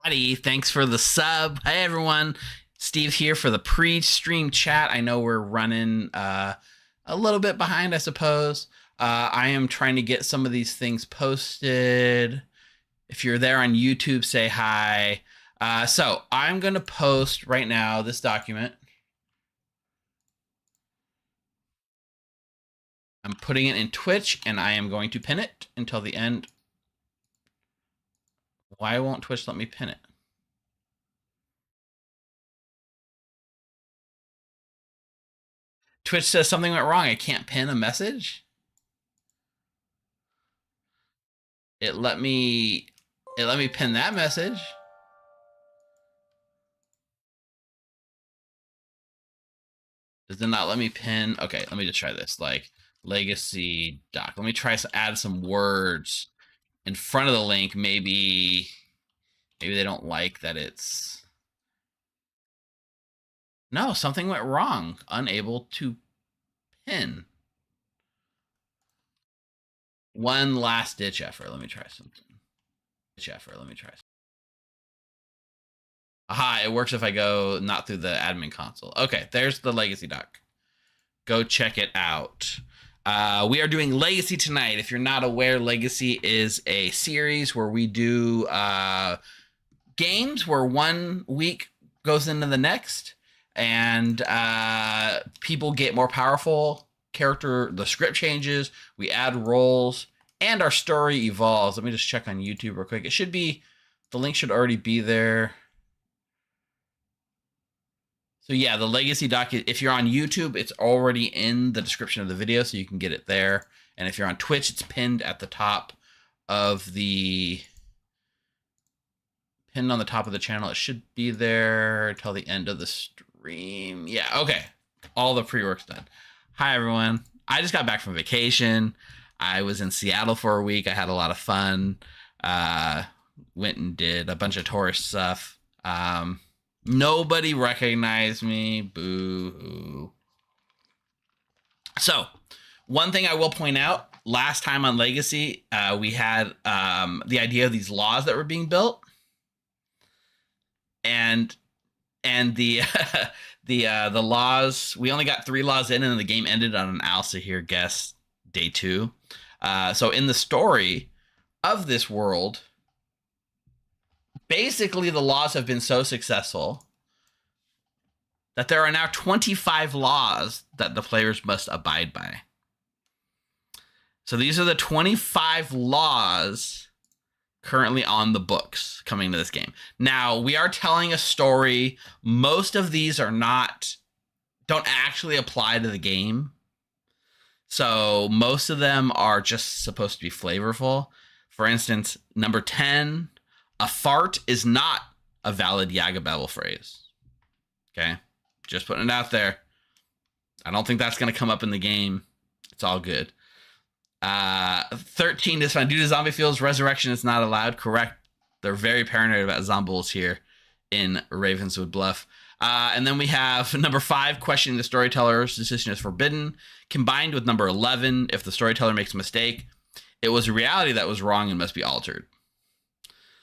Howdy, thanks for the sub. Hi everyone, Steve here for the pre-stream chat. I know we're running a little bit behind, I suppose. I am trying to get some of these things posted. If you're there on YouTube, say hi. So I'm going to post right now this document. I'm putting it in Twitch, and I am going to pin it until the end. Why won't Twitch let me pin it? Twitch says something went wrong. I can't pin a message. It let me pin that message. Does it not let me pin? Okay, let me just try this. Like legacy doc. Let me try to add some words in front of the link. Maybe they don't like that it's... No, something went wrong. Unable to pin. One last ditch effort. Let me try something. Aha, it works if I go not through the admin console. Okay, there's the legacy doc. Go check it out. We are doing Legacy tonight. If you're not aware, Legacy is a series where we do games where 1 week goes into the next, and people get more powerful. The script changes, we add roles, and our story evolves. Let me just check on YouTube real quick. It should be, the link should already be there. So yeah, the Legacy doc, if you're on YouTube, it's already in the description of the video, so you can get it there. And if you're on Twitch, it's pinned at the top of the... Pinned on the top of the channel. It should be there until the end of the stream. Yeah, okay. All the pre-work's done. Hi, everyone. I just got back from vacation. I was in Seattle for a week. I had a lot of fun. Went and did a bunch of tourist stuff. Nobody recognized me. Boo-hoo. So, one thing I will point out, last time on Legacy, we had the idea of these laws that were being built. And the the laws, we only got 3 laws in, and the game ended on an Alsahir guess day 2. So in the story of this world, basically the laws have been so successful that there are now 25 laws that the players must abide by. So these are the 25 laws currently on the books coming to this game. Now, we are telling a story. Most of these don't actually apply to the game. So most of them are just supposed to be flavorful. For instance, number 10, a fart is not a valid Yagababble phrase. Okay? Just putting it out there. I don't think that's going to come up in the game. It's all good. 13 is fine. Due to zombie fields, resurrection is not allowed. Correct. They're very paranoid about zombies here in Ravenswood Bluff. And then we have number 5, questioning the storyteller's decision is forbidden. Combined with number 11, if the storyteller makes a mistake, it was a reality that was wrong and must be altered.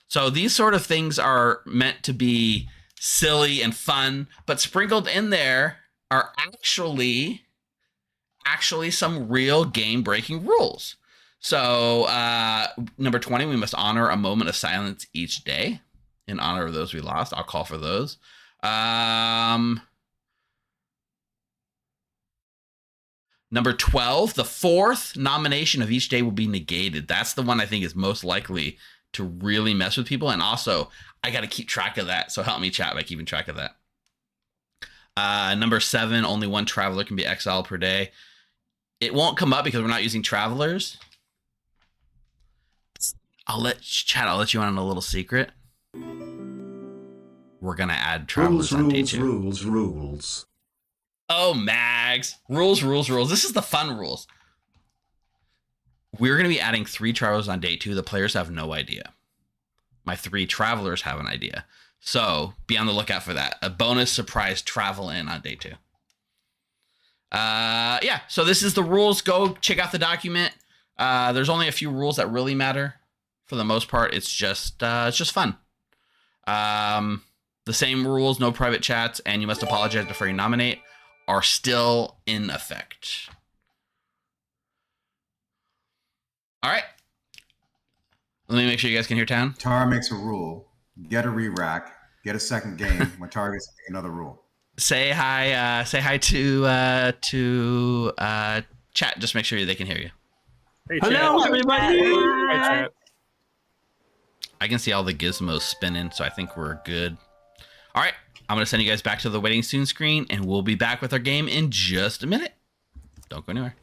So these sort of things are meant to be silly and fun, but sprinkled in there are actually some real game-breaking rules. So number 20, we must honor a moment of silence each day in honor of those we lost. I'll call for those. Number 12, the 4th nomination of each day will be negated. That's the one I think is most likely to really mess with people. And also, I got to keep track of that. So help me, chat, by keeping track of that. Number 7, only 1 traveler can be exiled per day. It won't come up because we're not using travelers. I'll let you on a little secret. We're going to add travelers on day 2. Rules. Oh, Mags. Rules. This is the fun rules. We're going to be adding 3 travelers on day 2. The players have no idea. My 3 travelers have an idea. So be on the lookout for that. A bonus surprise travel in on day 2. Yeah, so this is the rules. Go check out the document. There's only a few rules that really matter. For the most part, it's just fun. The same rules, no private chats, and you must apologize before you nominate, are still in effect. All right. Let me make sure you guys can hear Town. Tara makes a rule. Get a re-rack. Get a second game. Motaro gets another rule. Say hi. Say hi to chat. Just make sure they can hear you. Hey, Hello, chat. everybody. Hi, chat. I can see all the gizmos spinning, so I think we're good. All right. I'm going to send you guys back to the waiting soon screen, and we'll be back with our game in just a minute. Don't go anywhere.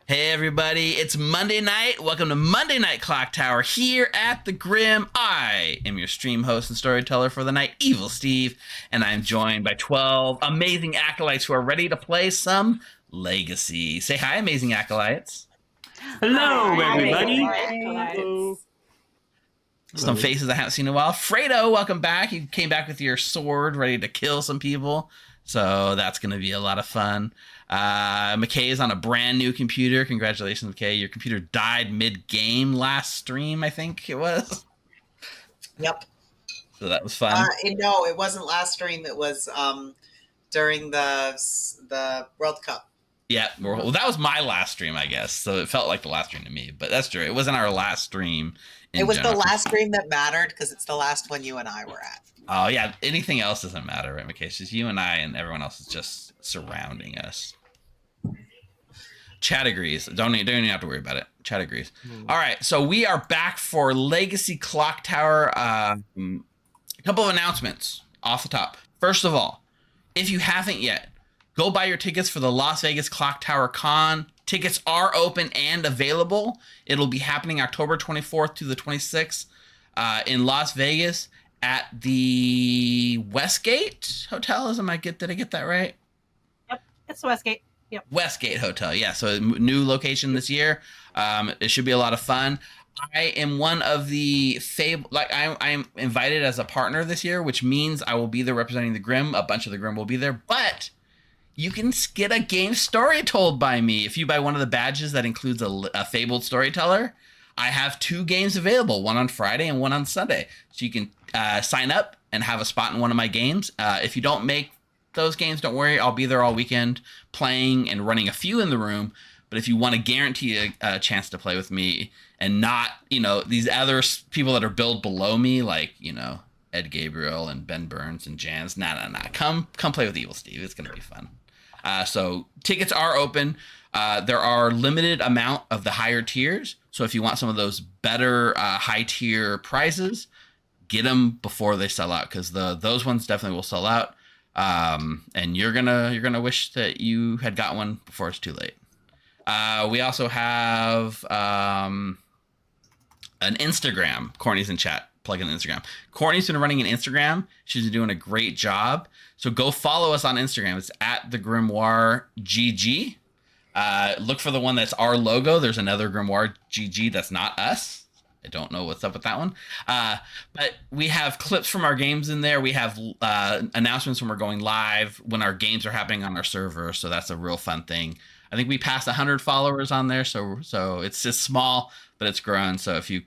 Hey everybody, it's Monday night. Welcome to Monday Night Clocktower here at the Grim. I am your stream host and storyteller for the night, Evil Steve, and I'm joined by 12 amazing acolytes who are ready to play some Legacy. Say hi, amazing acolytes. Hello, Hi, everybody. Hello. Some faces I haven't seen in a while. Fredo, welcome back. You came back with your sword, ready to kill some people. So that's going to be a lot of fun. McKay is on a brand new computer. Congratulations, McKay. Your computer died mid-game last stream, I think it was. Yep. So that was fun. No, it wasn't last stream. It was during the World Cup. Yeah, well, that was my last stream, I guess. So it felt like the last stream to me. But that's true. It wasn't our last stream. It was the last stream that mattered because it's the last one you and I were at. Oh, yeah. Anything else doesn't matter, right, McKay? It's just you and I, and everyone else is just surrounding us. Chat agrees. Don't even have to worry about it. Chat agrees. All right, so we are back for Legacy Clocktower. A couple of announcements off the top. First of all, if you haven't yet, go buy your tickets for the Las Vegas Clocktower Con. Tickets are open and available. It'll be happening October 24th to the 26th in Las Vegas at the Westgate Hotel. Did I get that right? Yep, it's Westgate. Yep. Westgate Hotel, yeah. So new location this year. It should be a lot of fun. I am one of the I am invited as a partner this year, which means I will be there representing the Grim. A bunch of the Grim will be there, but you can get a game story told by me if you buy one of the badges that includes a fabled storyteller. I have 2 games available, one on Friday and one on Sunday. So you can sign up and have a spot in one of my games. If you don't make those games, don't worry. I'll be there all weekend playing and running a few in the room. But if you want to guarantee a chance to play with me and not, these other people that are billed below me, like, Ed Gabriel and Ben Burns and Jans, nah. Come play with Evil Steve. It's going to be fun. So tickets are open. There are limited amount of the higher tiers. So if you want some of those better high tier prizes, get them before they sell out, because those ones definitely will sell out. And you're gonna wish that you had got one before it's too late. We also have an Instagram. Courtney's in chat. Plug in Instagram. Courtney's been running an Instagram. She's been doing a great job. So go follow us on Instagram. It's at the Grimoire GG. Look for the one that's our logo. There's another Grimoire GG that's not us. I don't know what's up with that one. But we have clips from our games in there. We have announcements when we're going live, when our games are happening on our server. So that's a real fun thing. I think we passed 100 followers on there. So it's just small, but it's grown. So if you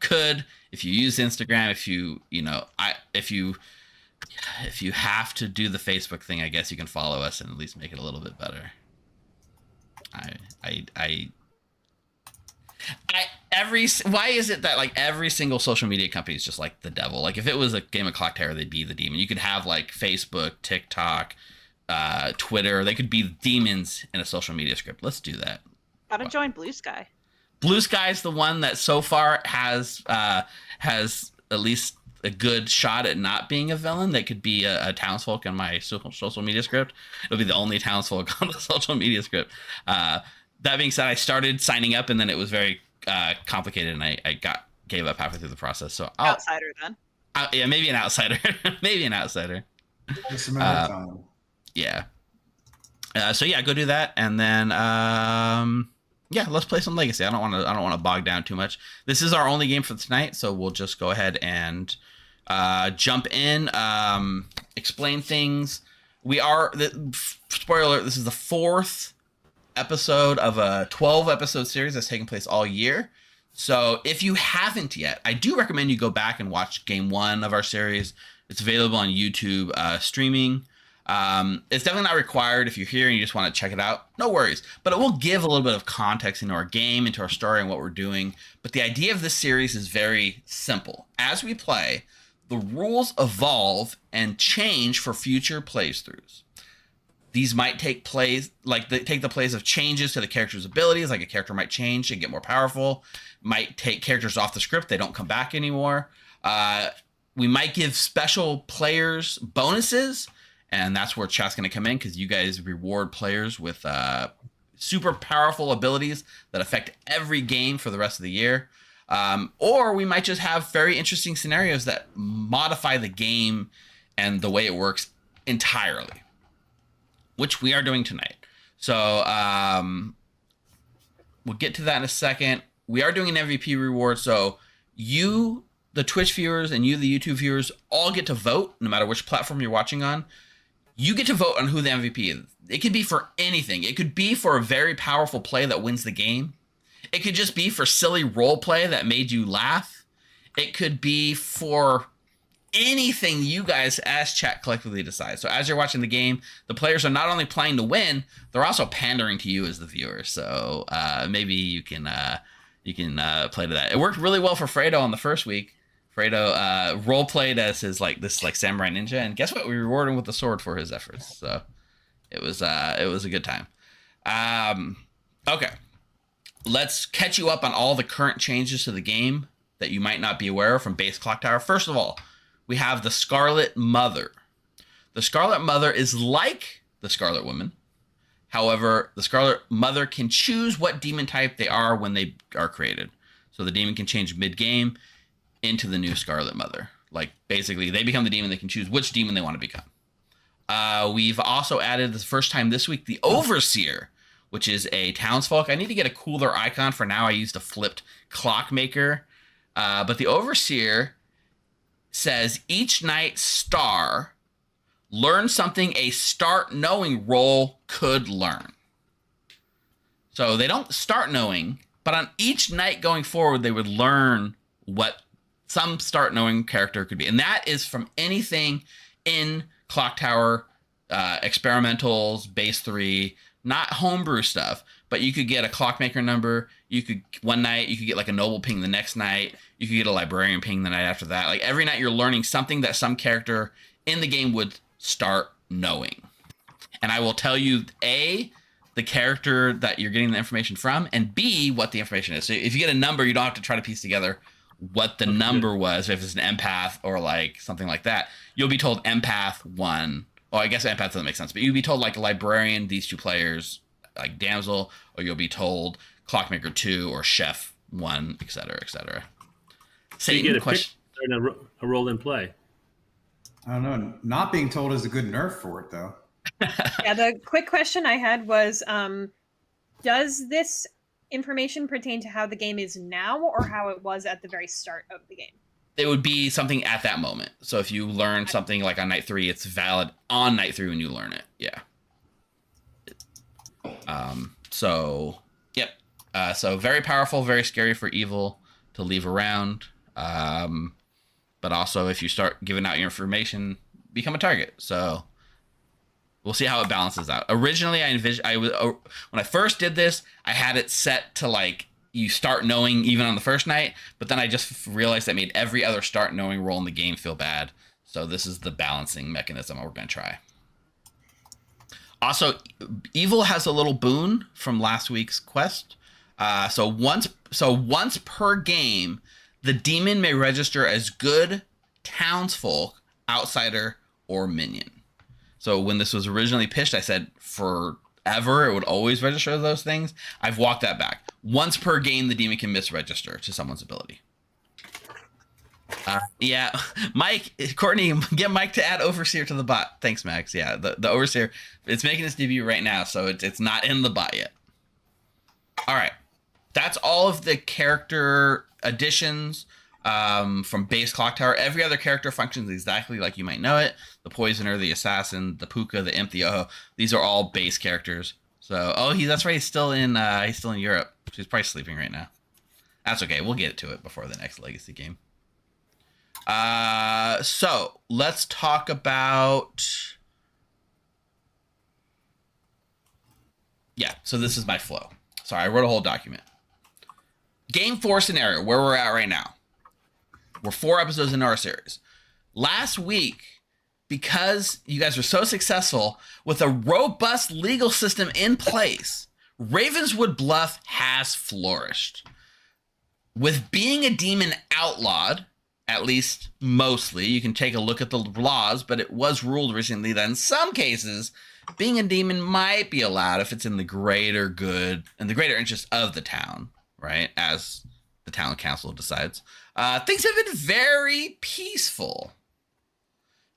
use Instagram, if you have to do the Facebook thing, I guess you can follow us and at least make it a little bit better. Why is it that like every single social media company is just like the devil? Like if it was a game of Clocktower, they'd be the demon. You could have like Facebook, TikTok, Twitter. They could be demons in a social media script. Let's do that. Gotta join Blue Sky. Blue Sky is the one that so far has at least a good shot at not being a villain. They could be a Townsfolk in my social media script. It'll be the only Townsfolk on the social media script. That being said, I started signing up and then it was very complicated and I gave up halfway through the process. So Outsider then. Yeah, maybe an outsider. Maybe an outsider. Just a matter of time. Yeah. So yeah, go do that, and then yeah, let's play some Legacy. I don't want to bog down too much. This is our only game for tonight, so we'll just go ahead and jump in, explain things. Spoiler alert, this is the 4th episode of a 12 episode series that's taking place all year. So if you haven't yet, I do recommend you go back and watch game 1 of our series. It's available on YouTube streaming. It's definitely not required. If you're here and you just want to check it out, no worries, but it will give a little bit of context into our game, into our story and what we're doing. But the idea of this series is very simple. As we play, the rules evolve and change for future playthroughs. These might take the place of changes to the character's abilities. Like a character might change and get more powerful, might take characters off the script. They don't come back anymore. We might give special players bonuses, and that's where chat's going to come in, because you guys reward players with super powerful abilities that affect every game for the rest of the year. Or we might just have very interesting scenarios that modify the game and the way it works entirely, which we are doing tonight. So we'll get to that in a second. We are doing an MVP reward. So you, the Twitch viewers, and you, the YouTube viewers, all get to vote no matter which platform you're watching on. You get to vote on who the MVP is. It could be for anything. It could be for a very powerful play that wins the game. It could just be for silly role play that made you laugh. It could be for anything you guys as chat collectively decide. So as you're watching the game, the players are not only playing to win, they're also pandering to you as the viewer. So maybe you can play to that. It worked really well for Fredo on the first week. Fredo role played as his this samurai ninja, and guess what? We rewarded him with the sword for his efforts. So it was a good time. Okay. Let's catch you up on all the current changes to the game that you might not be aware of from base Clocktower. First of all, we have the Scarlet Mother. The Scarlet Mother is like the Scarlet Woman. However, the Scarlet Mother can choose what demon type they are when they are created. So the demon can change mid-game into the new Scarlet Mother. Like, basically, they become the demon. They can choose which demon they want to become. We've also added, the first time this week, the Overseer, which is a Townsfolk. I need to get a cooler icon. For now, I used a flipped Clockmaker. But the Overseer says, each night star, learn something a start knowing role could learn. So they don't start knowing, but on each night going forward, they would learn what some start knowing character could be. And that is from anything in Clocktower, experimentals, base 3, not homebrew stuff, but you could get a Clockmaker number. You could, one night, you could get like a Noble ping the next night. You could get a Librarian ping the night after that. Like every night you're learning something that some character in the game would start knowing. And I will tell you, A, the character that you're getting the information from, and B, what the information is. So if you get a number, you don't have to try to piece together what the number was, if it's an empath or like something like that. You'll be told empath 1. Well, I guess empath doesn't make sense, but you'll be told like Librarian, these 2 players, like Damsel, or you'll be told Clockmaker 2 or Chef 1, etc., etc. So you get a question. A role in play. I don't know. Not being told is a good nerf for it, though. Yeah, the quick question I had was, does this information pertain to how the game is now or how it was at the very start of the game? It would be something at that moment. So if you learn something like on night 3, it's valid on night 3 when you learn it. Yeah. So, yep. So very powerful, very scary for evil to leave around. But also if you start giving out your information, become a target. So we'll see how it balances out. Originally, when I first did this, I had it set to like you start knowing even on the first night, but then I just realized that made every other start knowing role in the game feel bad. So this is the balancing mechanism we're going to try. Also, evil has a little boon from last week's quest. So once per game, the demon may register as good, townsfolk, outsider, or minion. So when this was originally pitched, I said forever it would always register those things. I've walked that back. Once per game, the demon can misregister to someone's ability. Yeah, Mike, Courtney, get Mike to add Overseer to the bot. Thanks, Max. Yeah, the Overseer, it's making its debut right now, so it's not in the bot yet. All right, that's all of the character additions from base Clocktower. Every other character functions exactly like you might know it. The Poisoner, the Assassin, the Puka, the Imp, the Oho. These are all base characters. So, that's right. He's still in Europe. He's probably sleeping right now. That's okay. We'll get to it before the next Legacy game. So let's talk about. Yeah. So this is my flow. Sorry, I wrote a whole document. Game 4 scenario, where we're at right now. We're 4 episodes into our series. Last week, because you guys were so successful with a robust legal system in place, Ravenswood Bluff has flourished. With being a demon outlawed, at least mostly, you can take a look at the laws, but it was ruled recently that in some cases, being a demon might be allowed if it's in the greater good and the greater interest of the town, right? As the town council decides. Things have been very peaceful.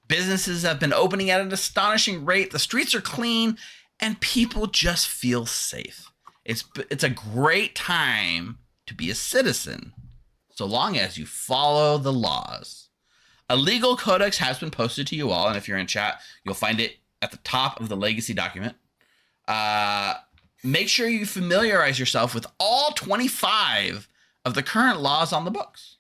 Businesses have been opening at an astonishing rate. The streets are clean and people just feel safe. It's a great time to be a citizen, so long as you follow the laws. A legal codex has been posted to you all, and if you're in chat, you'll find it at the top of the legacy document. Make sure you familiarize yourself with all 25 of the current laws on the books.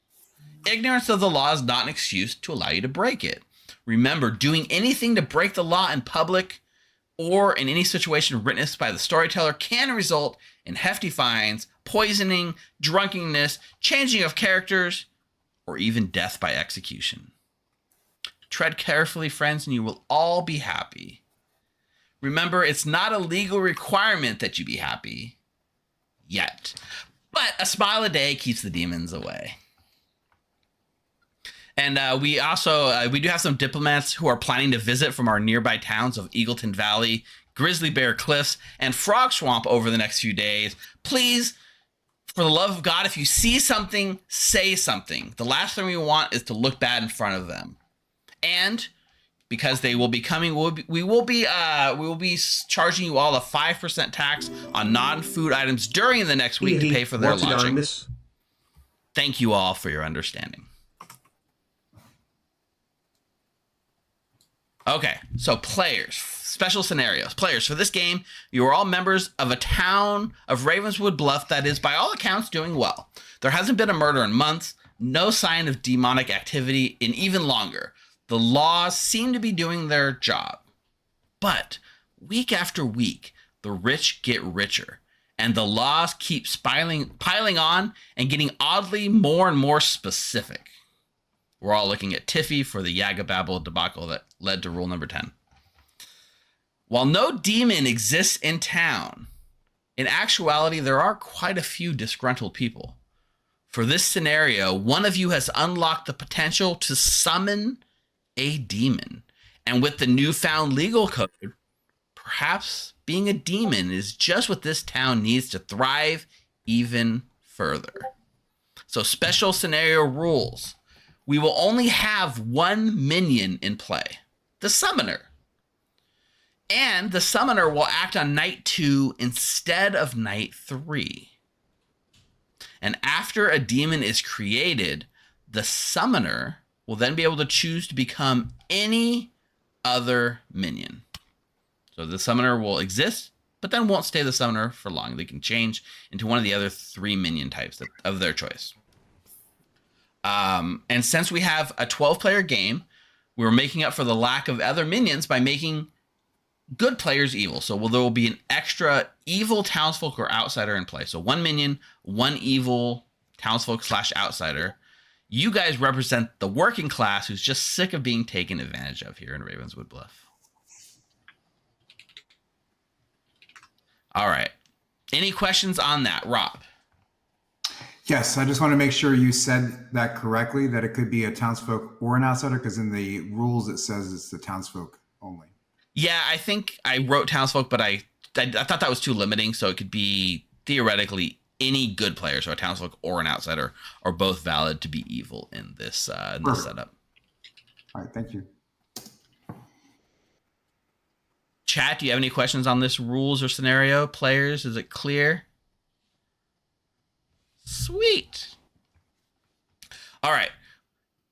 Ignorance of the law is not an excuse to allow you to break it. Remember, doing anything to break the law in public or in any situation witnessed by the storyteller can result in hefty fines, poisoning, drunkenness, changing of characters, or even death by execution. Tread carefully, friends, and you will all be happy. Remember, it's not a legal requirement that you be happy yet, but a smile a day keeps the demons away. And we do have some diplomats who are planning to visit from our nearby towns of Eagleton Valley, Grizzly Bear Cliffs, and Frog Swamp over the next few days. Please, for the love of God, if you see something, say something. The last thing we want is to look bad in front of them. And because they will be coming, we will be charging you all a 5% tax on non-food items during the next week to pay for their lodging. Thank you all for your understanding. Okay, so players, special scenarios. Players, for this game, you are all members of a town of Ravenswood Bluff that is, by all accounts, doing well. There hasn't been a murder in months, no sign of demonic activity in even longer. The laws seem to be doing their job. But week after week, the rich get richer, and the laws keep piling on and getting oddly more and more specific. We're all looking at Tiffy for the Yagababble debacle that led to rule number 10. While no demon exists in town, in actuality, there are quite a few disgruntled people. For this scenario, one of you has unlocked the potential to summon a demon. And with the newfound legal code, perhaps being a demon is just what this town needs to thrive even further. So special scenario rules. We will only have one minion in play, the summoner. And the summoner will act on night 2 instead of night 3. And after a demon is created, the summoner will then be able to choose to become any other minion. So the summoner will exist, but then won't stay the summoner for long. They can change into one of the other 3 minion types of their choice. And since we have a 12-player game, we're making up for the lack of other minions by making good players evil. So there will be an extra evil townsfolk or outsider in play. So 1 minion, 1 evil townsfolk / outsider. You guys represent the working class who's just sick of being taken advantage of here in Ravenswood Bluff. All right. Any questions on that, Rob? Yes, I just want to make sure you said that correctly, that it could be a townsfolk or an outsider, because in the rules it says it's the townsfolk only. Yeah, I think I wrote townsfolk, but I thought that was too limiting, so it could be theoretically any good player, so a townsfolk or an outsider are both valid to be evil in this setup. All right, thank you. Chat, do you have any questions on this rules or scenario? Players, is it clear? Sweet. All right.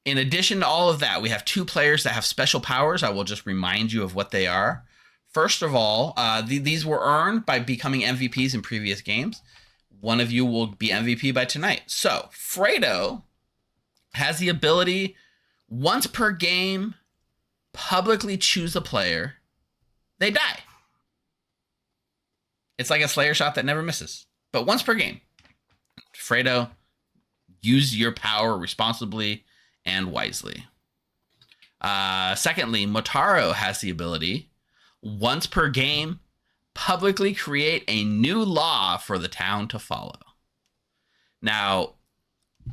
In addition to all of that, we have 2 players that have special powers. I will just remind you of what they are. First of all, these were earned by becoming MVPs in previous games. One of you will be MVP by tonight. So, Fredo has the ability, once per game, publicly choose a player. They die. It's like a Slayer shot that never misses, but once per game. Fredo, use your power responsibly and wisely. Secondly, Motaro has the ability, once per game, publicly create a new law for the town to follow. Now,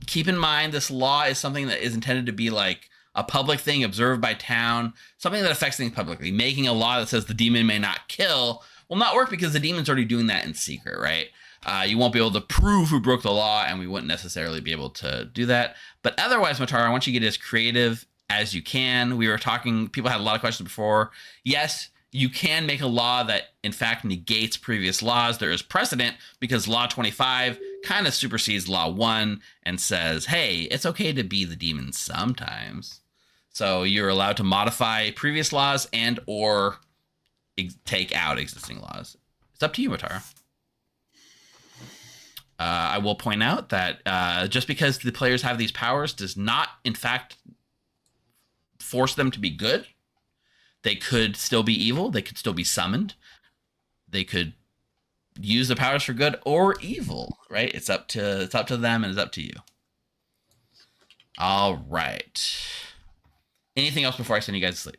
keep in mind, this law is something that is intended to be like a public thing observed by town, something that affects things publicly. Making a law that says the demon may not kill will not work because the demon's already doing that in secret, right? You won't be able to prove who broke the law, and we wouldn't necessarily be able to do that. But otherwise, Motaro, I want you to get as creative as you can. We were talking, people had a lot of questions before. Yes, you can make a law that, in fact, negates previous laws. There is precedent because Law 25 kind of supersedes Law 1 and says, hey, it's okay to be the demon sometimes. So you're allowed to modify previous laws and or take out existing laws. It's up to you, Motaro. I will point out that just because the players have these powers does not, in fact, force them to be good. They could still be evil. They could still be summoned. They could use the powers for good or evil, right? It's up to them, and it's up to you. All right. Anything else before I send you guys to sleep?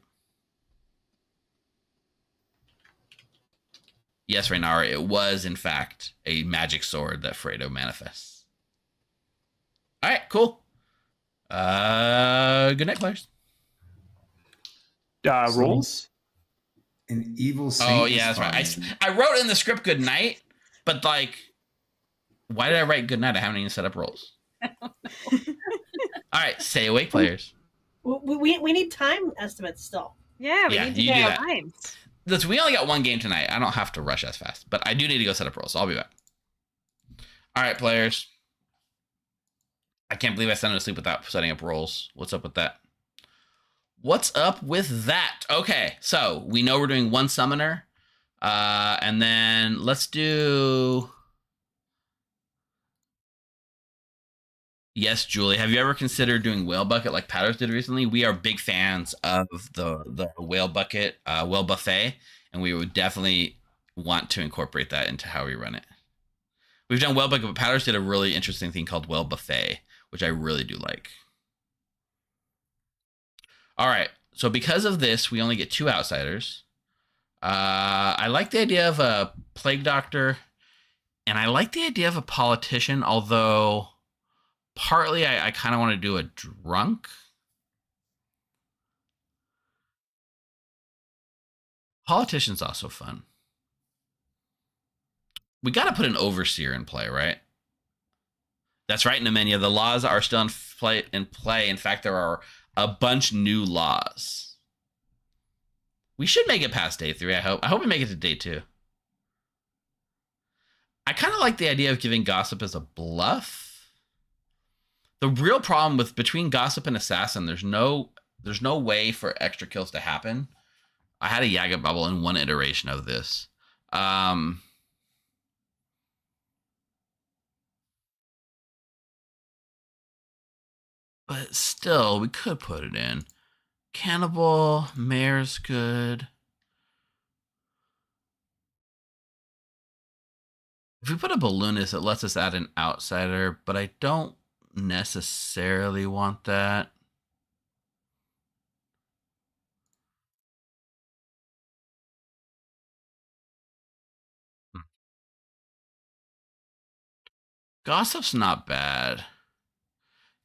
Yes, Reynara, it was, in fact, a magic sword that Fredo manifests. All right, cool. Good night, players. Rolls? An evil saint. Oh, yeah, that's right. I wrote in the script good night, but, like, why did I write good night? I haven't even set up rolls. All right, stay awake, players. We need time estimates still. Yeah, we need to you do get that. our lines. Listen, we only got one game tonight. I don't have to rush as fast, but I do need to go set up rolls. So I'll be back. All right, players. I can't believe I sent them to sleep without setting up rolls. What's up with that? What's up with that? Okay, so we know we're doing one summoner. And then let's do... Yes, Julie. Have you ever considered doing whale bucket like Patters did recently? We are big fans of the whale bucket, whale buffet, and we would definitely want to incorporate that into how we run it. We've done whale bucket, but Patters did a really interesting thing called whale buffet, which I really do like. All right. So because of this, we only get 2 outsiders. I like the idea of a plague doctor, and I like the idea of a politician, although... Partly, I kind of want to do a drunk. Politician's also fun. We got to put an overseer in play, right? That's right, Nemenia. The laws are still in play. In fact, there are a bunch new laws. We should make it past day 3, I hope. I hope we make it to day 2. I kind of like the idea of giving gossip as a bluff. The real problem with between Gossip and Assassin, there's no way for extra kills to happen. I had a Yaga bubble in one iteration of this. But still, we could put it in. Cannibal, Mare's good. If we put a balloonist, it lets us add an outsider, but I don't necessarily want that. Gossip's not bad.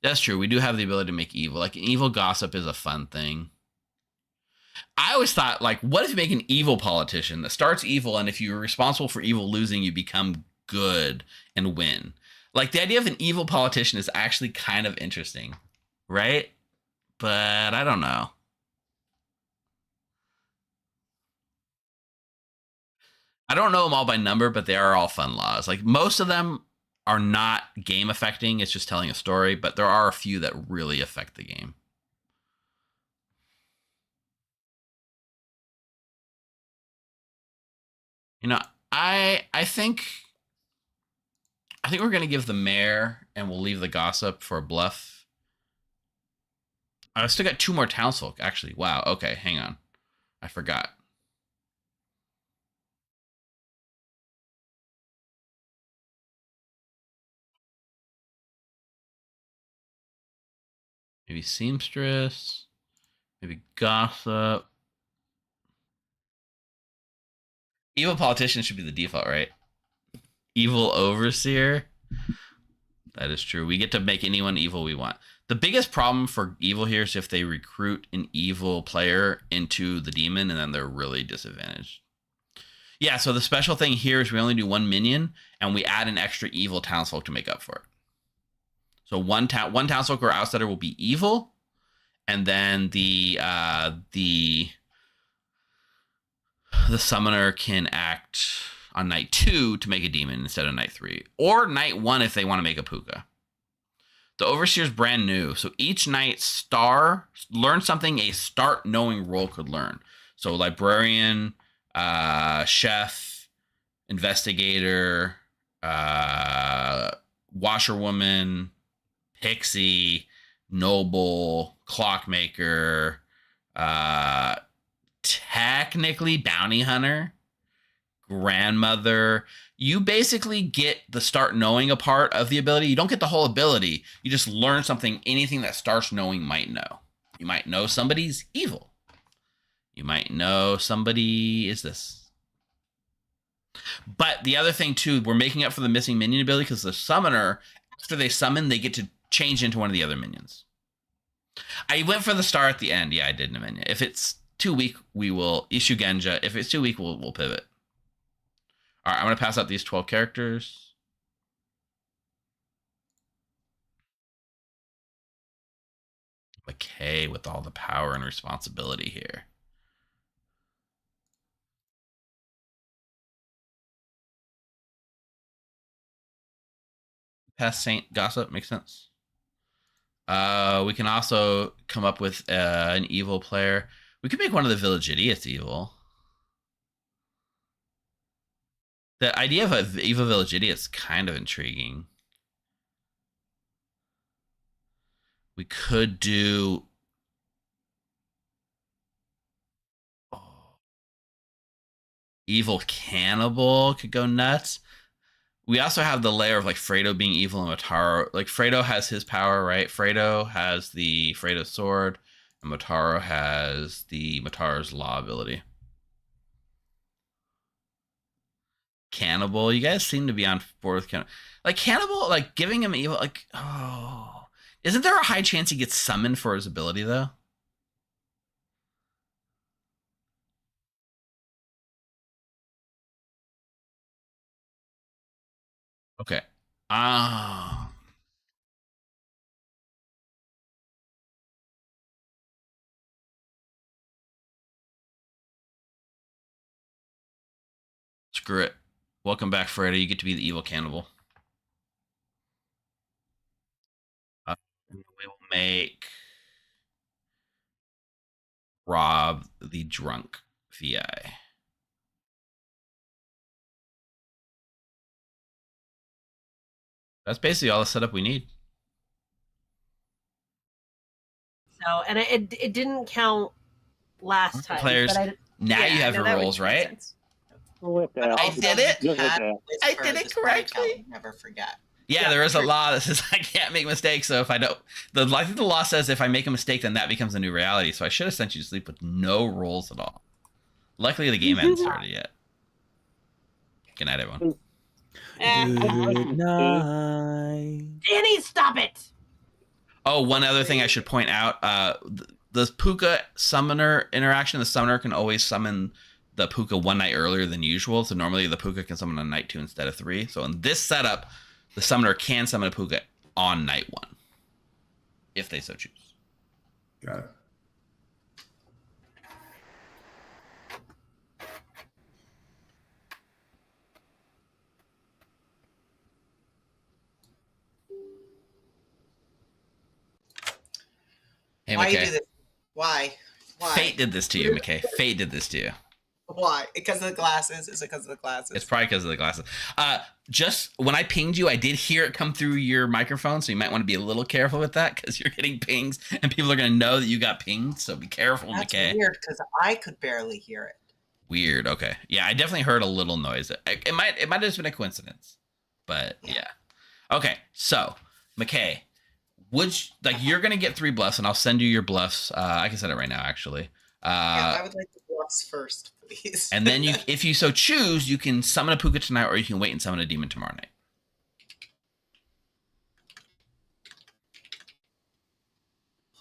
That's true. We do have the ability to make evil. Like, an evil gossip is a fun thing. I always thought, like, what if you make an evil politician that starts evil, and if you're responsible for evil losing, you become good and win? Like, the idea of an evil politician is actually kind of interesting, right? But I don't know. I don't know them all by number, but they are all fun laws. Like, most of them are not game affecting. It's just telling a story, but there are a few that really affect the game. You know, I think we're going to give the mayor and we'll leave the gossip for a bluff. I still got 2 more townsfolk, actually. Wow. Okay, hang on. I forgot. Maybe seamstress. Maybe gossip. Evil politician should be the default, right? Evil overseer. That is true. We get to make anyone evil we want. The biggest problem for evil here is if they recruit an evil player into the demon, and then they're really disadvantaged. Yeah, so the special thing here is we only do 1 minion, and we add an extra evil townsfolk to make up for it. So one townsfolk or outsider will be evil, and then the summoner can act on night 2 to make a demon instead of night 3, or night 1 if they want to make a puka. The overseer is brand new, so each night learn something a start knowing role could learn. So librarian, chef, investigator, washerwoman, pixie, noble, clockmaker, technically bounty hunter, grandmother. You basically get the start knowing a part of the ability. You don't get the whole ability. You just learn something, anything that starts knowing might know. You might know somebody's evil. You might know somebody is this. But the other thing too, we're making up for the missing minion ability because the summoner, after they summon, they get to change into one of the other minions. I went for the star at the end. Yeah, I did in a minion. If it's too weak, we will issue Genja. If it's too weak, we'll pivot. All right, I'm going to pass out these 12 characters. McKay with all the power and responsibility here. Pass Saint Gossip, makes sense. We can also come up with an evil player. We could make one of the village idiots evil. The idea of an evil village idiot is kind of intriguing. We could do... evil cannibal could go nuts. We also have the layer of like Fredo being evil and Motaro. Like Fredo has his power, right? Fredo has the Fredo sword, and Motaro has the Motaro's law ability. Cannibal, you guys seem to be on board with Cannibal. Like Cannibal, like giving him evil, like, oh, isn't there a high chance he gets summoned for his ability though? Okay. Ah. Screw it. Welcome back, Fredo. You get to be the evil cannibal. We will make Rob the drunk VI. That's basically all the setup we need. So, and it didn't count last time. Players, but now you have your roles, right? I did it. I did it correctly. Never forget. Yeah, there is a law that says I can't make mistakes. So if I don't, I think the law says if I make a mistake, then that becomes a new reality. So I should have sent you to sleep with no rolls at all. Luckily, the game hasn't started yet. Good night, everyone. Good night. Danny, stop it! Oh, one other thing I should point out: the Puka summoner interaction. The summoner can always summon the Puka one night earlier than usual. So normally the Puka can summon on night 2 instead of 3. So in this setup, the summoner can summon a Puka on night 1 if they so choose. Got it. Hey, Why McKay. you do this? Why? Fate did this to you, McKay. Fate did this to you. Why? Because of the glasses? Is it because of the glasses? It's probably because of the glasses. Just when I pinged you, I did hear it come through your microphone, so you might want to be a little careful with that because you're getting pings, and people are going to know that you got pinged. So be careful, That's McKay. weird because I could barely hear it. Weird. Okay. Yeah, I definitely heard a little noise. It might have just been a coincidence, but yeah. Okay. So, McKay, you're gonna get 3 bluffs, and I'll send you your bluffs. I can send it right now, actually. I would like the bluffs first, please. And then if you so choose, you can summon a Puka tonight, or you can wait and summon a demon tomorrow night.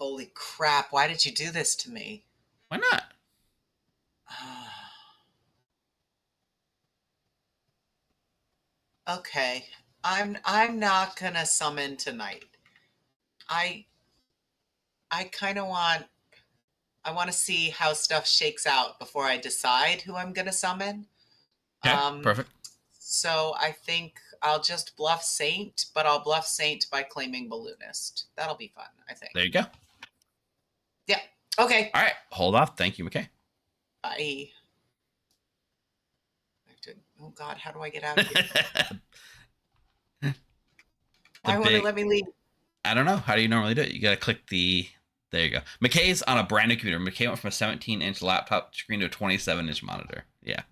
Holy crap! Why did you do this to me? Why not? Okay, I'm not gonna summon tonight. I kind of want to see how stuff shakes out before I decide who I'm gonna summon. Okay, perfect. So I think I'll just bluff Saint, but I'll bluff Saint by claiming Balloonist. That'll be fun, I think. There you go. Yeah. Okay. All right, hold off. Thank you, McKay. Bye. Oh God, how do I get out of here? Why won't it let me leave? I don't know. How do you normally do it? You gotta click the. There you go. McKay's on a brand new computer. McKay went from a 17-inch laptop screen to a 27-inch monitor. Yeah.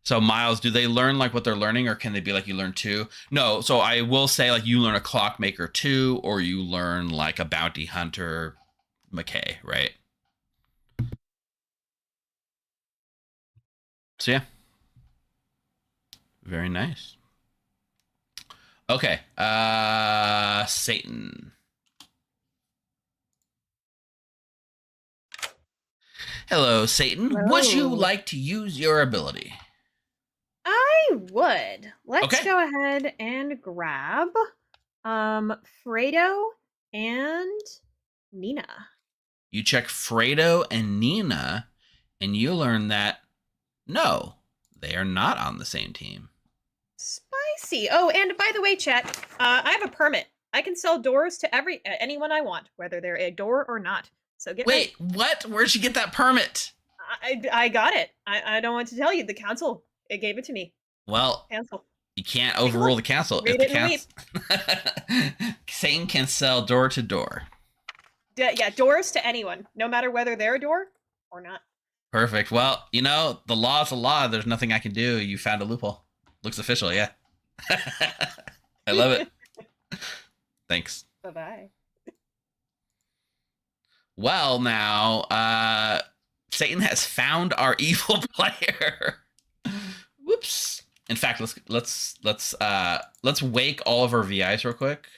So Miles, do they learn like what they're learning, or can they be like you learn 2? No. So I will say like you learn a clockmaker 2, or you learn like a bounty hunter, McKay, right? So yeah. Very nice. Okay. Satan. Hello, Satan. Hello. Would you like to use your ability? I would. Let's Okay. go ahead and grab Fredo and Nina. You check Fredo and Nina, and you learn that no, they are not on the same team. Spicy. Oh, and by the way, chat, I have a permit. I can sell doors to anyone I want, whether they're a door or not. So get Wait, ready. what? Where'd you get that permit? I got it. I don't want to tell you. The council, it gave it to me. Well, Council. you can't overrule the council. Read If it and the Satan can sell door to door. Yeah, doors to anyone, no matter whether they're a door or not. Perfect. Well, you know, the law is the law. There's nothing I can do. You found a loophole. Looks official, yeah. I love it. Thanks. Bye-bye. Well, now, Satan has found our evil player. Whoops. In fact, let's wake all of our VIs real quick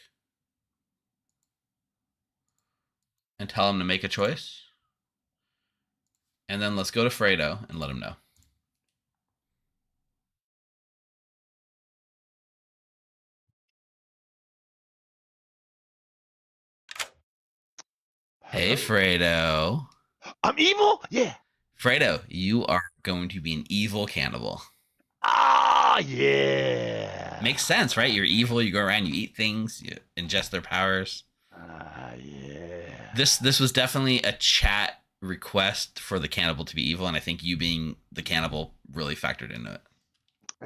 and tell them to make a choice. And then let's go to Fredo and let him know. Hey, Fredo. I'm evil? Yeah. Fredo, you are going to be an evil cannibal. Ah, yeah. Makes sense, right? You're evil. You go around, you eat things, you ingest their powers. Ah, yeah. This was definitely a chat request for the cannibal to be evil, and I think you being the cannibal really factored into it.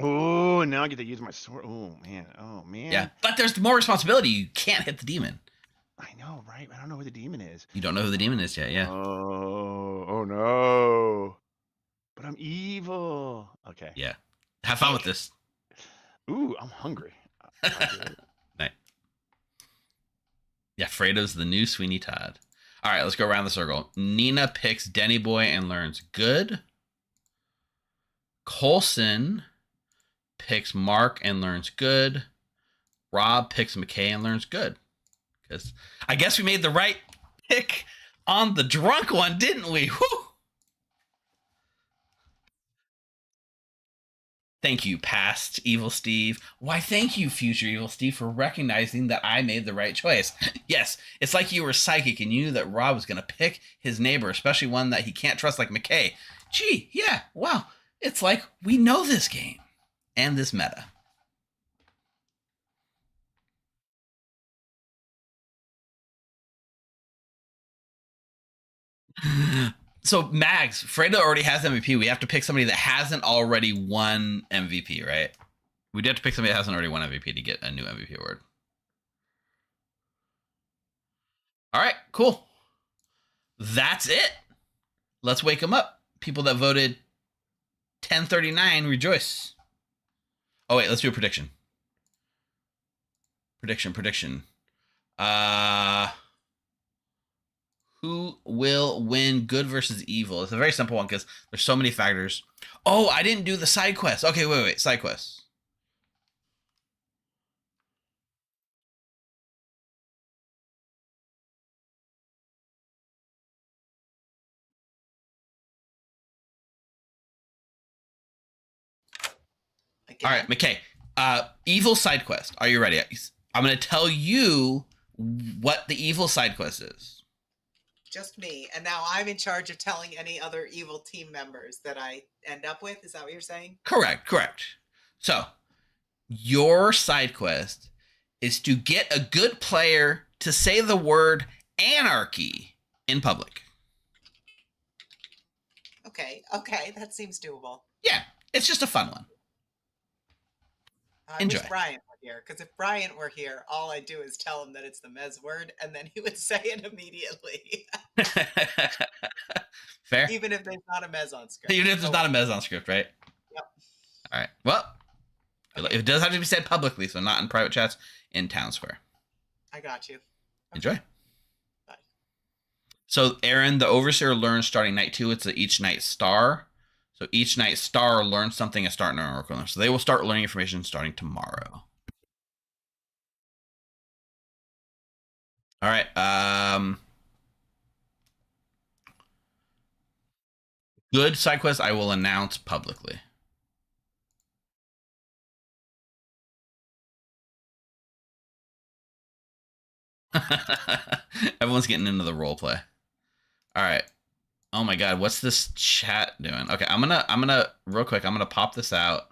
Oh, now I get to use my sword. Oh, man. Oh, man. Yeah, but there's more responsibility. You can't hit the demon. I know, right? I don't know who the demon is. You don't know who the demon is yet, yeah. Oh no. But I'm evil. Okay. Yeah. Have fun with this. Ooh, I'm hungry. Nice. Yeah, Fredo's the new Sweeney Todd. All right, let's go around the circle. Nina picks Denny Boy and learns good. Coulson picks Mark and learns good. Rob picks McKay and learns good. Because I guess we made the right pick on the drunk one, didn't we? Whew. Thank you, past Evil Steve. Why, thank you, future Evil Steve, for recognizing that I made the right choice. Yes, it's like you were psychic and you knew that Rob was going to pick his neighbor, especially one that he can't trust like McKay. Gee, yeah, wow. It's like we know this game and this meta. So Mags, Fredo already has MVP. We have to pick somebody that hasn't already won MVP, right? We do have to pick somebody that hasn't already won MVP to get a new MVP award. All right, cool. That's it. Let's wake them up. People that voted 1039, rejoice. Oh wait, let's do a prediction. Prediction. Who will win good versus evil? It's a very simple one because there's so many factors. Oh, I didn't do the side quest. Okay, wait. Side quests. Again? All right, McKay. Evil side quest. Are you ready? I'm going to tell you what the evil side quest is. Just me. And now I'm in charge of telling any other evil team members that I end up with. Is that what you're saying? Correct. So, your side quest is to get a good player to say the word anarchy in public. Okay. That seems doable. Yeah, it's just a fun one. I Enjoy. wish Brian were here, because if Brian were here, all I do is tell him that it's the Mez word, and then he would say it immediately. Fair. Even if there's not a Mez on script. Even if there's not a Mez on script, right? Yep. All right. Well, it does have to be said publicly, so not in private chats, in Town Square. I got you. Enjoy. Bye. So, Aaron, the Overseer learns starting night 2. It's each night star. So each night star learns something and start an oracle. So they will start learning information starting tomorrow. All right. Good side quest I will announce publicly. Everyone's getting into the role play. All right. Oh my God, what's this chat doing? Okay, I'm gonna real quick. I'm gonna pop this out.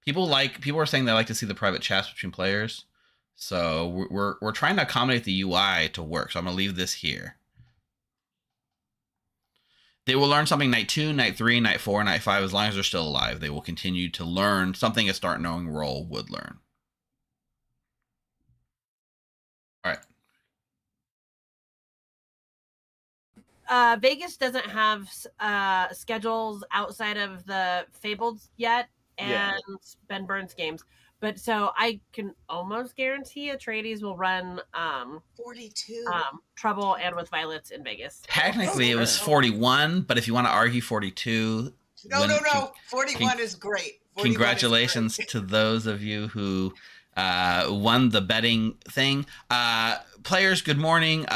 People are saying they like to see the private chats between players, so we're trying to accommodate the UI to work. So I'm gonna leave this here. They will learn something night 2, night 3, night 4, night 5. As long as they're still alive, they will continue to learn something a start knowing role would learn. All right. Vegas doesn't have schedules outside of the Fabled yet and Ben Burns games. But so I can almost guarantee Atreides will run 42. Trouble and With Violets in Vegas. Technically, it was 41, but if you want to argue 42, No. 41 is great. 41 congratulations is great. to those of you who won the betting thing. Players, good morning.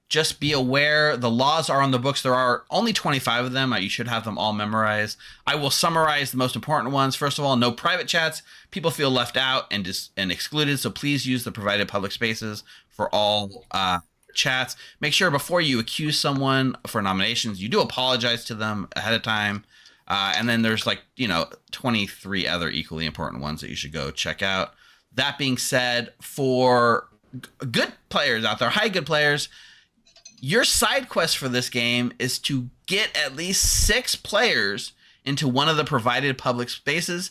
Just be aware, the laws are on the books. There are only 25 of them. You should have them all memorized. I will summarize the most important ones. First of all, no private chats. People feel left out and excluded, so please use the provided public spaces for all chats. Make sure before you accuse someone for nominations, you do apologize to them ahead of time. And then there's 23 other equally important ones that you should go check out. That being said, for good players out there, good players, your side quest for this game is to get at least 6 players into one of the provided public spaces.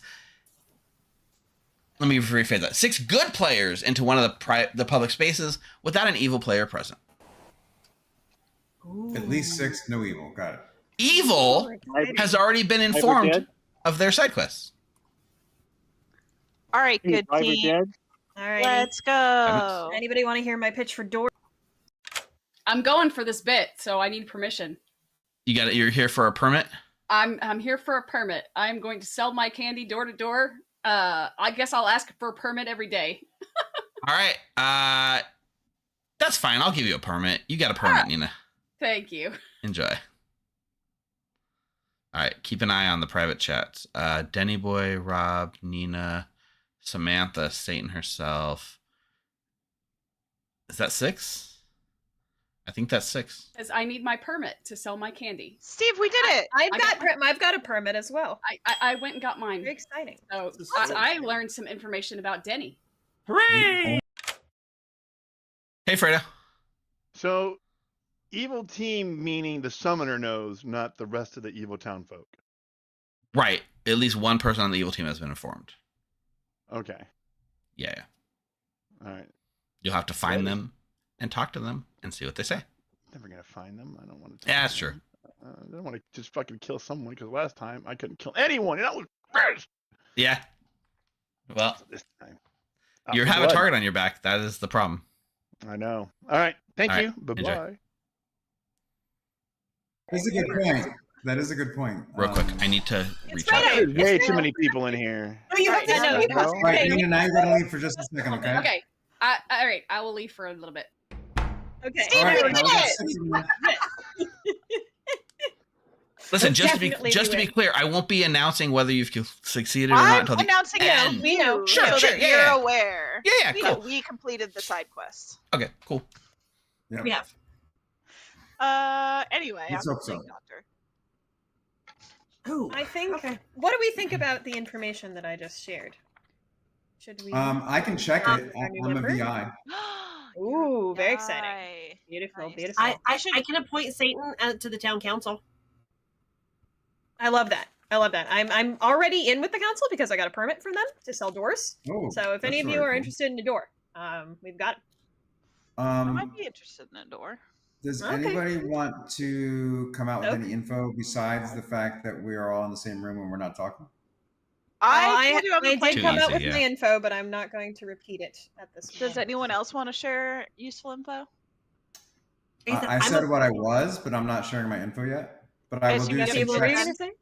Let me rephrase that. 6 good players into one of the public spaces without an evil player present. At least 6, no evil. Got it. Evil has already been informed of their side quests. All right, good team. All right. Let's go. Anybody want to hear my pitch for door? I'm going for this bit, so I need permission. You're here for a permit? I'm here for a permit. I'm going to sell my candy door to door. I guess I'll ask for a permit every day. All right. That's fine. I'll give you a permit. You got a permit, Nina. Thank you. Enjoy. All right. Keep an eye on the private chats. Denny Boy, Rob, Nina, Samantha, Satan herself. Is that 6? I think that's 6. Because I need my permit to sell my candy. Steve, we did it. I've got a permit as well. I went and got mine. Very exciting. So I learned some information about Denny. Hooray! Hey, Fredo. So, evil team meaning the summoner knows, not the rest of the evil town folk. Right. At least one person on the evil team has been informed. Okay. Yeah. All right. You'll have to find them and talk to them and see what they say. Never gonna find them. I don't want to. Yeah, that's true. I don't want to just fucking kill someone because last time I couldn't kill anyone. And that was first. Yeah. Well, So this time. you have a target on your back. That is the problem. I know. All right. Thank All you. right. Bye bye. That's a good point. That is a good point. Real quick, I need to reach out. There's way too many people in here. No, you have to know. All right, Nina, now you're going to leave for just a second, okay? Okay. All right. I will leave for a little bit. Okay. All right, we now did we got it! 6 of them. Listen, We'll just to be definitely do it. clear, I won't be announcing whether you've succeeded or not I'm until the announcing it end. to We know. you Sure, so sure, that yeah, you're yeah. aware. Yeah, You cool. know, we completed the side quest. Okay, cool. Yeah. We have. Anyway, Let's I'm hope so. playing Doctor. Ooh. I think. Okay. What do we think about the information that I just shared? Should we? I can check it. Our new I'm a member? VI. Ooh, very exciting. Beautiful, Nice. beautiful. I can appoint Satan to the town council. I love that. I'm already in with the council because I got a permit from them to sell doors. Oh, So if any that's of you very are cool. interested in a door, we've got it. I might be interested in a door. Does Okay. anybody want to come out with Nope. any info besides the fact that we are all in the same room and we're not talking? I told you I'm I playing did come Too out easy, with my info, but I'm not going to repeat it at this point. Does anyone else want to share useful info? I said what I was, but I'm not sharing my info yet. But I will do Jesse, some what were you checks. gonna say?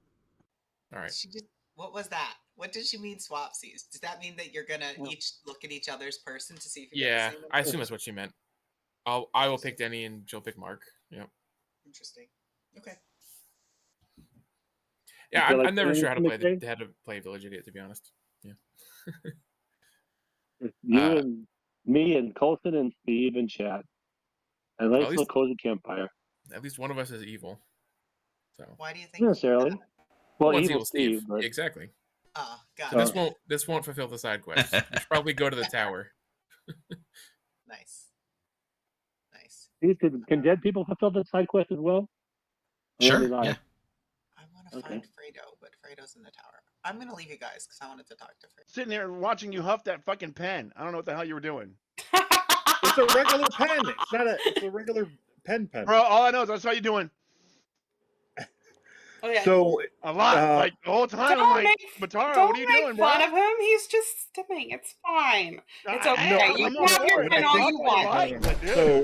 All right. What was that? What did she mean swapsies? Does that mean that you're gonna each look at each other's person to see if you're Yeah, the same I assume that's what she meant. I will pick Denny and she'll pick Mark. Yep. Interesting. Okay. Yeah, feel like I'm never Danny sure how to can play make how to play Village Idiot, to be honest. Yeah. It's you and me and Colson and Steve and Chad. And Well, nice at little least- cozy campfire. At least one of us is evil. So Why do you think? Not necessarily. Well, one's evil Steve, but exactly. Oh, got So it. this won't fulfill the side quest. We should probably go to the tower. Nice. Nice. Steve, can dead people fulfill the side quest as well? Or Sure. only alive? Yeah. I want to Okay. find Fredo, but Fredo's in the tower. I'm gonna leave you guys because I wanted to talk to Fredo. Sitting there watching you huff that fucking pen. I don't know what the hell you were doing. It's a regular pen. It's not a. It's a regular pen. Bro, all I know is I saw you doing Okay. So a lot. Like the whole time, I'm like, Motaro, what are you doing, bro? Don't make fun of him. He's just stimming. It's fine. It's okay. You I'm can have on your board. pen I all think you I want. like, So,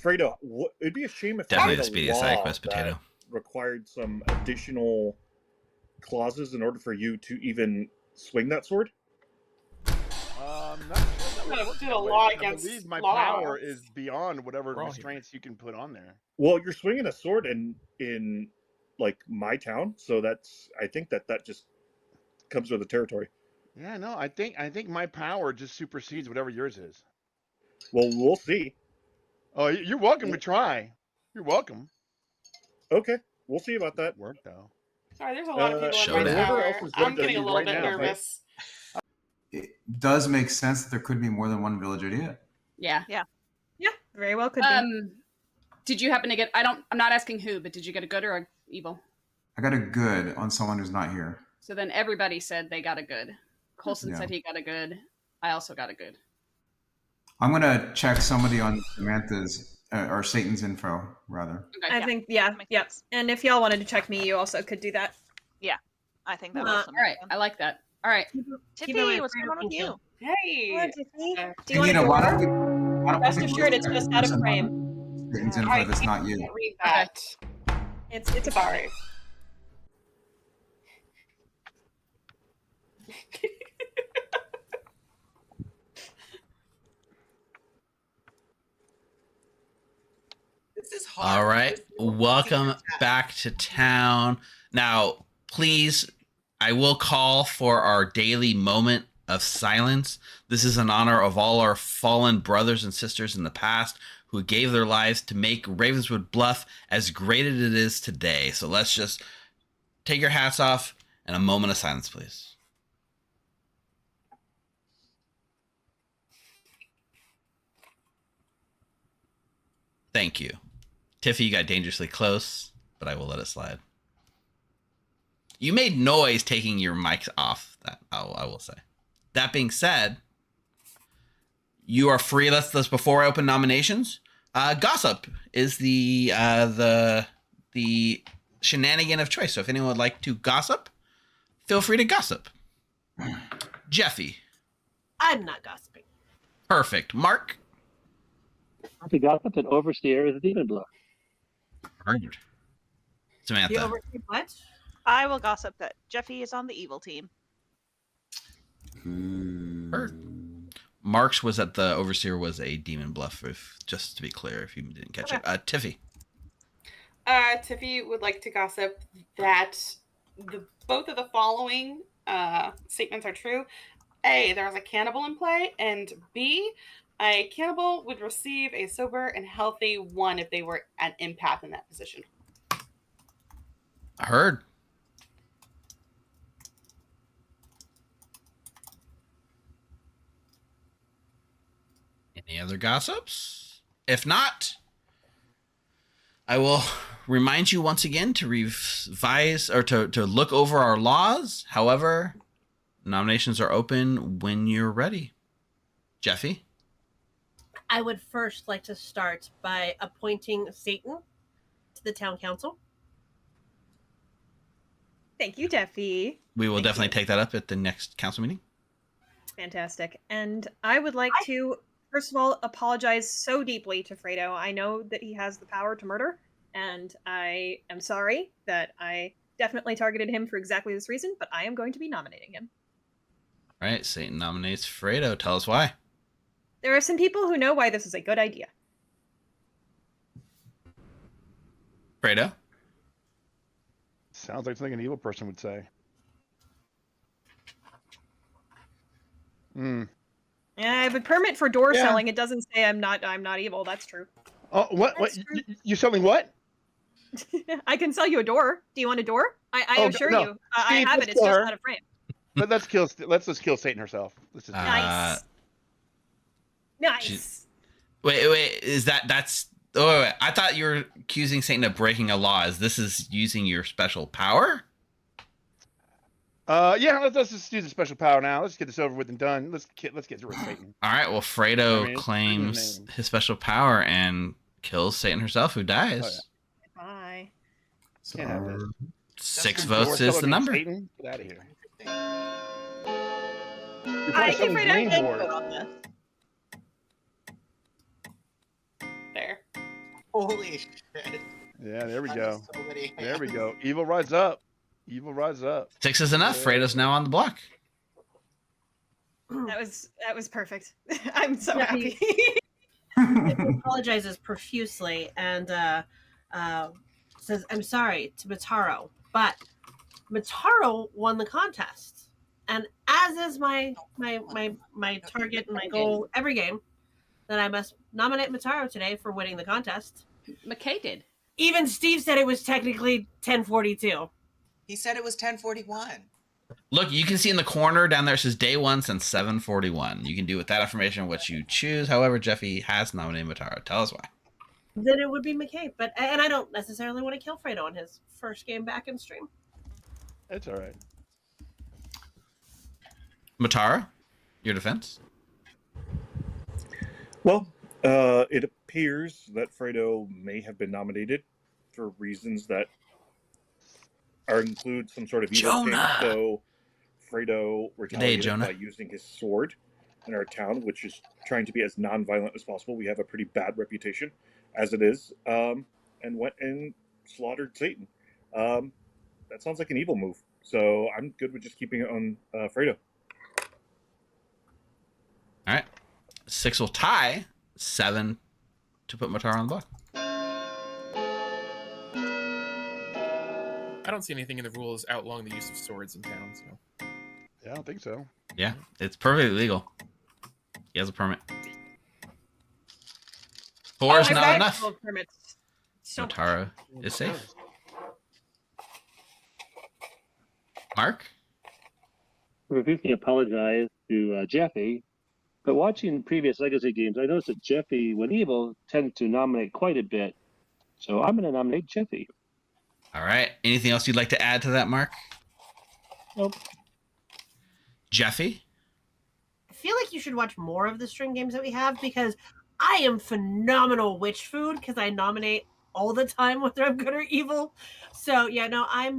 Fredo, it'd be a shame if Definitely there the was a speediest side law quest, that Potato. required some additional clauses in order for you to even swing that sword. Not sure that would work Do that a way, law because I against believe my law. power is beyond whatever We're all restraints you can put on there. Well, you're swinging a sword in like my town, so I think that just comes with the territory. Yeah, no, I think my power just supersedes whatever yours is. Well, we'll see. Oh, you're welcome to try. You're welcome. Okay, we'll see about that. Work though. Sorry, there's a lot of people in my Showdown. tower. Whoever else is I'm left getting a of you little right bit now, nervous. It does make sense that there could be more than one village idiot. Yeah. Yeah, very well could be. Did you happen to get? I'm not asking who, but did you get a good or a evil? I got a good on someone who's not here. So then everybody said they got a good. Colson Yeah. said he got a good. I also got a good. I'm gonna check somebody on Samantha's or Satan's info rather. Okay. I think, yeah. And if y'all wanted to check me, you also could do that. Yeah, I think that Uh, was All right, I like that. All right. Tiffy, what's going on with you? Hey. What, Tiffany? Do you want Anita, to why don't we Rest both assured, it's check just out of person frame. on Satan's info I that's not you. can't read that. It's a Sorry. This is hard. All right. There's no Welcome secret chat. back to town. Now, please, I will call for our daily moment of silence. This is in honor of all our fallen brothers and sisters in the past who gave their lives to make Ravenswood Bluff as great as it is today. So let's just take your hats off and a moment of silence, please. Thank you. Tiffy, you got dangerously close, but I will let it slide. You made noise taking your mics off. That I will say. That being said, you are free. Let's before I open nominations. Gossip is the shenanigan of choice. So if anyone would like to gossip, feel free to gossip. Jeffy. I'm not gossiping. Perfect. Mark. The gossip that overseer is a demon Bluff. Heard. Samantha. The overseer what? I will gossip that Jeffy is on the evil team. Heard. Mark's was that the overseer was a demon Bluff. If just to be clear, if you didn't catch it, Tiffy. Tiffy would like to gossip that both of the following statements are true. A, there was a cannibal in play, and B, a cannibal would receive a sober and healthy 1 if they were an empath in that position. I heard. Any other gossips? If not, I will remind you once again to revise or to look over our laws. However, nominations are open when you're ready. Jeffy? I would first like to start by appointing Satan to the town council. Thank you, Jeffy. We will definitely take that up at the next council meeting. Fantastic. And I would like to, first of all, apologize so deeply to Fredo. I know that he has the power to murder, and I am sorry that I definitely targeted him for exactly this reason, but I am going to be nominating him. All right, Satan nominates Fredo. Tell us why. There are some people who know why this is a good idea. Fredo? Sounds like something an evil person would say. Yeah, I have a permit for door selling. It doesn't say I'm not evil. That's true. Oh, what? You selling what? I can sell you a door. Do you want a door? I assure you. I have it. It's just not a frame. But let's just kill Satan herself. Nice. Nice. Wait. Is that's? Oh, wait. I thought you were accusing Satan of breaking a law. This is using your special power? Yeah. Let's just use the special power now. Let's get this over with and done. Let's get through with Satan. All right. Well, Fredo claims his special power and kills Satan herself, who dies. Oh, yeah. Bye. Yeah, 6 votes is the number. Satan, get out of here. Thank you, Fredo. There. Holy shit. Yeah, there we go. There we go. Evil rise up. Evil rise up. 6 is enough. Fredo's now on the block. That was perfect. I'm so happy. He apologizes profusely and says, "I'm sorry" to Motaro, but Motaro won the contest, and as is my target and my goal every game, that I must nominate Motaro today for winning the contest. McKay did. Even Steve said it was technically 10:42. He said it was 10:41. Look, you can see in the corner down there it says day 1 since 7:41. You can do with that information what you choose. However, Jeffy has nominated Motaro. Tell us why. Then it would be McKay, and I don't necessarily want to kill Fredo on his first game back in stream. It's all right. Motaro, your defense? Well, it appears that Fredo may have been nominated for reasons that include some sort of evil thing. So Fredo retaliated by using his sword in our town, which is trying to be as non-violent as possible. We have a pretty bad reputation as it is, and went and slaughtered Satan. That sounds like an evil move. So I'm good with just keeping it on Fredo. All right. 6 will tie. 7 to put Motaro on the block. I don't see anything in the rules outlawing the use of swords in town. So. Yeah, I don't think so. Yeah, it's perfectly legal. He has a permit. 4 is not enough. Motaro is safe. Mark? I profusely apologize to Jeffy, but watching previous Legacy games, I noticed that Jeffy, when evil, tends to nominate quite a bit. So I'm going to nominate Jeffy. All right. Anything else you'd like to add to that, Mark? Nope. Jeffy? I feel like you should watch more of the stream games that we have because I am phenomenal witch food because I nominate all the time whether I'm good or evil. So yeah, no, I am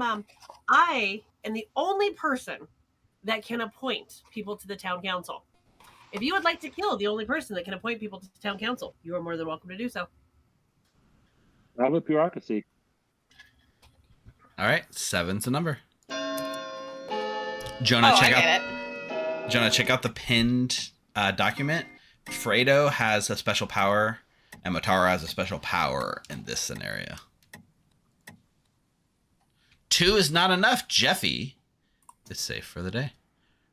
the only person that can appoint people to the town council. If you would like to kill the only person that can appoint people to the town council, you are more than welcome to do so. I'm a bureaucracy. All right, 7's the number. Jonah, check out the pinned document. Fredo has a special power, and Motaro has a special power in this scenario. 2 is not enough. Jeffy is safe for the day.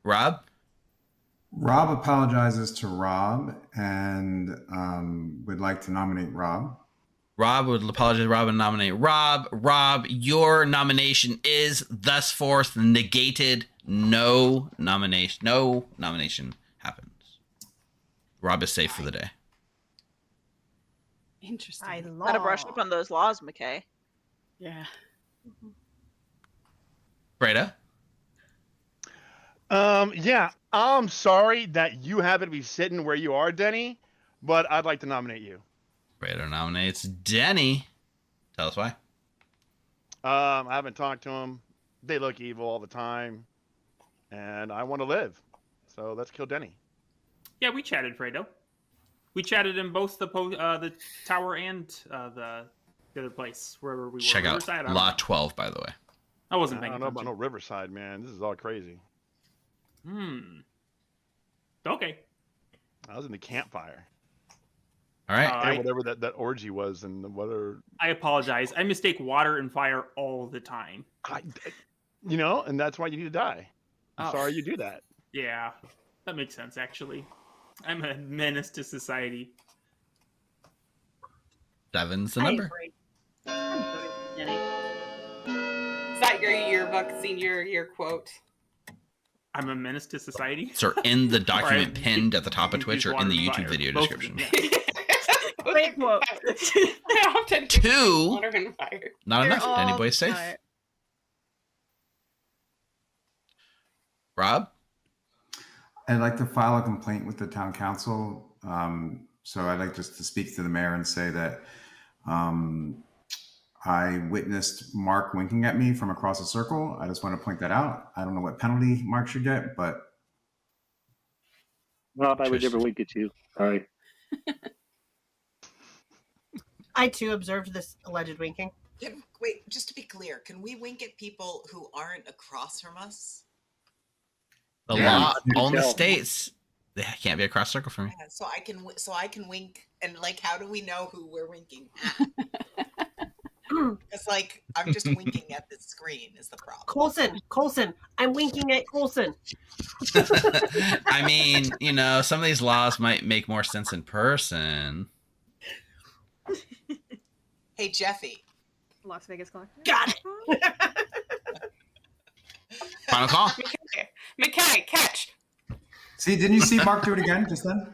Rob? Rob apologizes to Rob and would like to nominate Rob. Rob would apologize to Rob and nominate Rob. Rob, your nomination is thus forth negated. No nomination happens. Rob is safe for the day. Interesting. I Gotta brush up on those laws, McKay. Yeah. Fredo? Yeah, I'm sorry that you happen to be sitting where you are, Denny, but I'd like to nominate you. Fredo nominates Denny. Tell us why. I haven't talked to them. They look evil all the time, and I want to live. So let's kill Denny. Yeah, we chatted, Fredo. We chatted in both the tower and the other place, wherever we were. Check out Riverside, Law 12, by the way. I wasn't I paying don't know about attention. no Riverside, man. This is all crazy. Okay. I was in the campfire. All right. And whatever that orgy was, and whatever. I apologize. I mistake water and fire all the time. And that's why you need to die. I'm sorry you do that. Yeah, that makes sense, actually. I'm a menace to society. 7's the number. Is that your yearbook senior year quote? I'm a menace to society? So in the document Right. pinned at the top of Twitch or in the YouTube video Both of description. them, Great quote. 2. Water and fire. Not They're enough. Danny all Boy's safe. tired. Rob? I'd like to file a complaint with the town council. So I'd like just to speak to the mayor and say that I witnessed Mark winking at me from across the circle. I just want to point that out. I don't know what penalty Mark should get, but. Rob, I would never wink at you. Sorry. I too observed this alleged winking. Wait, just to be clear, can we wink at people who aren't across from us? The Yeah, law you can only tell. states they can't be a cross circle for me. Yeah, so I can wink, and like, how do we know who we're winking at? It's like I'm just winking at the screen is the problem. Colson, I'm winking at Colson. I mean, some of these laws might make more sense in person. Hey, Jeffy. Las Vegas Clocktower. Got it. Final call. McKay, catch. See, didn't you see Mark do it again just then?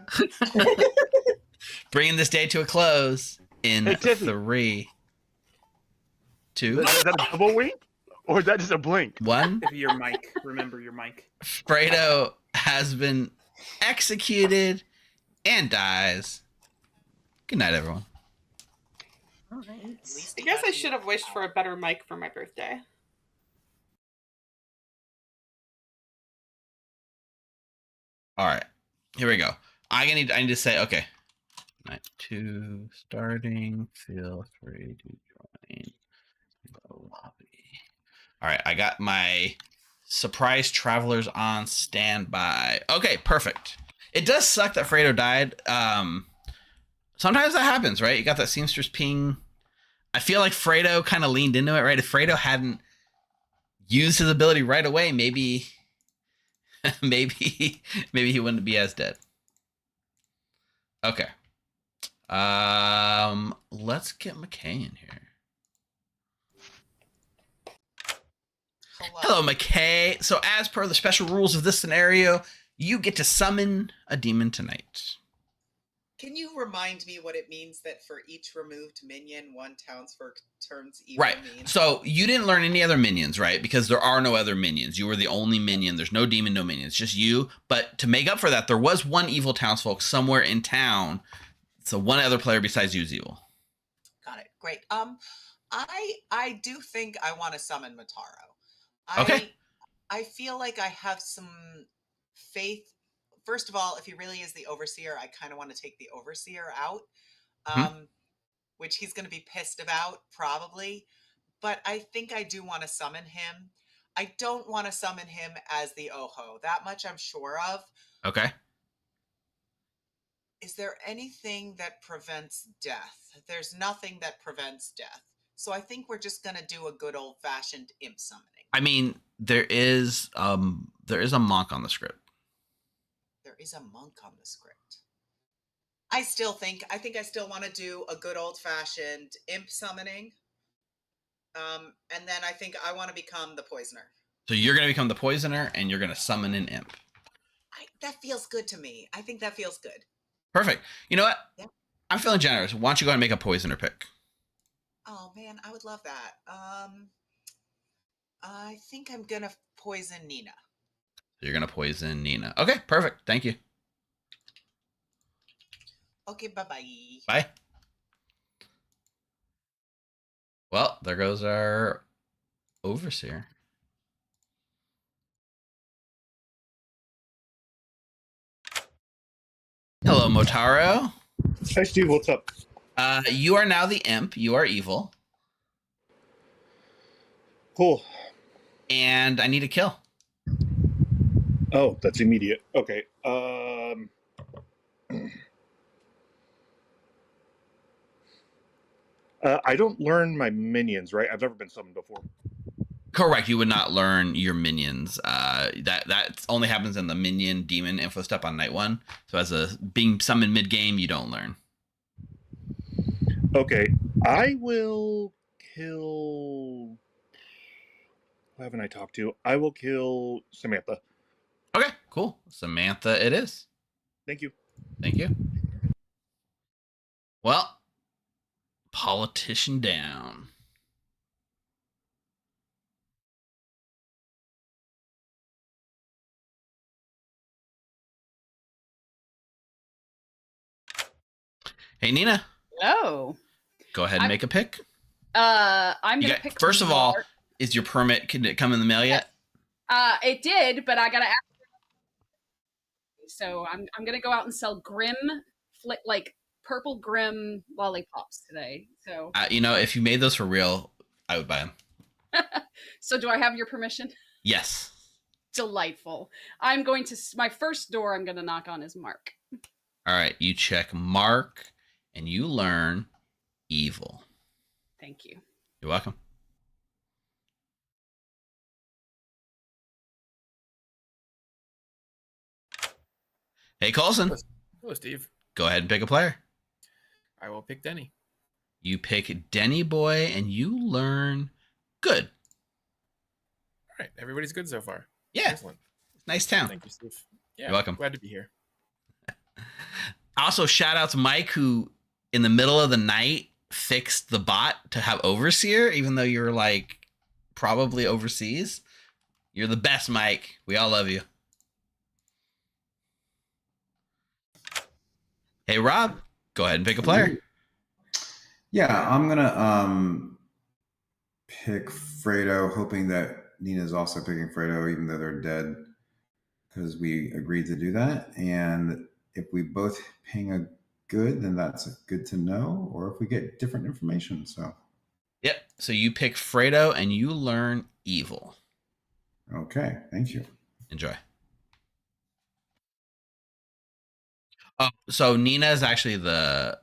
Bringing this day to a close in Hey, Tiffany. 3, 2, Is that a double wink? Or is that just a blink? 1. Your mic. Remember your mic. Fredo has been executed and dies. Good night, everyone. All right. I guess I should have wished for a better mic for my birthday. All right, here we go. I need to say, okay. Night 2 starting. Feel free to join the lobby. All right, I got my surprise travelers on standby. Okay, perfect. It does suck that Fredo died. Sometimes that happens, right? You got that seamstress ping. I feel like Fredo kind of leaned into it, right? If Fredo hadn't used his ability right away, maybe he wouldn't be as dead. Okay. Let's get McKay in here. Hello, McKay. So as per the special rules of this scenario, you get to summon a demon tonight. Can you remind me what it means that for each removed minion, one Townsfolk turns evil Right. mean? So you didn't learn any other minions, right? Because there are no other minions. You were the only minion. There's no demon, no minions. Just you. But to make up for that, there was one evil townsfolk somewhere in town. So one other player besides you is evil. Got it. Great. I do think I want to summon Motaro. Okay. I feel like I have some faith. First of all, if he really is the overseer, I kind of want to take the overseer out, which he's going to be pissed about probably. But I think I do want to summon him. I don't want to summon him as the Oho. That much I'm sure of. Okay. Is there anything that prevents death? There's nothing that prevents death. So I think we're just gonna do a good old fashioned imp summoning. I mean, there is a monk on the script. There is a monk on the script. I think I still want to do a good old fashioned imp summoning. And then I think I want to become the poisoner. So you're going to become the poisoner and you're going to summon an imp. That feels good to me. I think that feels good. Perfect. You know what? Yeah. I'm feeling generous. Why don't you go ahead and make a poisoner pick? Oh man, I would love that. I think I'm gonna poison Nina. You're going to poison Nina. Okay, perfect. Thank you. Okay, bye-bye. Bye. Well, there goes our overseer. Hello, Motaro. Hi, Steve. What's up? You are now the imp. You are evil. Cool. And I need a kill. Oh, that's immediate. Okay. I don't learn my minions, right? I've never been summoned before. Correct. You would not learn your minions. That only happens in the minion demon info step on night 1. So as a being summoned mid game, you don't learn. Okay. I will kill. Who haven't I talked to? I will kill Samantha. Okay, cool. Samantha it is. Thank you. Thank you. Well, politician down. Hey, Nina. Oh. Go ahead and make a pick. I'm gonna pick. First of all, is your permit, can it come in the mail yet? It did, but I gotta ask. So I'm gonna go out and sell Grim, like purple Grim lollipops today. So if you made those for real, I would buy them. So do I have your permission? Yes. Delightful. I'm going to my first door. I'm gonna knock on is Mark. All right, you check Mark, and you learn evil. Thank you. You're welcome. Hey, Coulson. Hello, Steve. Go ahead and pick a player. I will pick Denny. You pick Denny Boy, and you learn good. All right, everybody's good so far. Yeah. Excellent. Nice town. Thank you, Steve. Yeah, you're welcome. Glad to be here. Also, shout out to Mike, who in the middle of the night fixed the bot to have Overseer, even though you're like probably overseas. You're the best, Mike. We all love you. Hey, Rob, go ahead and pick a player. Yeah, I'm gonna pick Fredo, hoping that Nina's also picking Fredo, even though they're dead, because we agreed to do that. And if we both ping a good, then that's good to know, or if we get different information. So yep. So you pick Fredo and you learn evil. Okay, thank you. Enjoy. Oh, so Nina is actually the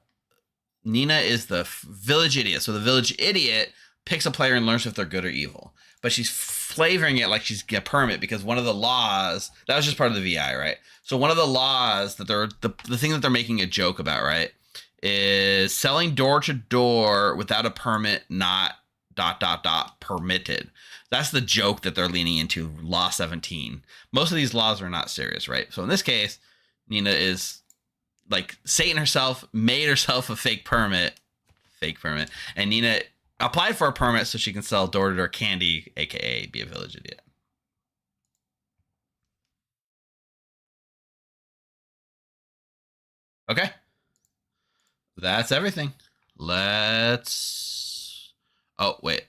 village idiot. So the village idiot picks a player and learns if they're good or evil. But she's flavoring it like she's a permit, because one of the laws, that was just part of the VI, right? So one of the laws that they're the thing that they're making a joke about, right, is selling door to door without a permit, not ... permitted. That's the joke that they're leaning into, law 17. Most of these laws are not serious, right? So in this case, Nina is like Satan herself, made herself a fake permit, and Nina applied for a permit so she can sell door-to-door candy, aka be a village idiot. Okay. That's everything. Let's... Oh, wait.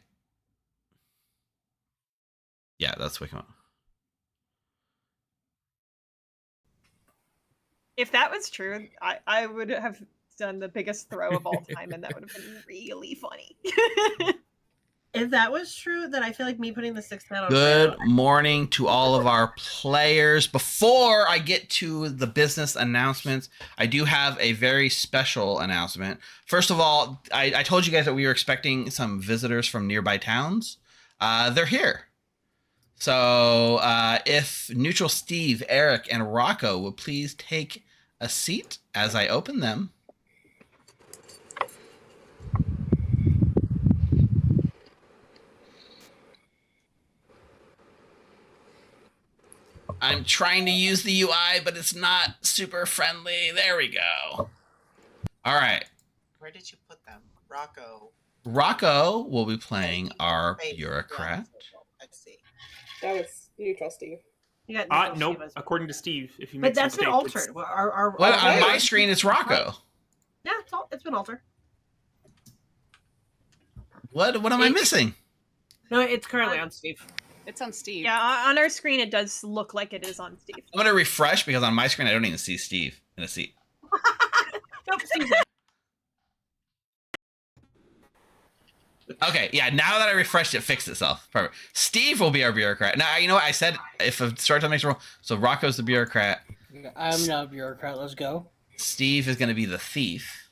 Yeah, that's Wickham. If that was true, I would have done the biggest throw of all time, and that would have been really funny. If that was true, then I feel like me putting the 6th man on Good Fredo. morning to all of our players. Before I get to the business announcements, I do have a very special announcement. First of all, I told you guys that we were expecting some visitors from nearby towns. They're here. So if Neutral Steve, Eric, and Rocco would please take a seat as I open them. I'm trying to use the UI, but it's not super friendly. There we go. All right. Where did you put them? Rocco. Rocco will be playing our bureaucrat. Let's see. That was neutral, Steve. Yeah, Nope. According to Steve, if you But make that's been mistake, altered. Well, on my screen, it's Rocco. Yeah, it's been altered. What am I missing? No, it's currently on Steve. It's on Steve. Yeah, on our screen it does look like it is on Steve. I'm going to refresh because on my screen, I don't even see Steve in a seat. Nope, Steve's Okay, yeah, now that I refreshed it, fixed itself. Perfect. Steve will be our bureaucrat. Now, you know what? I said if a Storyteller makes a roll, so Rocco's the bureaucrat. I'm not a bureaucrat. Let's go. Steve is going to be the thief.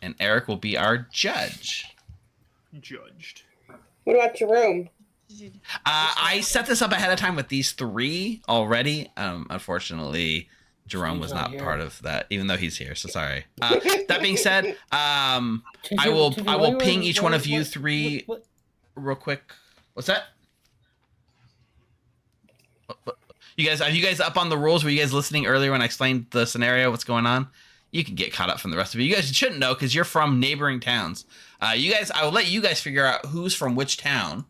And Eric will be our judge. Judged. What about Jerome? I set this up ahead of time with these 3 already. Unfortunately, Jerome was not part of that, even though he's here. So sorry. That being said, I will ping each one of you 3 real quick. What's that? You guys, are you guys up on the rules? Were you guys listening earlier when I explained the scenario? What's going on? You can get caught up from the rest of it. You guys shouldn't know because you're from neighboring towns. I will let you guys figure out who's from which town.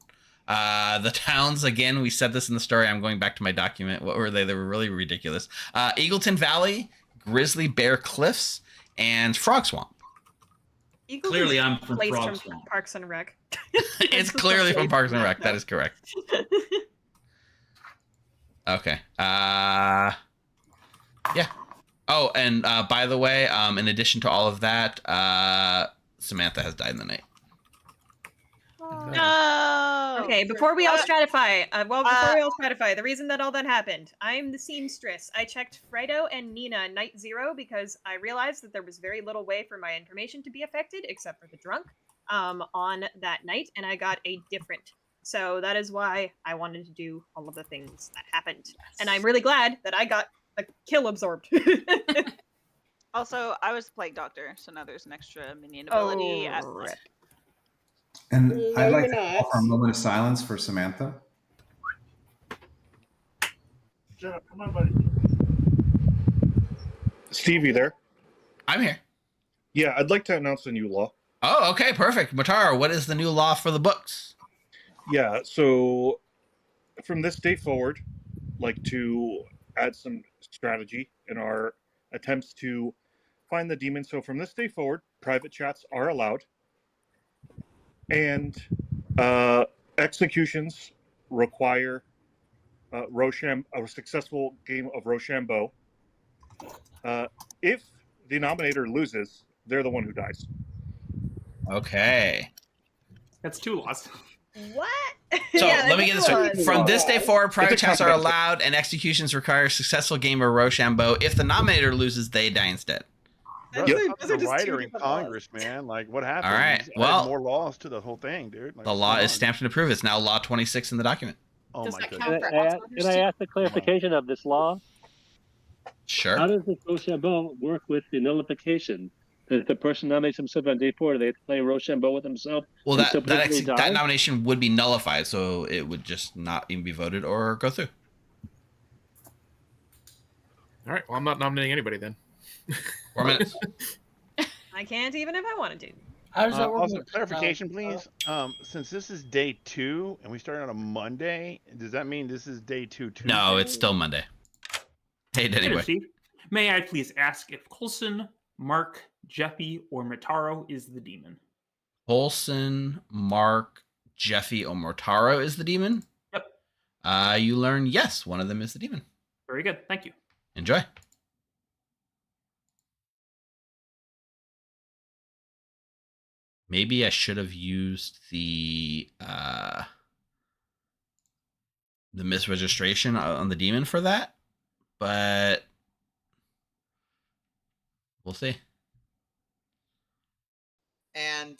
The towns, again, we said this in the story. I'm going back to my document. What were they? They were really ridiculous. Eagleton Valley, Grizzly Bear Cliffs, and Frog Swamp. Clearly, I'm from Frog Swamp. Parks and Rec. It's clearly from Parks and Rec. That is correct. Okay. Yeah. Oh, and by the way, in addition to all of that, Samantha has died in the night. No. Okay, before we all stratify, the reason that all that happened, I'm the seamstress. I checked Fredo and Nina night 0 because I realized that there was very little way for my information to be affected except for the drunk on that night, and I got a different. So that is why I wanted to do all of the things that happened. Yes. And I'm really glad that I got a kill absorbed. Also, I was the Plague Doctor, so now there's an extra minion ability. Rip. And I'd like to offer a moment of silence for Samantha. Jeff, come on, buddy. Steve, you there? I'm here. Yeah, I'd like to announce a new law. Oh, okay, perfect. Motaro, what is the new law for the books? Yeah, so from this day forward, like to add some strategy in our attempts to find the demon. So from this day forward, private chats are allowed. And executions require a successful game of Rochambo. If the nominator loses, they're the one who dies. Okay. That's 2 laws. What? So let me get this right. From this day forward, private chats are allowed and executions require a successful game of Rochambeau. If the nominator loses, they die instead. The writer in Congress, man. Like, what happened? All right. He's Well, added more laws to the whole thing, dude. Like, the law is stamped and approved. It's now Law 26 in the document. Oh Does my that goodness. count for Can Alzheimer's I too? ask a clarification of this law? Sure. How does the Rochambeau work with the nullification? If the person nominates himself on day 4, do they have to play Rochambeau with himself? Well, and still potentially die? that nomination would be nullified, so it would just not even be voted or go through. All right. Well, I'm not nominating anybody then. 4 minutes. I can't even if I wanted to. How does that work? Also, clarification, please. Since this is day 2 and we started on a Monday, does that mean this is day 2 too? No, it's still Monday. Hey, anyway. Steve, may I please ask if Coulson, Mark, Jeffy, or Motaro is the demon? Olson, Mark, Jeffy, or Motaro is the demon? Yep. You learn, yes, one of them is the demon. Very good. Thank you. Enjoy. Maybe I should have used the misregistration on the demon for that, but we'll see. And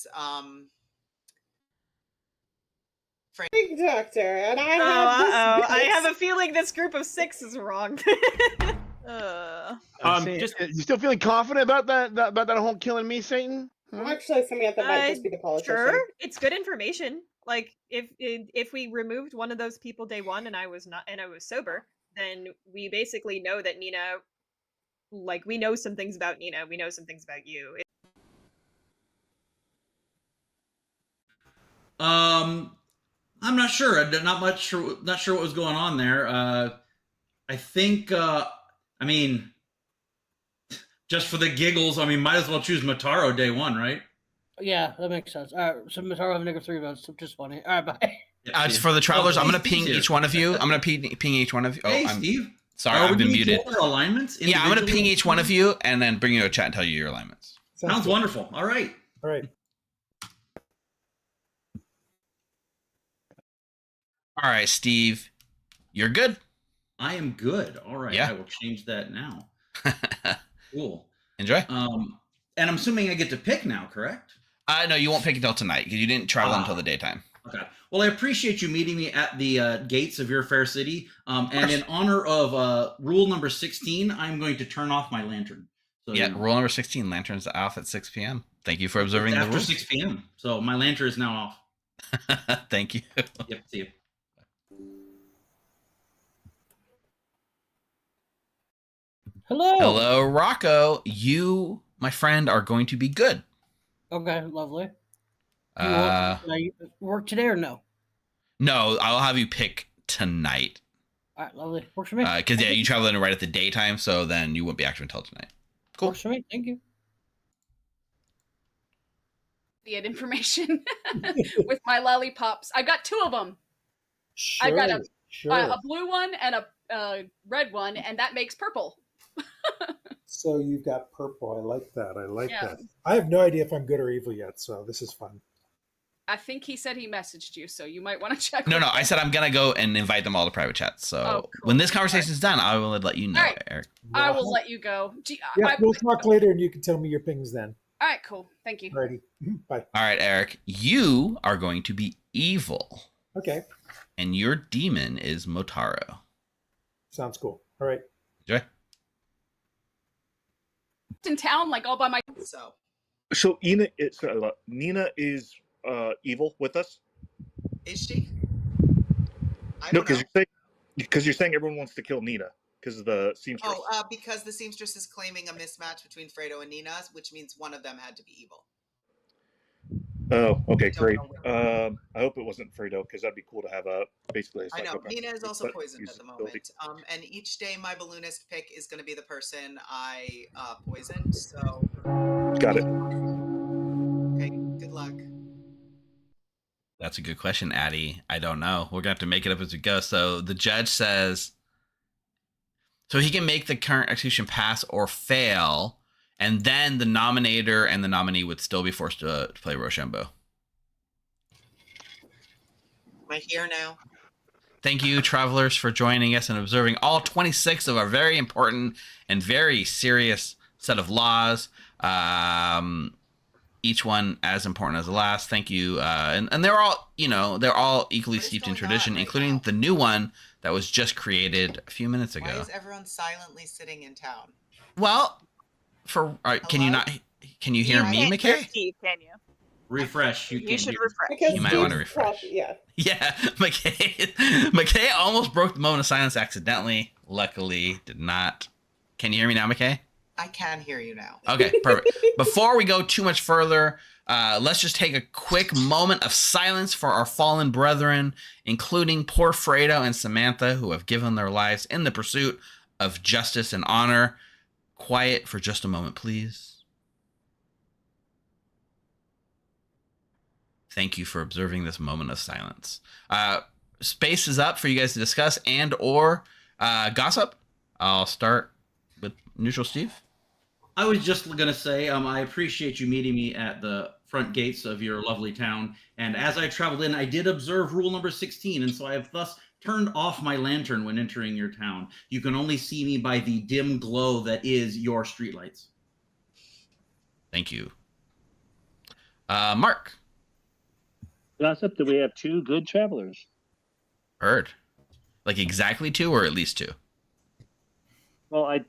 Big Doctor, and I I have a feeling this group of 6 is wrong. You still feeling confident about that whole killing me, Satan? I'm actually Samantha might just be the politician. Sure, it's good information. Like if we removed one of those people day 1 and I was sober, then we basically know that Nina, like we know some things about Nina, we know some things about you. I'm not sure. Not sure what was going on there. I think. I mean, just for the giggles, I mean, might as well choose Motaro day 1, right? Yeah, that makes sense. All right, so Motaro have -3 votes, so just funny. All right, bye. Just for the travelers, I'm going to ping each one of you. I'm going to ping each one of you. Hey, Steve. Sorry, I've been muted. Alignments? Yeah, I'm going to ping each one of you and then bring you to a chat and tell you your alignments. Sounds wonderful. All right. All right. All right, Steve, you're good. I am good. All right. Yeah. I will change that now. Cool. Enjoy. And I'm assuming I get to pick now, correct? No, you won't pick until tonight because you didn't travel until the daytime. Okay. Well, I appreciate you meeting me at the gates of your fair city. And in honor of rule number 16, I'm going to turn off my lantern. So, Yeah, rule number 16, lanterns off at 6 p.m. Thank you for observing the after rules. 6 p.m. So my lantern is now off. Thank you. Yep, see you. Hello, Rocco. You, my friend, are going to be good. Okay, lovely. You work today or no? No, I'll have you pick tonight. All right, lovely. Works for me. Because you travel in right at the daytime, so then you won't be active until tonight. Cool. Works for me. Thank you. Idiot information with my lollipops. I got 2 of them. Sure, I got sure. a blue one and a red one, and that makes purple. So you've got purple. I like that. I like Yeah. that. I have no idea if I'm good or evil yet, so this is fun. I think he said he messaged you, so you might want to check. No, with I him. said I'm going to go and invite them all to private chats. So Oh, cool. when this conversation is done, I will let you know, All right. Eric. I will let you go. Yeah, we'll talk later, and you can tell me your pings then. All right, cool. Thank you. Alrighty. Bye. All right, Eric. You are going to be evil. Okay. And your demon is Motaro. Sounds cool. All right. Enjoy. In town, like all by my. So Nina is evil with us. Is she? No, because you're saying everyone wants to kill Nina because of the seamstress. Oh, because the seamstress is claiming a mismatch between Fredo and Nina, which means one of them had to be evil. Oh, okay, great. I hope it wasn't Fredo because that'd be cool to have basically. I know Nina is also poisoned at the moment. And each day my balloonist pick is going to be the person I poisoned. So. Got it. Okay. Good luck. That's a good question, Addie. I don't know. We're going to have to make it up as we go. So the judge says, so he can make the current execution pass or fail, and then the nominator and the nominee would still be forced to play Roshambo. Am I here now? Thank you, travelers, for joining us and observing all 26 of our very important and very serious set of laws. Each one as important as the last. Thank you. And they're all, they're all equally steeped in tradition, including the new one that was just created a few minutes ago. Why is everyone silently sitting in town? Well, can you hear me, McKay? Steve, can you? Refresh. You should refresh. You might want to refresh. Yeah. Yeah, McKay almost broke the moment of silence accidentally. Luckily, did not. Can you hear me now, McKay? I can hear you now. Okay, perfect. Before we go too much further, let's just take a quick moment of silence for our fallen brethren, including poor Fredo and Samantha, who have given their lives in the pursuit of justice and honor. Quiet for just a moment, please. Thank you for observing this moment of silence. Space is up for you guys to discuss and or gossip. I'll start with Neutral Steve. I was just going to say, I appreciate you meeting me at the front gates of your lovely town. And as I traveled in, I did observe rule number 16, and so I have thus turned off my lantern when entering your town. You can only see me by the dim glow that is your streetlights. Thank you. Mark. Gossip that we have 2 good travelers. Heard. Like exactly 2 or at least 2? Well, I'll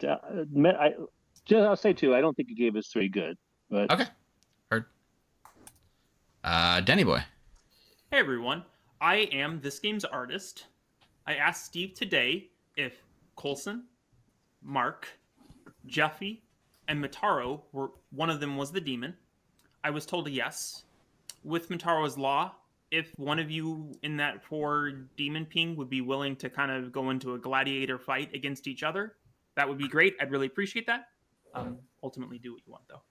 say 2. I don't think he gave us 3 good. But okay. Heard. Denny boy. Hey everyone, I am this game's artist. I asked Steve today if Coulson, Mark, Jeffy, and Motaro were one of them was the demon. I was told a yes. With Motaro's law, if one of you in that 4 demon ping would be willing to kind of go into a gladiator fight against each other, that would be great. I'd really appreciate that. Ultimately, do what you want, though.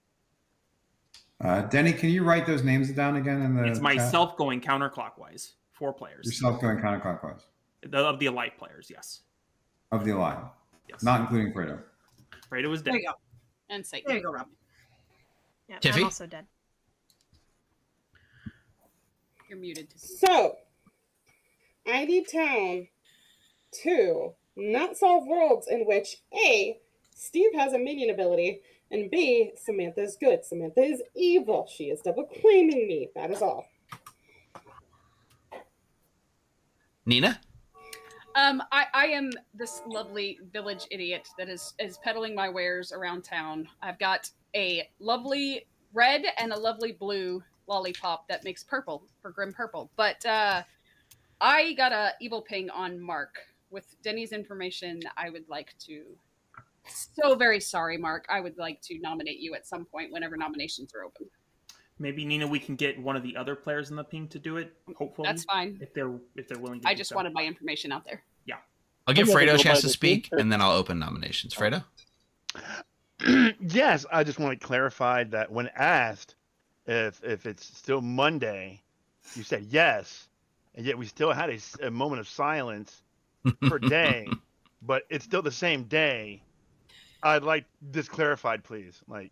Denny, can you write those names down again in the It's myself chat? going counterclockwise. 4 players. Yourself going counterclockwise. Of the Alive players, yes. Of the Alive. Yes. Not including Fredo. Fredo is dead. There you go. And Satan. There you go, Rob. Yeah, Tiffy? I'm also dead. You're muted. So, I need town to not solve worlds in which A, Steve has a minion ability, and B, Samantha is good. Samantha is evil. She is double claiming me. That is all. Nina? I am this lovely village idiot that is peddling my wares around town. I've got a lovely red and a lovely blue lollipop that makes purple for Grim Purple. But I got a evil ping on Mark. With Denny's information, I would like to... So very sorry, Mark. I would like to nominate you at some point whenever nominations are open. Maybe, Nina, we can get one of the other players in the ping to do it, hopefully. That's fine. If they're willing to I do just so. wanted my information out there. Yeah. I'll give Fredo a chance to speak, and then I'll open nominations. Fredo? Yes, I just want to clarify that when asked if it's still Monday, you said yes, and yet we still had a moment of silence per day, but it's still the same day. I'd like this clarified, please. Like,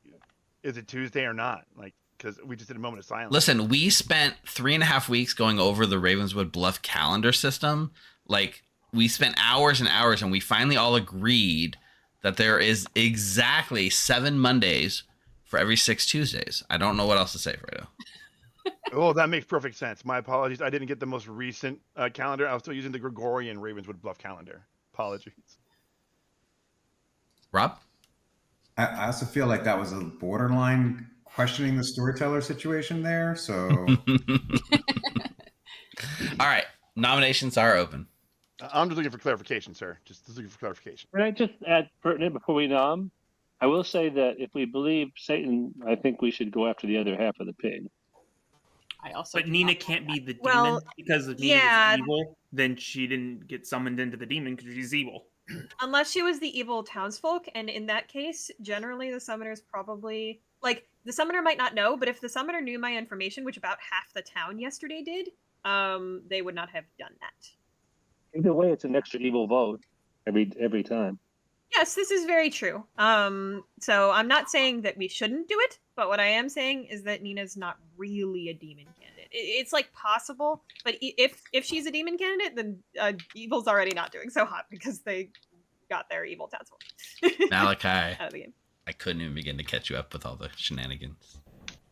is it Tuesday or not? Like, because we just did a moment of silence. Listen, we spent 3.5 weeks going over the Ravenswood Bluff calendar system. Like, we spent hours and hours, and we finally all agreed that there is exactly 7 Mondays for every 6 Tuesdays. I don't know what else to say, Fredo. Oh, that makes perfect sense. My apologies. I didn't get the most recent calendar. I was still using the Gregorian Ravenswood Bluff calendar. Apologies. Rob? I also feel like that was a borderline questioning the storyteller situation there. So, all right, nominations are open. I'm just looking for clarification, sir. Just looking for clarification. Can I just add pertinent before we nom? I will say that if we believe Satan, I think we should go after the other half of the pig. I also. But Nina can't be the demon Well, because if Nina yeah. was evil, then she didn't get summoned into the demon because she's evil. Unless she was the evil townsfolk, and in that case, generally the summoner's probably... Like, the summoner might not know, but if the summoner knew my information, which about half the town yesterday did, they would not have done that. Either way, it's an extra evil vote every time. Yes, this is very true. So I'm not saying that we shouldn't do it, but what I am saying is that Nina's not really a demon candidate. It's like possible, but if she's a demon candidate, then evil's already not doing so hot because they got their evil townsfolk Malachi, out of the game. I couldn't even begin to catch you up with all the shenanigans.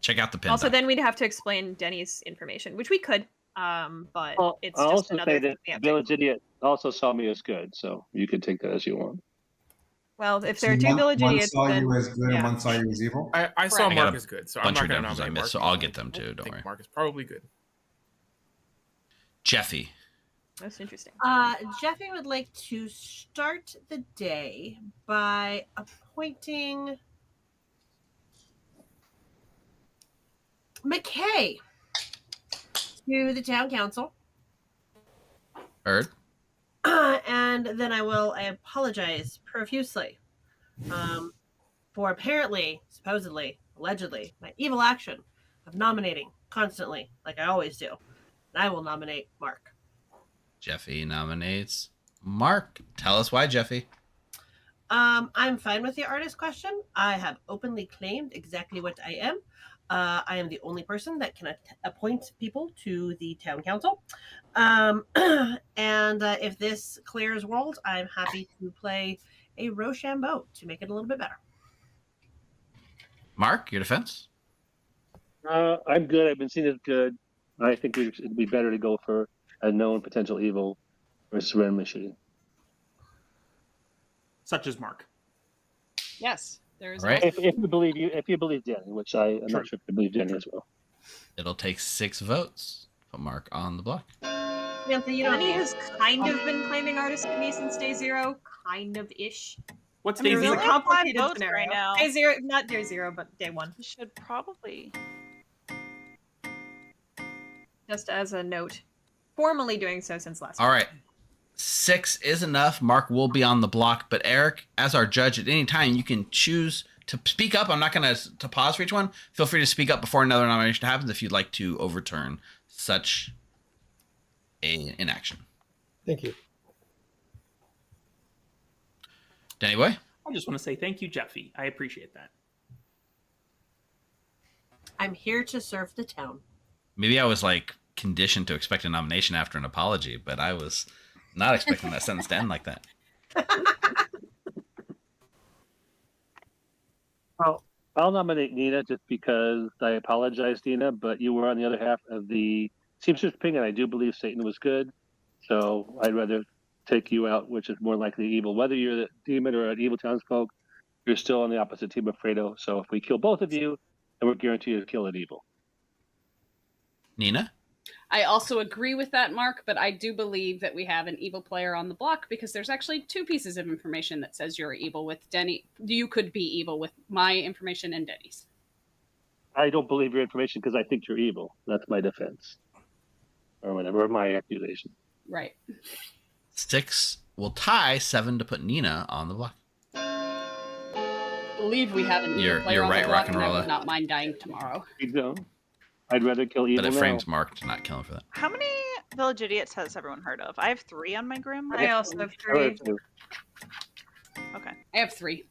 Check out the pin. Also, then we'd have to explain Denny's information, which we could, but it's I'll just also another say thing that we have the to. Village Idiot also saw me as good, so you can take that as you want. Well, if there are two village idiots, one saw then you as good yeah. and one saw you as evil. I saw I got Mark a as good, so I'm bunch not of going to redemptions I nominate missed, Mark. so I'll get them too. I Don't think worry. Mark is probably good. Jeffy. That's interesting. Jeffy would like to start the day by appointing McKay to the town council. Heard. And then I apologize profusely for apparently, supposedly, allegedly, my evil action of nominating constantly, like I always do. And I will nominate Mark. Jeffy nominates Mark. Tell us why, Jeffy. I'm fine with the artist question. I have openly claimed exactly what I am. I am the only person that can appoint people to the town council. And if this clears world, I'm happy to play a Rochambeau to make it a little bit better. Mark, your defense? I'm good. I've been seeing it good. I think it'd be better to go for a known potential evil versus randomly shooting. Such as Mark. Yes, there is. Right. If you believe Danny, which I'm not sure if I believe Danny as well. It'll take 6 votes. Put Mark on the block. Samantha, Danny has kind of been claiming artist to me since day 0, kind of ish. What's day It's zero? a complicated Votes scenario. right now. Day 0, not day 0, but day 1. You should probably. Just as a note, formally doing so since last. All right. 6 is enough. Mark will be on the block, but Eric, as our judge, at any time you can choose to speak up. I'm not going to pause for each one. Feel free to speak up before another nomination happens if you'd like to overturn such an inaction. Thank you. Danny Boy? I just want to say thank you, Jeffy. I appreciate that. I'm here to serve the town. Maybe I was like conditioned to expect a nomination after an apology, but I was not expecting that sentence to end like that. Well, I'll nominate Nina just because I apologize, Nina, but you were on the other half of the Seamstress ping, and I do believe Satan was good. So I'd rather take you out, which is more likely evil. Whether you're the demon or an evil townsfolk, you're still on the opposite team of Fredo. So if we kill both of you, then we're guaranteed to kill an evil. Nina? I also agree with that, Mark, but I do believe that we have an evil player on the block because there's actually 2 pieces of information that says you're evil with Denny. You could be evil with my information and Denny's. I don't believe your information because I think you're evil. That's my defense. Or whatever, my accusation. Right. 6 will tie 7 to put Nina on the block. I believe we have an evil player You're on right, the block, rock and I roller. would not mind dying tomorrow. You don't. I'd rather kill evil. But it now. frames Mark to not kill him for that. How many Village Idiots has everyone heard of? I have 3 on my Grim. I also have 3. Okay. I have 3.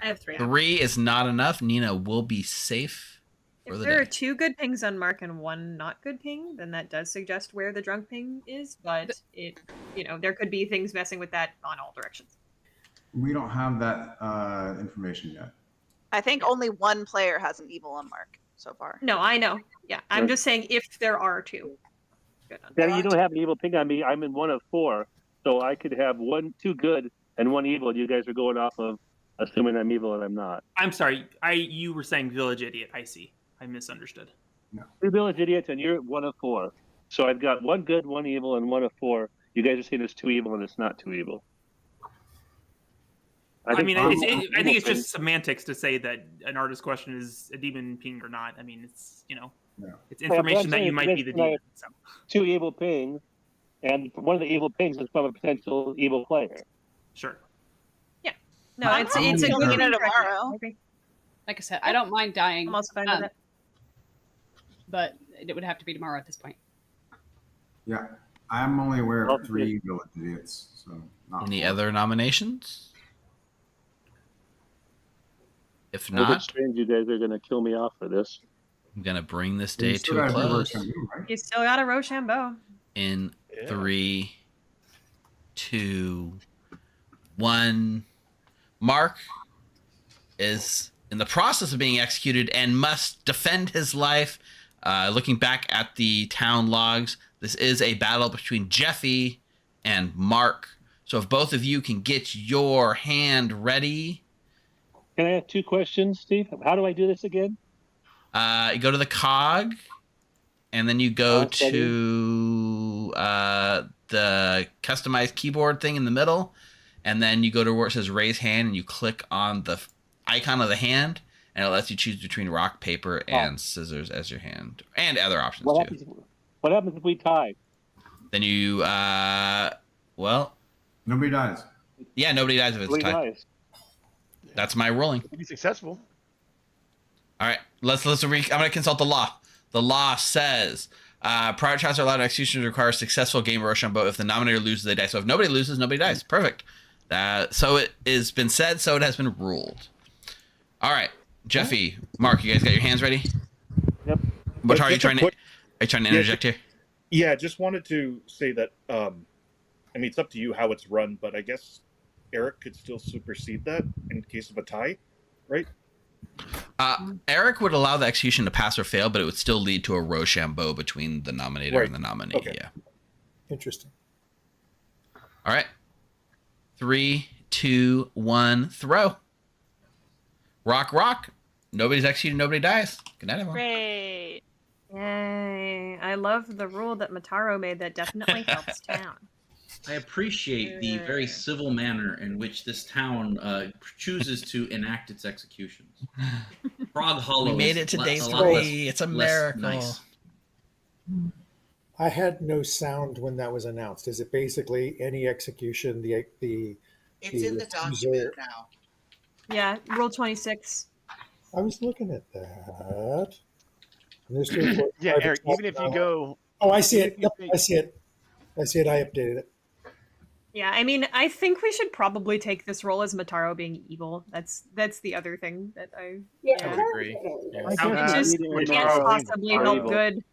I have 3. 3 is not enough. Nina will be safe for If the there day. are 2 good pings on Mark and 1 not good ping, then that does suggest where the drunk ping is, but it, there could be things messing with that on all directions. We don't have that information yet. I think only 1 player has an evil on Mark so far. No, I know. Yeah, I'm just saying if there are 2. Good on Yeah, you don't have an evil ping on me. I'm in 1 of 4, so I could have 2 good and 1 evil. You guys are going off of assuming I'm evil and I'm not. I'm sorry. You were saying village idiot. I see. I misunderstood. No. 2 village idiots and you're 1 of 4. So I've got 1 good, 1 evil, and 1 of 4. You guys are saying it's 2 evil and it's not 2 evil. I think it's just semantics to say that an artist question is a demon ping or not. I mean, it's it's information that you might be the demon. So. 2 evil pings, and one of the evil pings is from a potential evil player. Sure. Yeah. No, it's a good thing tomorrow. Like I said, I don't mind dying. I'm also fine with it. But it would have to be tomorrow at this point. Yeah, I'm only aware of 3 Village Idiots. So not Any 4. other nominations? If A bit not, strange you guys are going to kill me off for this. I'm going to bring this day still to a gotta do close Rochambeau, right? You still got a Rochambeau. in 3, 2, 1. Mark is in the process of being executed and must defend his life. Looking back at the town logs, this is a battle between Jeffy and Mark. So if both of you can get your hand ready. Can I have 2 questions, Steve? How do I do this again? You go to the cog, and then you go to the customized keyboard thing in the middle, and then you go to where it says raise hand, and you click on the icon of the hand, and it lets you choose between rock, paper, and scissors as your hand, and other options too. What happens if we tie? Then you, nobody dies. Yeah, nobody dies if it's Nobody tied. dies. That's my ruling. Be successful. All right, I'm going to consult the law. The law says prior trials are allowed. Executions require successful game of Rochambeau. If the nominator loses, they die. So if nobody loses, nobody dies. Perfect. So it has been said. So it has been ruled. All right, Jeffy, Mark, you guys got your hands ready? But are you trying to interject here? Yeah, just wanted to say that. I mean, it's up to you how it's run, but I guess Eric could still supersede that in case of a tie, right? Eric would allow the execution to pass or fail, but it would still lead to a roshambo between the nominator and the nominee. Okay. Yeah. Interesting. All right. 3, 2, 1, throw. Rock. Nobody's executed, nobody dies. Good night, everyone. Great. Yay. I love the rule that Motaro made that definitely helps town. I appreciate the very civil manner in which this town chooses to enact its executions. Frog Hollow. We made it to day 3. It's a miracle. Nice. I had no sound when that was announced. Is it basically any execution? It's in the document now. Yeah, Rule 26. I was looking at that. Yeah, Eric. Even if you go. Oh, I see it. Yep, I see it. I updated it. Yeah, I mean, I think we should probably take this role as Motaro being evil. That's the other thing that I would agree. Yeah. It just can't possibly help good.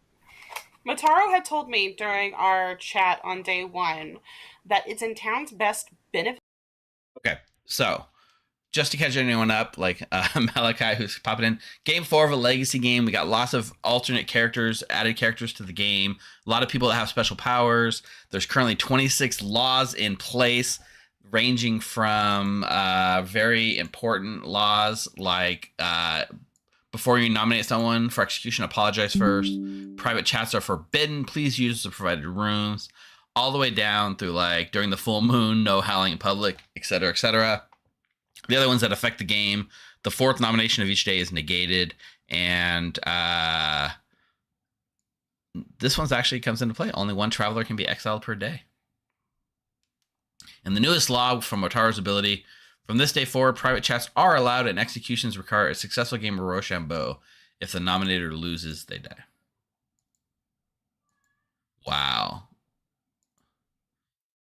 Motaro had told me during our chat on day 1 that it's in town's best benefit. Okay, so just to catch anyone up, like Malachi, who's popping in, game 4 of a legacy game. We got lots of alternate characters, added characters to the game. A lot of people that have special powers. There's currently 26 laws in place, ranging from very important laws like before you nominate someone for execution, apologize first. Private chats are forbidden. Please use the provided rooms. All the way down through like during the full moon, no howling in public, etc., etc. The other ones that affect the game, the 4th nomination of each day is negated, and this one's actually comes into play. Only 1 traveler can be exiled per day. And the newest law from Motaro's ability, from this day forward, private chats are allowed and executions require a successful game of Rochambeau. If the nominator loses, they die. Wow.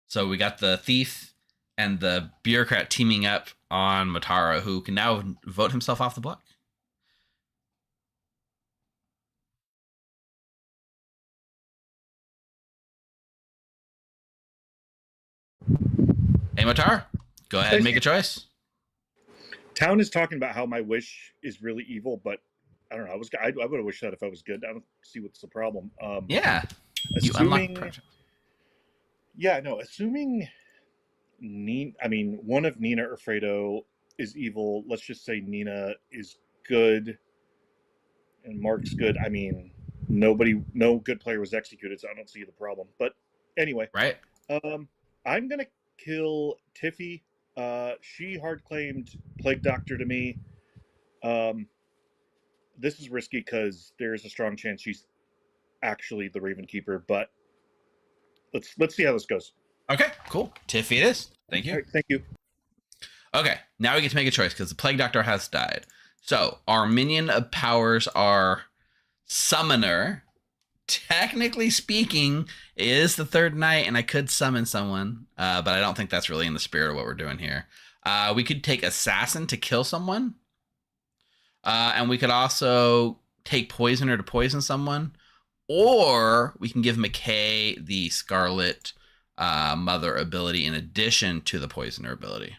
So we got the thief and the bureaucrat teaming up on Motaro, who can now vote himself off the block. Hey, Motaro, go ahead and make a choice. Town is talking about how my wish is really evil, but I don't know. I would have wished that if I was good. I don't see what's the problem. Yeah. Assuming one of Nina or Fredo is evil. Let's just say Nina is good and Mark's good. I mean, no good player was executed, so I don't see the problem. But anyway, right. I'm gonna kill Tiffy. She hard claimed Plague Doctor to me. This is risky because there is a strong chance she's actually the Raven Keeper, but let's see how this goes. Okay, cool. Tiffy it is. Thank you. All right, thank you. Okay, now we get to make a choice because the Plague Doctor has died. So our minion of powers are Summoner. Technically speaking, it is the 3rd night, and I could summon someone, but I don't think that's really in the spirit of what we're doing here. We could take Assassin to kill someone, and we could also take Poisoner to poison someone, or we can give McKay the Scarlet Mother ability in addition to the Poisoner ability.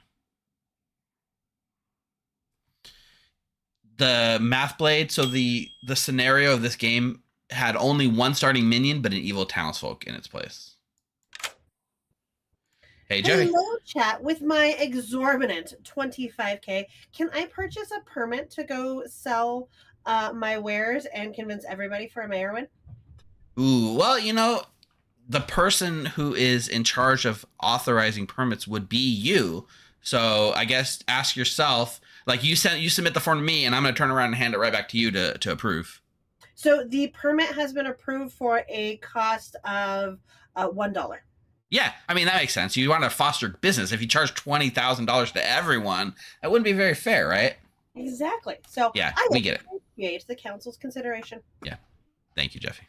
The Math Blade, so the scenario of this game had only 1 starting minion, but an evil townsfolk in its place. Hey, Jeffy. Hello, chat. With my exorbitant 25K, can I purchase a permit to go sell my wares and convince everybody for a mayor win? Ooh, well, the person who is in charge of authorizing permits would be you. So I guess ask yourself, like you submit the form to me, and I'm going to turn around and hand it right back to you to approve. So the permit has been approved for a cost of $1. Yeah, I mean, that makes sense. You want to foster business. If you charge $20,000 to everyone, that wouldn't be very fair, right? Exactly. So yeah, I we get it. Appreciate the council's consideration. Yeah. Thank you, Jeffy.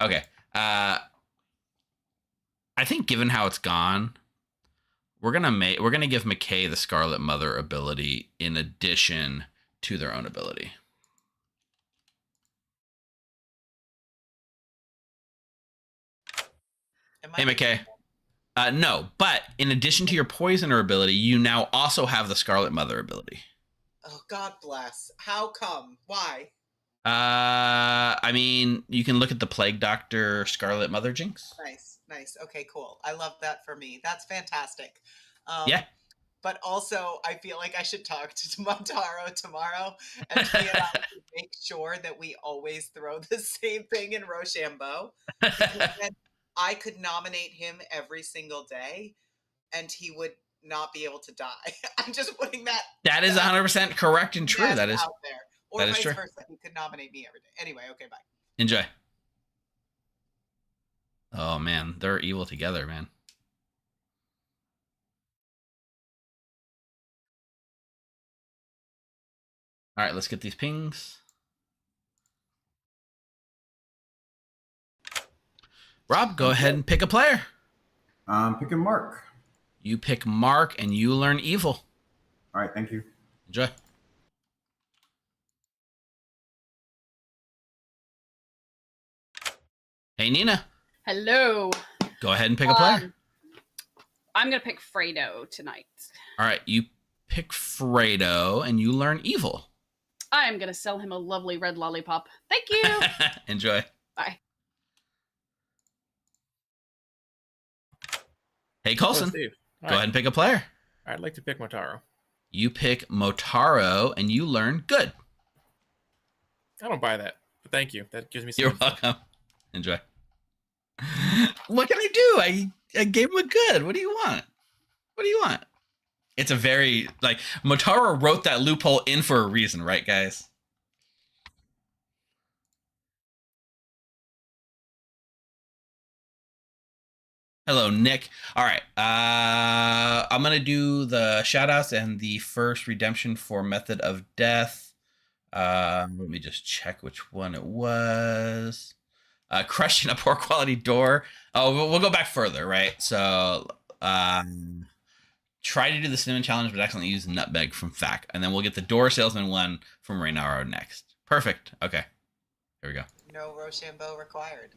Okay. I think given how it's gone, we're gonna give McKay the Scarlet Mother ability in addition to their own ability. Hey, McKay. No, but in addition to your poisoner ability, you now also have the Scarlet Mother ability. Oh, God bless. How come? Why? I mean, you can look at the Plague Doctor Scarlet Mother Jinx. Nice. Okay, cool. I love that for me. That's fantastic. Yeah. But also, I feel like I should talk to Motaro tomorrow and be allowed to make sure that we always throw the same thing in Rochambeau. Because then I could nominate him every single day, and he would not be able to die. I'm just putting that. That is 100% correct and true. That is out there, or that is vice true. versa. He could nominate me every day. Anyway, okay, bye. Enjoy. Oh man, they're evil together, man. All right, let's get these pings. Rob, go ahead and pick a player. I'm picking Mark. You pick Mark, and you learn evil. All right, thank you. Enjoy. Hey, Nina. Hello. Go ahead and pick a player. I'm going to pick Fredo tonight. All right, you pick Fredo, and you learn evil. I am going to sell him a lovely red lollipop. Thank you. Enjoy. Bye. Hey, Coulson. Steve. Go ahead and pick a player. I'd like to pick Motaro. You pick Motaro, and you learn good. I don't buy that, but thank you. That gives me some You're welcome. Enjoy. What can I do? I gave him a good. What do you want? What do you want? It's a very, like, Motaro wrote that loophole in for a reason, right, guys? Hello, Nick. All right. I'm going to do the shout-outs and the first redemption for Method of Death. Let me just check which one it was. Crushing a poor quality door. Oh, we'll go back further, right? So, try to do the cinnamon challenge, but accidentally use nutmeg from FAC. And then we'll get the door salesman one from Reynaro next. Perfect. Okay. Here we go. No Rochambeau required.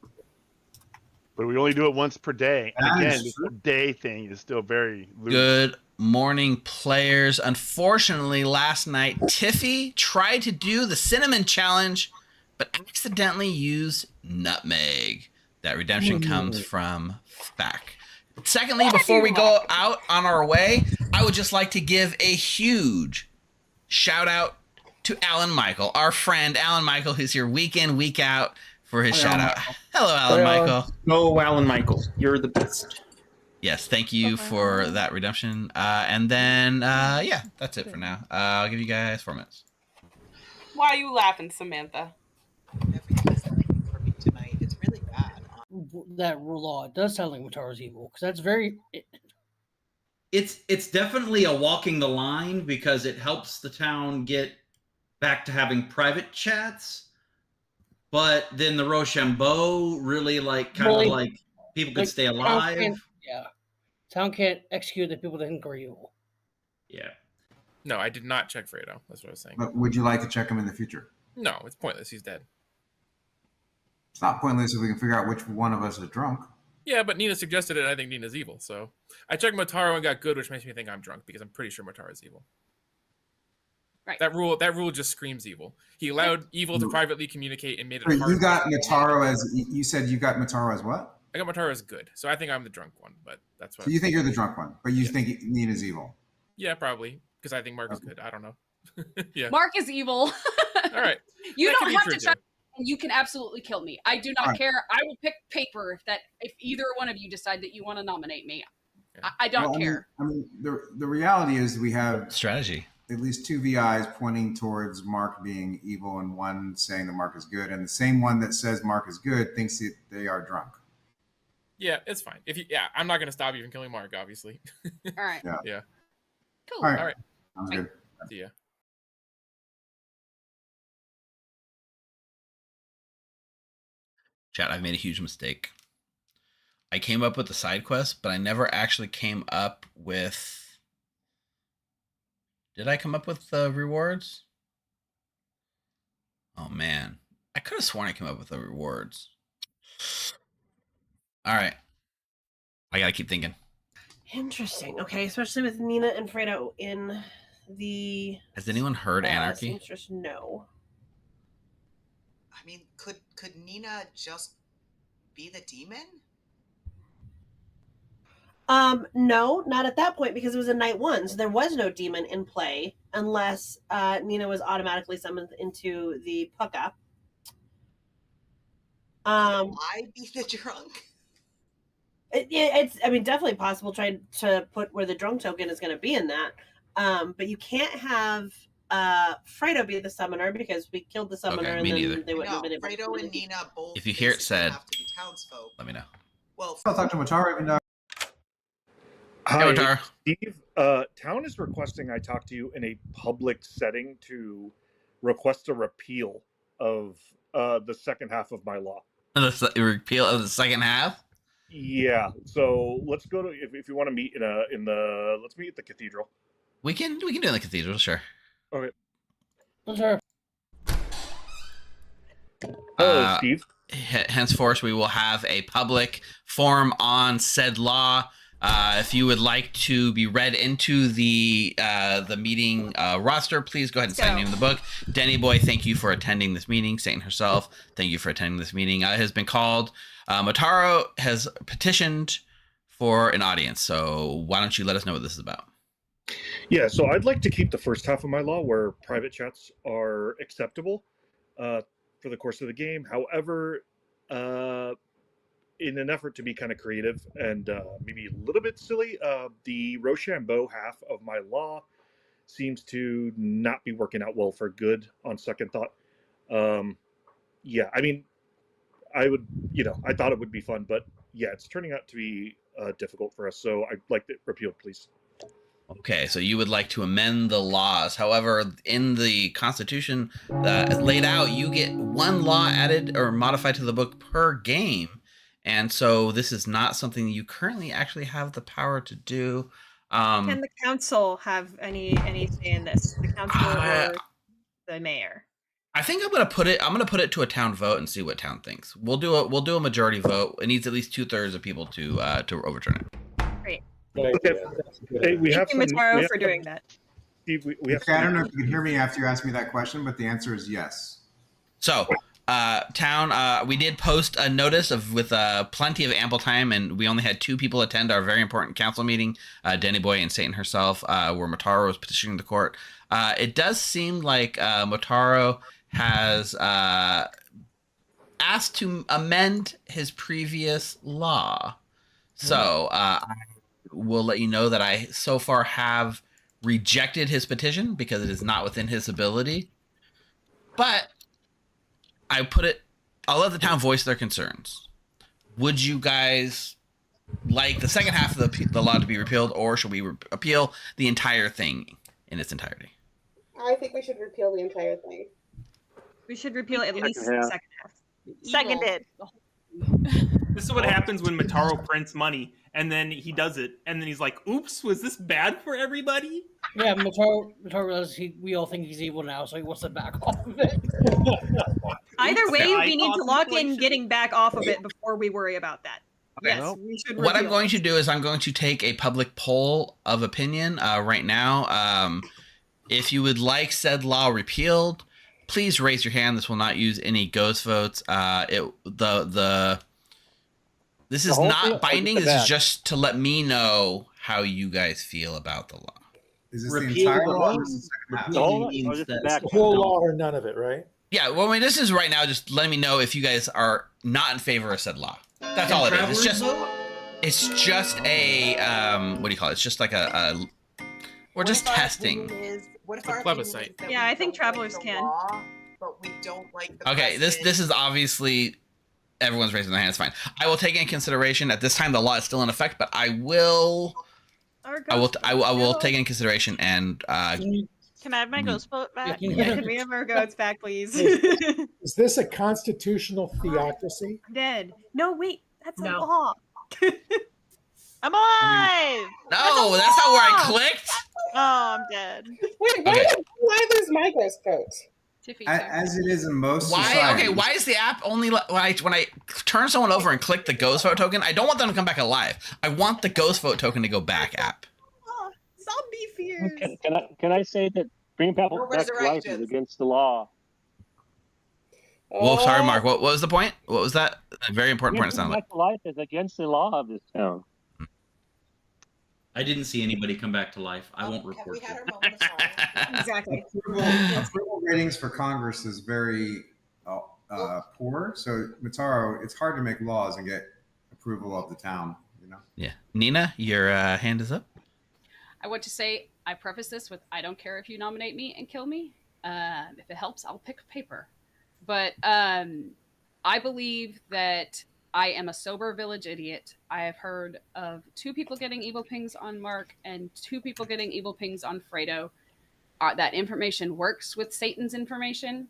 But we only do it once per day. And That again, is this true. day thing is still very loose. Good morning, players. Unfortunately, last night, Tiffy tried to do the cinnamon challenge, but accidentally used nutmeg. That redemption comes from FAC. Secondly, before we go out on our way, I would just like to give a huge shout out to Alan Michael, our friend Alan Michael, who's here week in, week out for his shout out. Hello, Alan Michael. Oh, Alan Michael, you're the best. Yes, thank you for that redemption. And then, yeah, that's it for now. I'll give you guys 4 minutes. Why are you laughing, Samantha? Tonight, it's really bad. That law does sound like Mataro's evil, because that's very. It's definitely a walking the line because it helps the town get back to having private chats. But then the Rochambeau really kind of like people could stay alive. Town can't execute the people that think are evil. Yeah. No, I did not check Fredo. That's what I was saying. But would you like to check him in the future? No, it's pointless. He's dead. It's not pointless if we can figure out which one of us is drunk. Yeah, but Nina suggested it, and I think Nina's evil. So I checked Motaro and got good, which makes me think I'm drunk because I'm pretty sure Motaro's evil. Right. That rule just screams evil. He allowed evil to privately communicate and made it Wait, hard. you got Motaro as you said. You got Motaro as what? I got Motaro as good, so I think I'm the drunk one. But that's what. So you think you're the drunk one, but you think Nina's evil? Yeah, probably because I think Mark is good. I don't know. Yeah. Mark is evil. All right. You That don't could be have true, to try. too. You can absolutely kill me. I do not All right. care. I will pick paper if either one of you decide that you want to nominate me. I don't Well, care. I mean, the reality is we have strategy. At least 2 VIs pointing towards Mark being evil and one saying that Mark is good. And the same one that says Mark is good thinks that they are drunk. Yeah, it's fine. I'm not gonna stop you from killing Mark, obviously. All right. Yeah. Cool. All right. All right. Sounds good. See ya. Chat, I've made a huge mistake. I came up with the side quest, but I never actually came up with... Did I come up with the rewards? Oh, man. I could have sworn I came up with the rewards. All right. I gotta keep thinking. Interesting. Okay, especially with Nina and Fredo in the. Has anyone heard Anarchy? Seamstress, no. I mean, could Nina just be the demon? No, not at that point because it was a night 1, so there was no demon in play unless Nina was automatically summoned into the pucka. I be the drunk? It's definitely possible trying to put where the drunk token is going to be in that. But you can't have Fredo be the summoner because we killed the summoner and then they wouldn't have been able to. Fredo and Nina both. If you hear it said, have to be townsfolk. let me know. Well, I'll talk to Motaro even though. Hi, Motaro. Steve, Town is requesting I talk to you in a public setting to request a repeal of the second half of my law. The repeal of the second half? Yeah. So let's go to if you want to meet let's meet at the cathedral. We can do it in the cathedral, sure. Okay. Sure. Hello, Steve. Henceforth, we will have a public forum on said law. If you would like to be read into the meeting roster, please go ahead and sign your name in the book. Denny Boy, thank you for attending this meeting. Satan herself, thank you for attending this meeting. It has been called. Motaro has petitioned for an audience, so why don't you let us know what this is about? Yeah, so I'd like to keep the first half of my law where private chats are acceptable for the course of the game. However, in an effort to be kind of creative and maybe a little bit silly, the Roshambo half of my law seems to not be working out well for good on second thought. Yeah, I mean, I thought it would be fun, but yeah, it's turning out to be difficult for us. So I'd like it repealed, please. Okay, so you would like to amend the laws. However, in the Constitution laid out, you get one law added or modified to the book per game. And so this is not something you currently actually have the power to do. Can the council have any say in this? The council or the mayor? I think I'm gonna put it to a town vote and see what town thinks. We'll do a majority vote. It needs at least 2/3 of people to overturn it. Great. Okay. Hey, we have Thank you, Motaro, for doing that. Steve, we have. I don't know if you can hear me after you asked me that question, but the answer is yes. So, town, we did post a notice with plenty of ample time, and we only had 2 people attend our very important council meeting, Denny Boy and Satan herself, where Motaro was petitioning the court. It does seem like Motaro has asked to amend his previous law. So, I will let you know that I so far have rejected his petition because it is not within his ability. But I'll let the town voice their concerns. Would you guys like the second half of the law to be repealed, or should we appeal the entire thing in its entirety? I think we should repeal the entire thing. We should repeal at least the second half. Seconded. This is what happens when Motaro prints money, and then he does it, and then he's like, "Oops, was this bad for everybody?" Yeah, Motaro realizes we all think he's evil now, so he wants to back off of it. Either way, we need to lock in getting back off of it before we worry about that. Okay. Yes, we should. What I'm repeal. going to do is I'm going to take a public poll of opinion right now. If you would like said law repealed, please raise your hand. This will not use any ghost votes. This is not binding. This is just to let me know how you guys feel about the law. Is this the entire law? Or is The whole law or none of it, right? Yeah, well, I mean, this is right now just letting me know if you guys are not in favor of said law. That's all it is. It's just a what do you call it? It's just like we're just testing. What if a plebiscite? Yeah, I think travelers can. But we don't like the Okay, this is obviously everyone's raising their hands. Fine. I will take in consideration at this time the law is still in effect, but I will take in consideration and. Can I have my ghost vote back? Yeah, can we have our goats back, please? Is this a constitutional theocracy? Dead. No, wait, that's a law. I'm alive! No, that's not where I clicked. Oh, I'm dead. Wait, why are those my ghost votes? Tiffy, As it is in most Why? societies. Okay, why is the app only when I turn someone over and click the ghost vote token? I don't want them to come back alive. I want the ghost vote token to go back. App. Oh, zombie fears. Can I say that bringing people back to life is against the law? Whoa, sorry, Mark. What was the point? What was that? A very important point. It sounded like. Back to life is against the law of this town. I didn't see anybody come back to life. I won't report it. Exactly. Approval ratings for Congress is very poor. So Motaro, it's hard to make laws and get approval of the town. You know. Yeah, Nina, your hand is up. I want to say I preface this with I don't care if you nominate me and kill me. If it helps, I'll pick paper. But I believe that I am a sober village idiot. I have heard of 2 people getting evil pings on Mark and 2 people getting evil pings on Fredo. That information works with Satan's information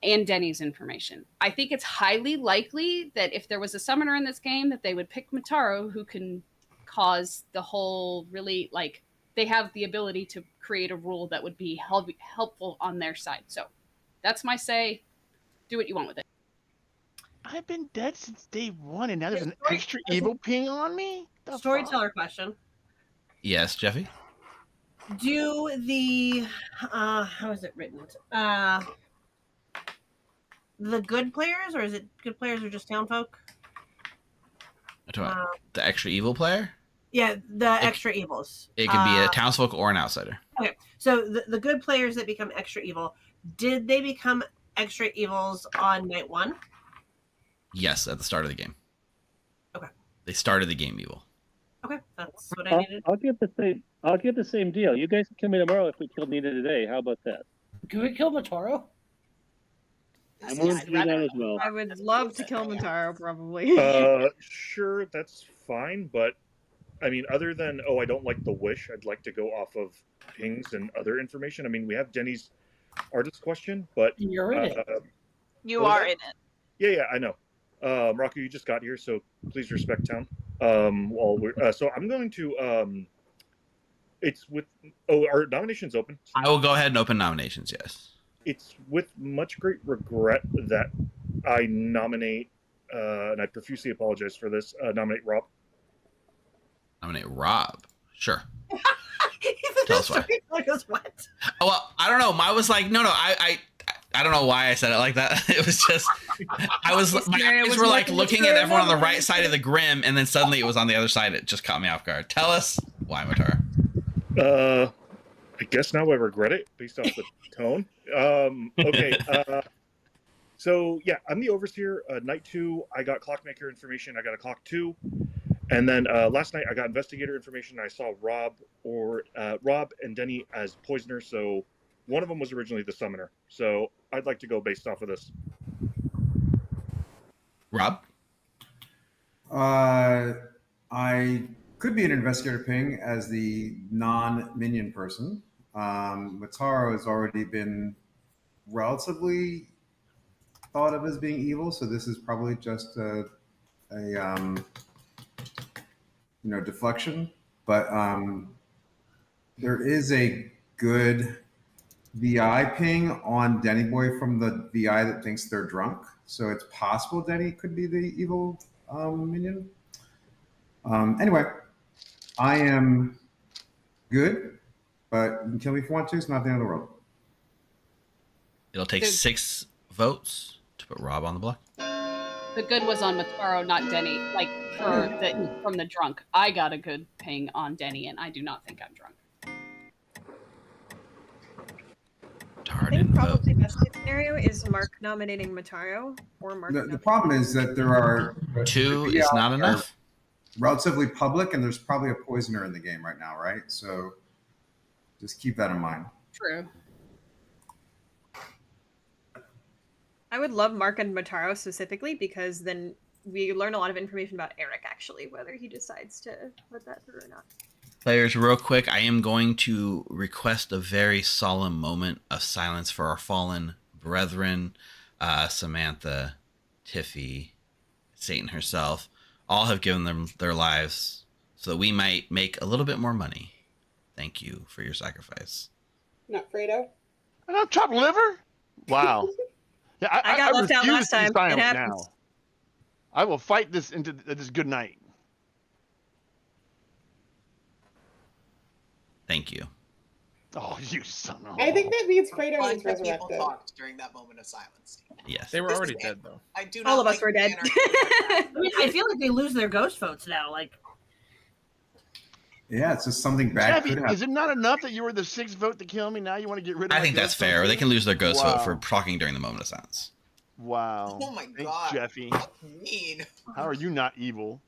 and Denny's information. I think it's highly likely that if there was a summoner in this game that they would pick Motaro, who can cause the whole really, like, they have the ability to create a rule that would be helpful on their side. So that's my say. Do what you want with it. I've been dead since day 1, and now there's an extra evil ping on me? Storyteller question. Yes, Jeffy? Do the how is it written? The good players, or is it good players or just Townsfolk? The extra evil player? Yeah, the extra evils. It could be a Townsfolk or an outsider. Okay, so the good players that become extra evil, did they become extra evils on night 1? Yes, at the start of the game. Okay. They started the game evil. Okay, that's what I needed. I'll give the same deal. You guys can kill me tomorrow if we kill Nina today. How about that? Can we kill Motaro? I'm willing to do that as well. I would love to kill Motaro, probably. Sure, that's fine, but I mean, other than I don't like the wish, I'd like to go off of pings and other information. I mean, we have Denny's artist question, but you're in it. You are in it. Yeah, I know. Rocco, you just got here, so please respect town. While we're so I'm going to it's with our nomination's open. I will go ahead and open nominations. Yes. It's with much great regret that I nominate, and I profusely apologize for this. Nominate Rob. Nominate Rob. Sure. Tell us why. What? Oh, well, I don't know. I was like, no. I don't know why I said it like that. It was just, my eyes were like looking at everyone on the right side of the grim, and then suddenly it was on the other side. It just caught me off guard. Tell us why, Motaro. I guess now I regret it based off the tone. Okay. So yeah, I'm the overseer. Night 2, I got clockmaker information. I got a clock 2. And then last night I got investigator information. I saw Rob and Denny as poisoner. So one of them was originally the summoner. So I'd like to go based off of this. Rob? I could be an investigator ping as the non-minion person. Motaro has already been relatively thought of as being evil, so this is probably just a deflection. But there is a good VI ping on Denny Boy from the VI that thinks they're drunk. So it's possible Denny could be the evil minion. Anyway, I am good, but you can kill me if you want to. It's not the end of the world. It'll take 6 votes to put Rob on the block. The good was on Motaro, not Denny. Like, from the drunk. I got a good ping on Denny, and I do not think I'm drunk. I think probably best case scenario is Mark nominating Motaro or Mark. The problem is that there are 2 is not enough. Relatively public, and there's probably a poisoner in the game right now, right? So just keep that in mind. True. I would love Mark and Motaro specifically, because then we learn a lot of information about Eric, actually, whether he decides to put that through or not. Players, real quick, I am going to request a very solemn moment of silence for our fallen brethren. Samantha, Tiffy, Satan herself, all have given them their lives so that we might make a little bit more money. Thank you for your sacrifice. Not Fredo. I don't chop liver. Wow. Yeah, I got left out refuse last to be time. It silent happens. now. I will fight this into this good night. Thank you. Oh, you son of I think that means Fredo Fun needs that people resurrected. talked during that moment of silence. Yes. They were This already is dead, though. I do All not of us like were the dead. manner in which I mean, I feel like they lose their ghost votes now. Like, Yeah, it's just something bad Jeffy, could happen. is it not enough that you were the 6th vote to kill me? Now you want to get rid of I my think that's ghost vote fair. too? They can lose their ghost vote for Wow. talking during the moment of silence. Wow. Oh my Thanks, god. Jeffy. That's mean. How are you not evil?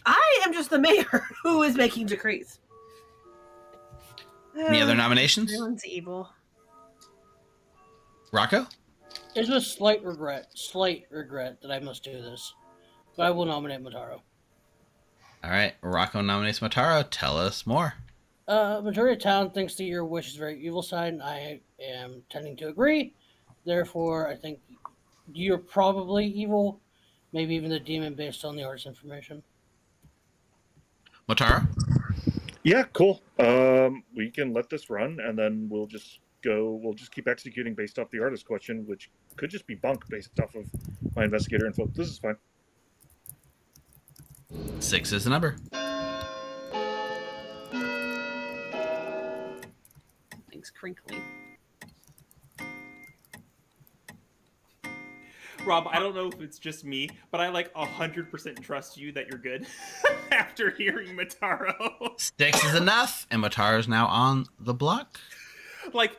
I am just the mayor who is making decrees. Any other nominations? Everyone's evil. Rocco? It's a slight regret that I must do this, but I will nominate Motaro. All right. Rocco nominates Motaro. Tell us more. Majority of town thinks that your wish is very evil side, and I am tending to agree. Therefore, I think you're probably evil, maybe even the demon based on the artist information. Motaro? Yeah, cool. We can let this run, and then we'll just keep executing based off the artist question, which could just be bunk based off of my investigator info. This is fine. 6 is the number. Things crinkly. Rob, I don't know if it's just me, but I like 100% trust you that you're good after hearing Motaro. 6 is enough, and Motaro's now on the block. Like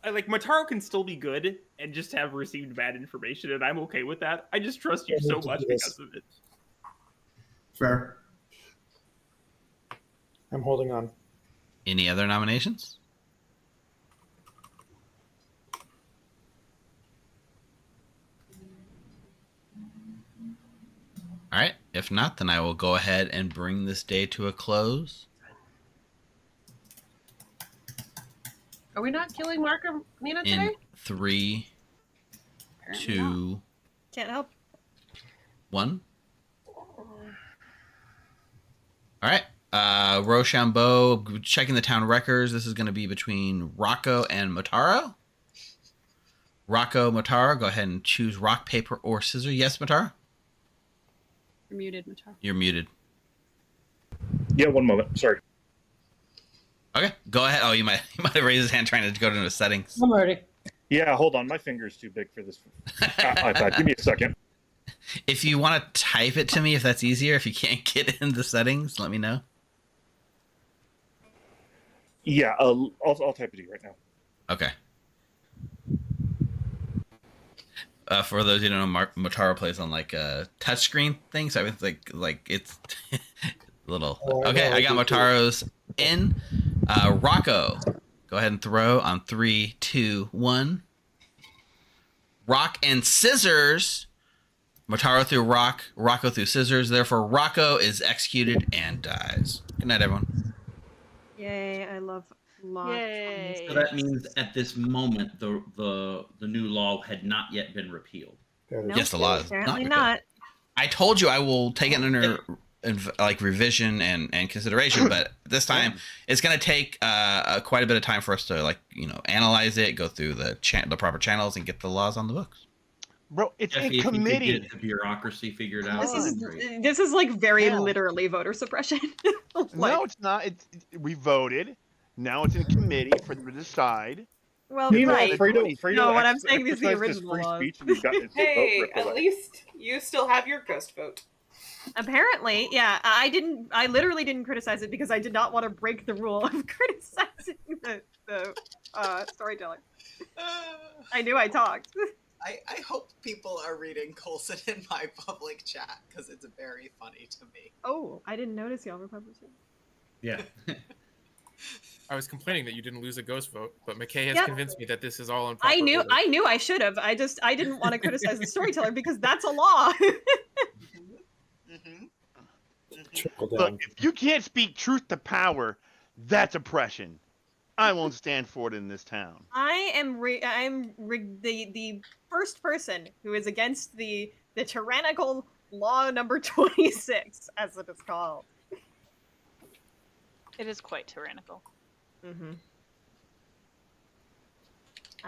Motaro can still be good and just have received bad information, and I'm okay with that. I just trust you so much because of it. Fair. I'm holding on. Any other nominations? All right. If not, then I will go ahead and bring this day to a close. Are we not killing Mark or Nina In today? 3, 2, Can't help. 1. All right. Roshambo, checking the town records. This is going to be between Rocco and Motaro. Rocco, Motaro, go ahead and choose rock, paper, or scissors. Yes, Motaro? You're muted, Motaro. You're muted. Yeah, one moment. Sorry. Okay, go ahead. Oh, you might have raised his hand trying to go to the settings. I'm ready. Yeah, hold on. My finger's too big for this iPad. Give me a second. If you want to type it to me, if that's easier, if you can't get in the settings, let me know. Yeah, I'll type it to you right now. Okay. For those who don't know, Motaro plays on like a touchscreen thing, so it's like it's little. Okay, I got Motaro's in. Rocco, go ahead and throw on 3, 2, 1. Rock and scissors. Motaro threw rock, Rocco threw scissors. Therefore, Rocco is executed and dies. Good night, everyone. Yay! I love law. Yay! So that means at this moment the new law had not yet been repealed. Yes, the law is Apparently not. not. I told you I will take it under like revision and consideration, but this time it's going to take quite a bit of time for us to analyze it, go through the proper channels, and get the laws on the books. Bro, it's Jeffy, a committee. If you could get the bureaucracy figured out. This is like very literally voter suppression. No, it's not. We voted. Now it's in committee for them to decide. Well, right. No, what I'm saying is the original laws. Hey, at least you still have your ghost vote. Apparently, yeah. I literally didn't criticize it because I did not want to break the rule of criticizing the storyteller. I knew I talked. I hope people are reading Coulson in my public chat because it's very funny to me. Oh, I didn't notice y'all were publishing. Yeah. I was complaining that you didn't lose a ghost vote, but McKay has Yep. convinced me that this is all in proper I knew order. I should have. I didn't want to criticize the storyteller because that's a law. Look, if you can't speak truth to power, that's oppression. I won't stand for it in this town. I am the first person who is against the tyrannical law number 26, as it is called. It is quite tyrannical. Mm-hmm.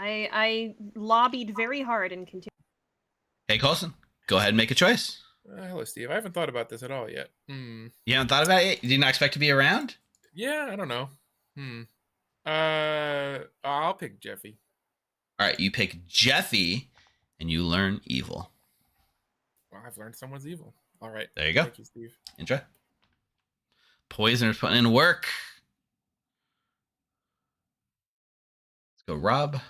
I lobbied very hard and continued. Hey, Colson, go ahead and make a choice. Hello, Steve. I haven't thought about this at all yet. You haven't thought about it? You did not expect to be around? Yeah, I don't know. I'll pick Jeffy. All right, you pick Jeffy, and you learn evil. Well, I've learned someone's evil. All right. There you go. Thank you, Steve. Enjoy. Poisoner's putting in work. Let's go, Rob.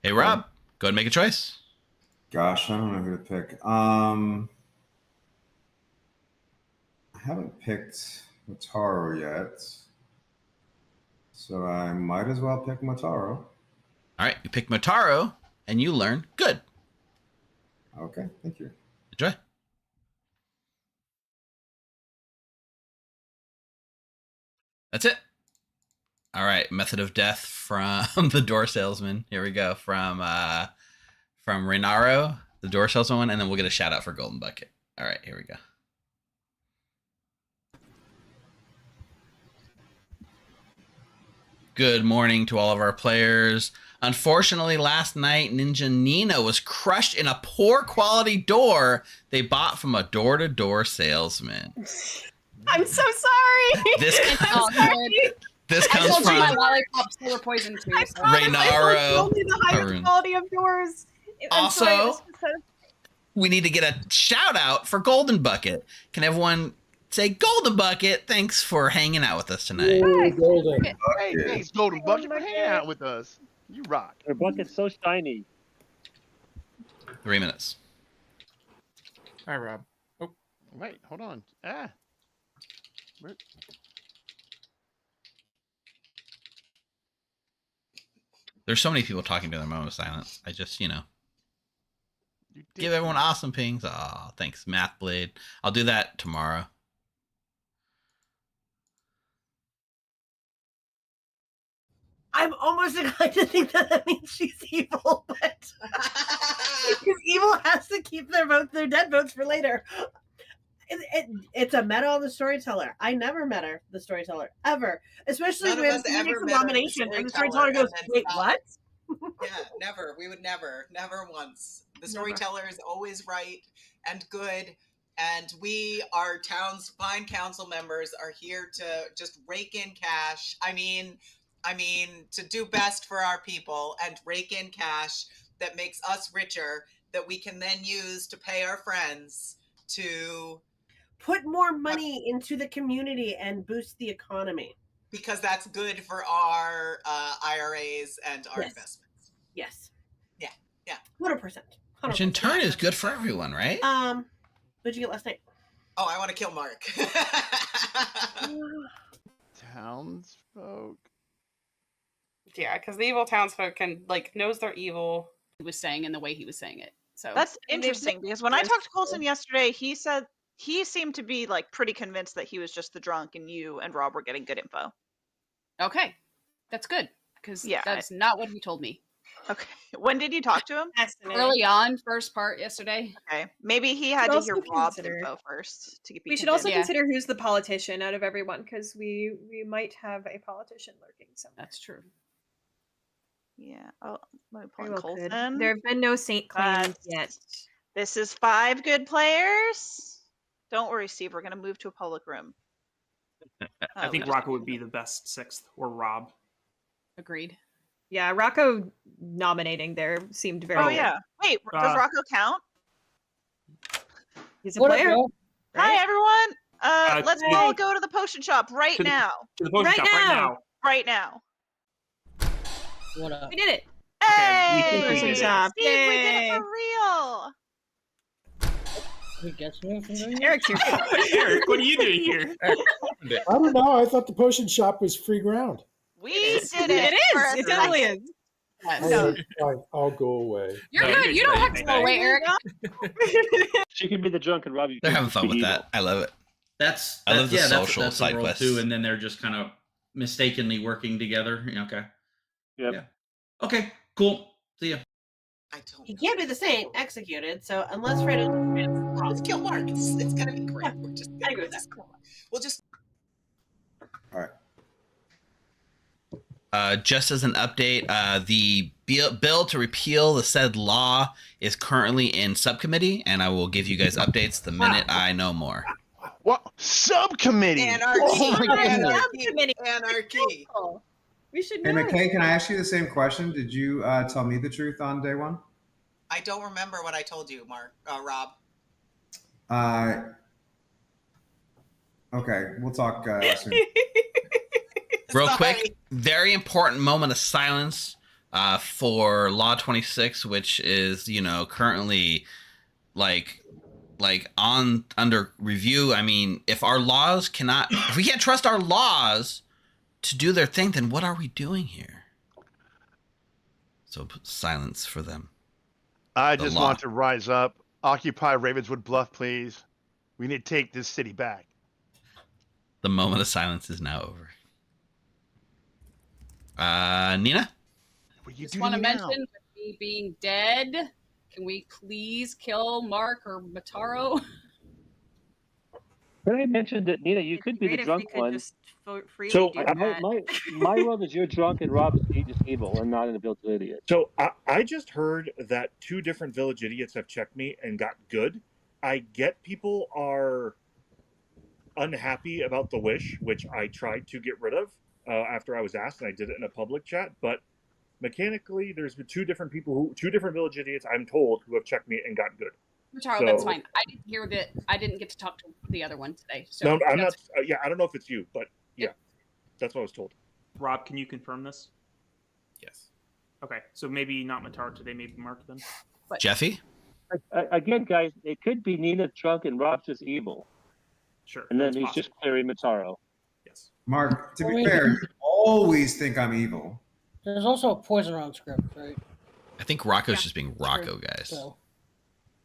Hey, Rob, go ahead and make a choice. Gosh, I don't know who to pick. I haven't picked Motaro yet, so I might as well pick Motaro. All right, you pick Motaro, and you learn good. Okay, thank you. Enjoy. That's it. All right, method of death from the door salesman. Here we go. From Renaro, the door salesman one, and then we'll get a shout out for Golden Bucket. All right, here we go. Good morning to all of our players. Unfortunately, last night, Ninja Nina was crushed in a poor quality door they bought from a door-to-door salesman. I'm so sorry. This I comes told you my from lollipops were poisoned too. So. Reynaro. Only the highest Harun. quality of doors. I'm sorry, Also, this was so- we need to get a shout out for Golden Bucket. Can everyone say Golden Bucket? Thanks for hanging out with us tonight. Ooh, golden. Hey, thanks, Golden Bucket, for hanging out with us. You rock. Her bucket's so shiny. 3 minutes. Hi, Rob. Oh, wait, hold on. Where? There's so many people talking to their moment of silence. I just, give everyone awesome pings. Oh, thanks, Math Blade. I'll do that tomorrow. I'm almost inclined to think that means she's evil, but because evil has to keep their dead votes for later. It's a meta on the Storyteller. I never met her, the Storyteller, ever. Especially None of when us she ever makes a met her, the nomination and the Storyteller, Storyteller goes, and then wait, stopped. what? Yeah, never. We would never once. The Storyteller is always right and good. And we, our town's fine council members, are here to just rake in cash. I mean, to do best for our people and rake in cash that makes us richer, that we can then use to pay our friends to put more money into the community and boost the economy. Because that's good for our IRAs and our investments. Yes. Yeah. 100%. Which in turn is good for everyone, right? What'd you get last night? Oh, I want to kill Mark. Townsfolk. Yeah, because the evil townsfolk knows they're evil. He was saying in the way he was saying it. So That's interesting because when I talked to Colson yesterday, he said he seemed to be pretty convinced that he was just the drunk and you and Rob were getting good info. Okay, that's good because that's not what he told me. Okay, when did you talk to him? Early on, first part yesterday. Okay, maybe he had to hear Rob's info first to be We should also consider who's the politician out of everyone, because we might have a politician lurking somewhere. That's true. Yeah. Oh, let me pull Very in well Colson. could. There have been no saint claims yet. This is 5 good players. Don't worry, Steve. We're going to move to a public room. I think Rocco would be the best 6th, or Rob. Agreed. Yeah, Rocco nominating there seemed very Oh, good. yeah. Wait, does Rocco count? He's a player. Hi, everyone. Let's all go to the potion shop right now. To the potion shop right now. Right now. What up? We did it. Hey! We did it. Steve, we did it for real. We get something from doing Eric's here. Eric, what are you doing here? I don't know. I thought the potion shop was free ground. We did it. It is. It totally is. No. Fine, I'll go away. You're good. You don't have to go away, Eric. She could be the drunk and Robbie. They're having fun with that. I love it. I love the social that's side the world quests too, and then they're just kind of mistakenly working together. Okay. Yep. Yeah. Okay. Cool. See ya. He can't be the saint executed, so unless Fredo Let's kill Mark. It's gonna be great. We're just I agree with that. we'll just just as an update, the bill to repeal the said law is currently in subcommittee, and I will give you guys updates the minute I know more. What subcommittee? Anarchy. Oh my goodness. Anarchy. We should Hey, know. McKay, can I ask you the same question? Did you tell me the truth on day one? I don't remember what I told you, Rob. Okay, we'll talk soon. Real quick, very important moment of silence for Law 26, which is, currently like under review. I mean, if we can't trust our laws to do their thing, then what are we doing here? So silence for them. I just want to rise up, occupy Ravenswood Bluff, please. We need to take this city back. The moment of silence is now over. Nina? Just want to mention, with me being dead, can we please kill Mark or Motaro? Can I mention that, Nina, you could be the drunk one. So my role is you're drunk and Rob's just evil and not an village idiot. So I just heard that 2 different village idiots have checked me and got good. I get people are unhappy about the wish, which I tried to get rid of after I was asked, and I did it in a public chat. But mechanically, there's been 2 different village idiots, I'm told, who have checked me and got good. Motaro, that's fine. I didn't hear that. I didn't get to talk to the other one today. So no, I'm not. Yeah, I don't know if it's you, but yeah, that's what I was told. Rob, can you confirm this? Yes. Okay, so maybe not Motaro today, maybe Mark then. But Jeffy? Again, guys, it could be Nina drunk and Rob's just evil. Sure. And then he's just clearing Motaro. Yes. Mark, to be fair, you always think I'm evil. There's also a poison round script, right? I think Rocco's just being Rocco, guys. So.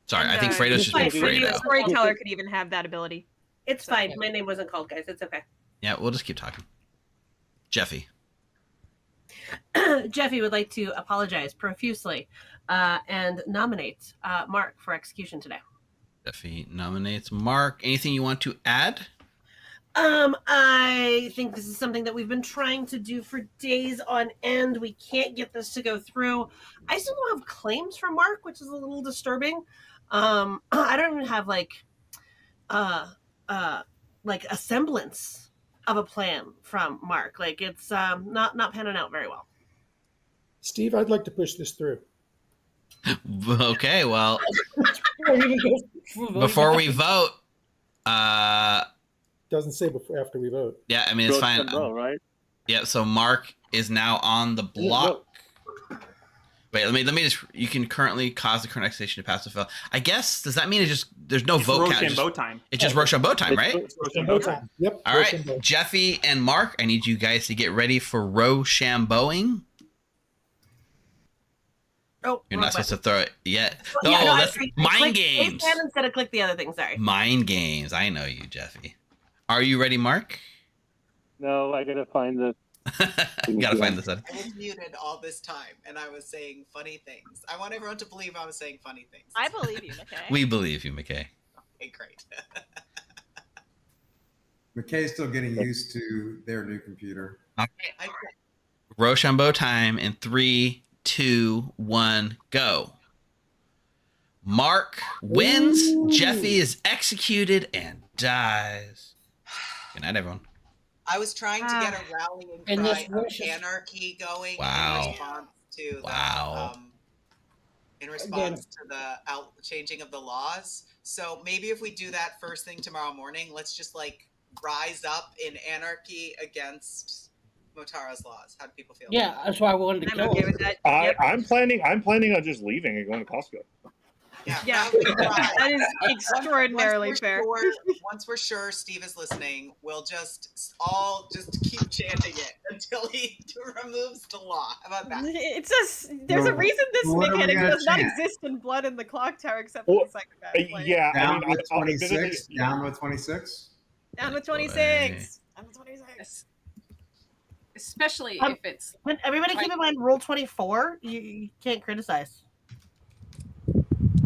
Sorry, I think Fredo's just being Fredo. Storyteller could even have that ability. It's fine. My name wasn't called, guys. It's okay. Yeah, we'll just keep talking. Jeffy. Jeffy would like to apologize profusely and nominate Mark for execution today. Jeffy nominates Mark. Anything you want to add? I think this is something that we've been trying to do for days on end. We can't get this to go through. I still don't have claims from Mark, which is a little disturbing. I don't even have like a semblance of a plan from Mark. Like it's not panning out very well. Steve, I'd like to push this through. Okay, well, before we vote, doesn't say before after we vote. Yeah, I mean it's fine. Right? Yeah, so Mark is now on the block. Wait, let me just. You can currently cause the current execution to pass or fail. I guess does that mean there's no vote count? Roshambo time. It's just Roshambo time, right? Roshambo time. Yep. All right, Jeffy and Mark, I need you guys to get ready for Roshamboing. Oh, you're not supposed to throw it yet. Well, no, that's mind games. Instead of click the other thing. Sorry. Mind games. I know you, Jeffy. Are you ready, Mark? No, I gotta find the. You gotta find this. I was muted all this time, and I was saying funny things. I want everyone to believe I was saying funny things. I believe you, McKay. We believe you, McKay. Okay, great. McKay's still getting used to their new computer. Rochambeau time in 3, 2, 1, go. Mark wins. Ooh. Jeffy is executed and dies. Good night, everyone. I was trying to get a rallying cry of anarchy going in response to the to the changing of the laws. So maybe if we do that first thing tomorrow morning, let's just like rise up in anarchy against Motaro's laws. How do people feel? Yeah, that's why I wanted to kill him. I'm planning on just leaving and going to Costco. Yeah, that is extraordinarily fair. Once we're sure Steve is listening, we'll just all keep chanting it until he removes the law. How about that? It's just there's a reason this mechanic does not exist in Blood in the Clocktower except for the psychopath. Yeah, down with 26. Down with 26. Down with 26. Down with 26. Especially if it's. Everybody keep in mind, Rule 24. You can't criticize.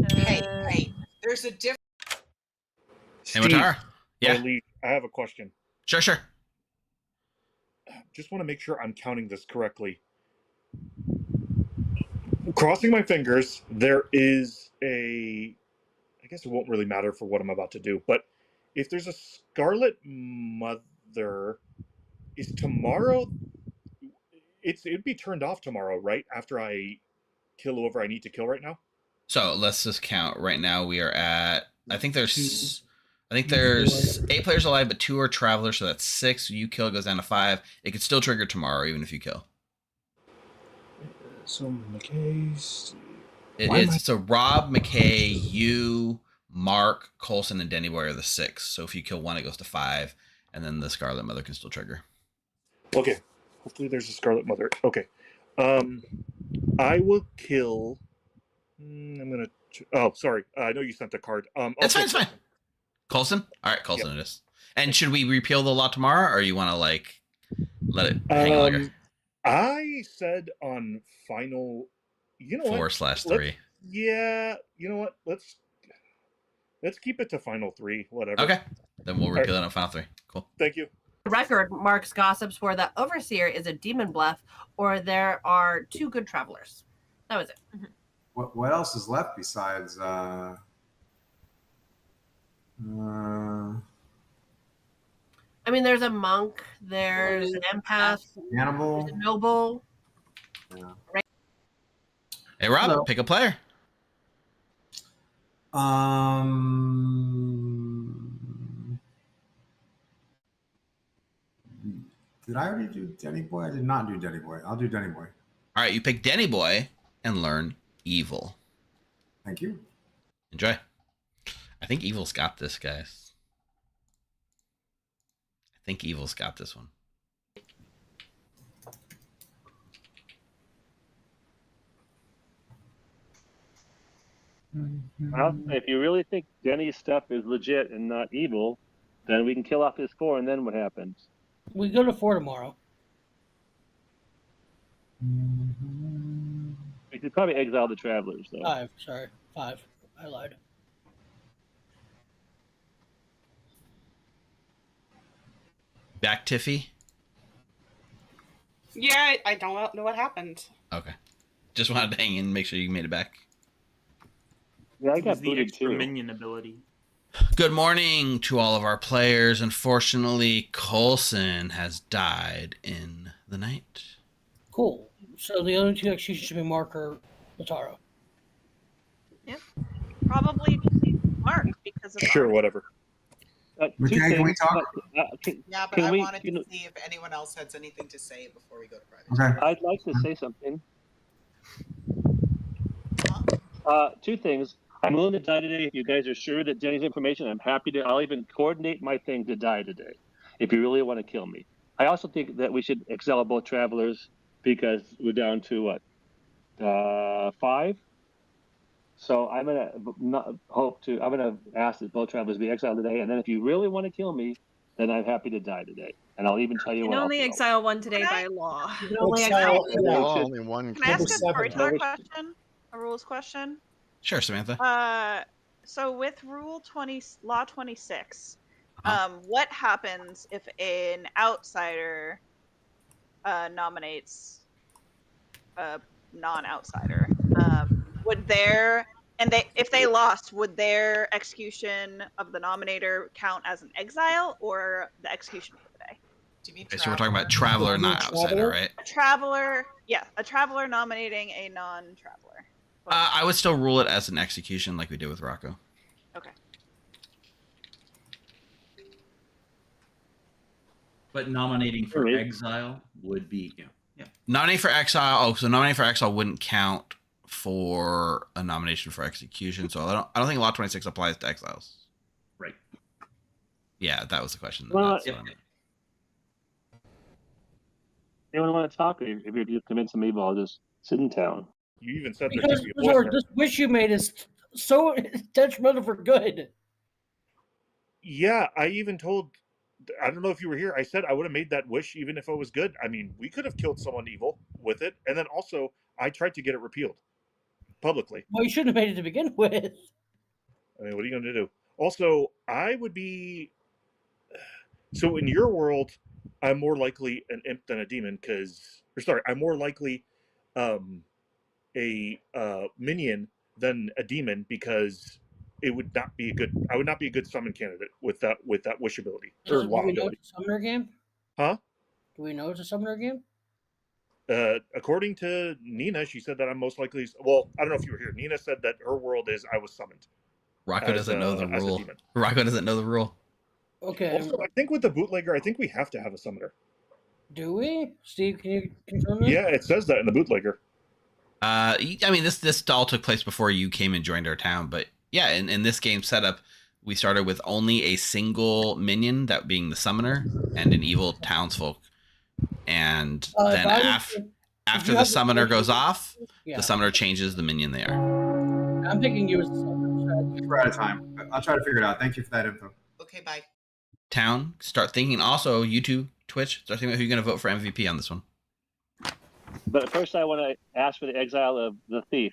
Hey, there's a difference. Hey, Motaro. Yeah. I have a question. Sure. just want to make sure I'm counting this correctly. Crossing my fingers, there is a... I guess it won't really matter for what I'm about to do, but if there's a Scarlet Mother, is tomorrow... It'd be turned off tomorrow, right? After I kill whoever I need to kill right now? So let's just count. Right now we are at... I think there's 8 players alive, but 2 are travelers, so that's 6. You kill, goes down to 5. It could still trigger tomorrow, even if you kill. So McKay... So Rob, McKay, you, Mark, Coulson, and Denny Boy are the 6. So if you kill 1, it goes to 5, and then the Scarlet Mother can still trigger. Okay. Hopefully there's a Scarlet Mother. Okay. I will kill... I'm going to... Oh, sorry. I know you sent a card. It's fine, it's fine. Coulson? All right, Coulson it is. And should we repeal the law tomorrow, or you want to, like, let it hang longer? I said on final... You know what? 4/3. Yeah, you know what? Let's keep it to final 3, whatever. Okay. Then we'll repeal it on final 3. Cool. Thank you. The record marks gossips for the Overseer is a demon bluff, or there are 2 good travelers. That was it. What else is left besides I mean, there's a monk, there's an empath, Cannibal, there's a noble. Yeah. Right. Hey, Rob, Hello. Pick a player. Did I already do Denny Boy? I did not do Denny Boy. I'll do Denny Boy. All right, you pick Denny Boy and learn Evil. Thank you. Enjoy. I think Evil's got this, guys. I think Evil's got this one. Well, if you really think Denny's stuff is legit and not evil, then we can kill off his 4, and then what happens? We go to 4 tomorrow. We could probably exile the travelers, though. 5, sorry. 5. I lied. Back, Tiffy? Yeah, I don't know what happened. Okay. Just wanted to hang in and make sure you made it back. Yeah, I got the booted extra too. minion ability. Good morning to all of our players. Unfortunately, Coulson has died in the night. Cool. So the other 2 executions should be Mark or Motaro. Yep. Probably Mark because of Sure, whatever. McKay, can we talk? Yeah, but can I we- wanted you know- to see if anyone else has anything to say before we go to private. Okay. I'd like to say something. 2 things. I'm willing to die today if you guys are sure that Jenny's information. I'm happy to. I'll even coordinate my thing to die today if you really want to kill me. I also think that we should exile both travelers because we're down to what? 5. So I'm gonna I'm gonna ask that both travelers be exiled today, and then if you really want to kill me, then I'm happy to die today, and I'll even tell you You what. can I'll only kill. exile one today by law. You can only Exile- exile yeah. Only one. Can I ask a Number 7. storyteller question? A rules question? Sure, Samantha. So with Law 26, Uh-huh. what happens if an outsider nominates a non-outsider? If they lost, would their execution of the nominator count as an exile or the execution for the day? Okay, so we're talking about traveler, not outsider, right? A traveler nominating a non-traveler. I would still rule it as an execution like we did with Rocco. Okay. But nominating for exile would be, yeah. Nominating for exile. Oh, so nominating for exile wouldn't count for a nomination for execution. So I don't think Law 26 applies to exiles. Right. Yeah, that was the question. Well, That's what I meant. Anyone want to talk? If you're convinced of me, I'll just sit in town. You even said there Because should be a voice there. this wish you made is so detrimental for good. Yeah, I even told... I don't know if you were here. I said I would have made that wish even if it was good. I mean, we could have killed someone evil with it. And then also, I tried to get it repealed publicly. Well, you shouldn't have made it to begin with. I mean, what are you going to do? Also, I would be... So in your world, I'm more likely an imp than a demon I'm more likely a minion than a demon because I would not be a good summon candidate with that wish ability or Do law we know ability. it's a summoner game? Huh? Do we know it's a summoner game? According to Nina, she said that I'm most likely. Well, I don't know if you were here. Nina said that her world is I was summoned. Rocco doesn't know the rule. Rocco doesn't know the rule. Okay. Also, I think with the bootlegger, I think we have to have a summoner. Do we? Steve, can you confirm that? Yeah, it says that in the bootlegger. I mean, this all took place before you came and joined our town, but yeah, in this game setup, we started with only a single minion, that being the summoner, and an evil townsfolk. And then after the summoner goes off, the summoner changes the minion they are. I'm thinking you as the summoner. We're out of time. But I'll try to figure it out. Thank you for that info. Okay, bye. Town, start thinking. Also, YouTube, Twitch, start thinking about who you're going to vote for MVP on this one. But first, I want to ask for the exile of the thief.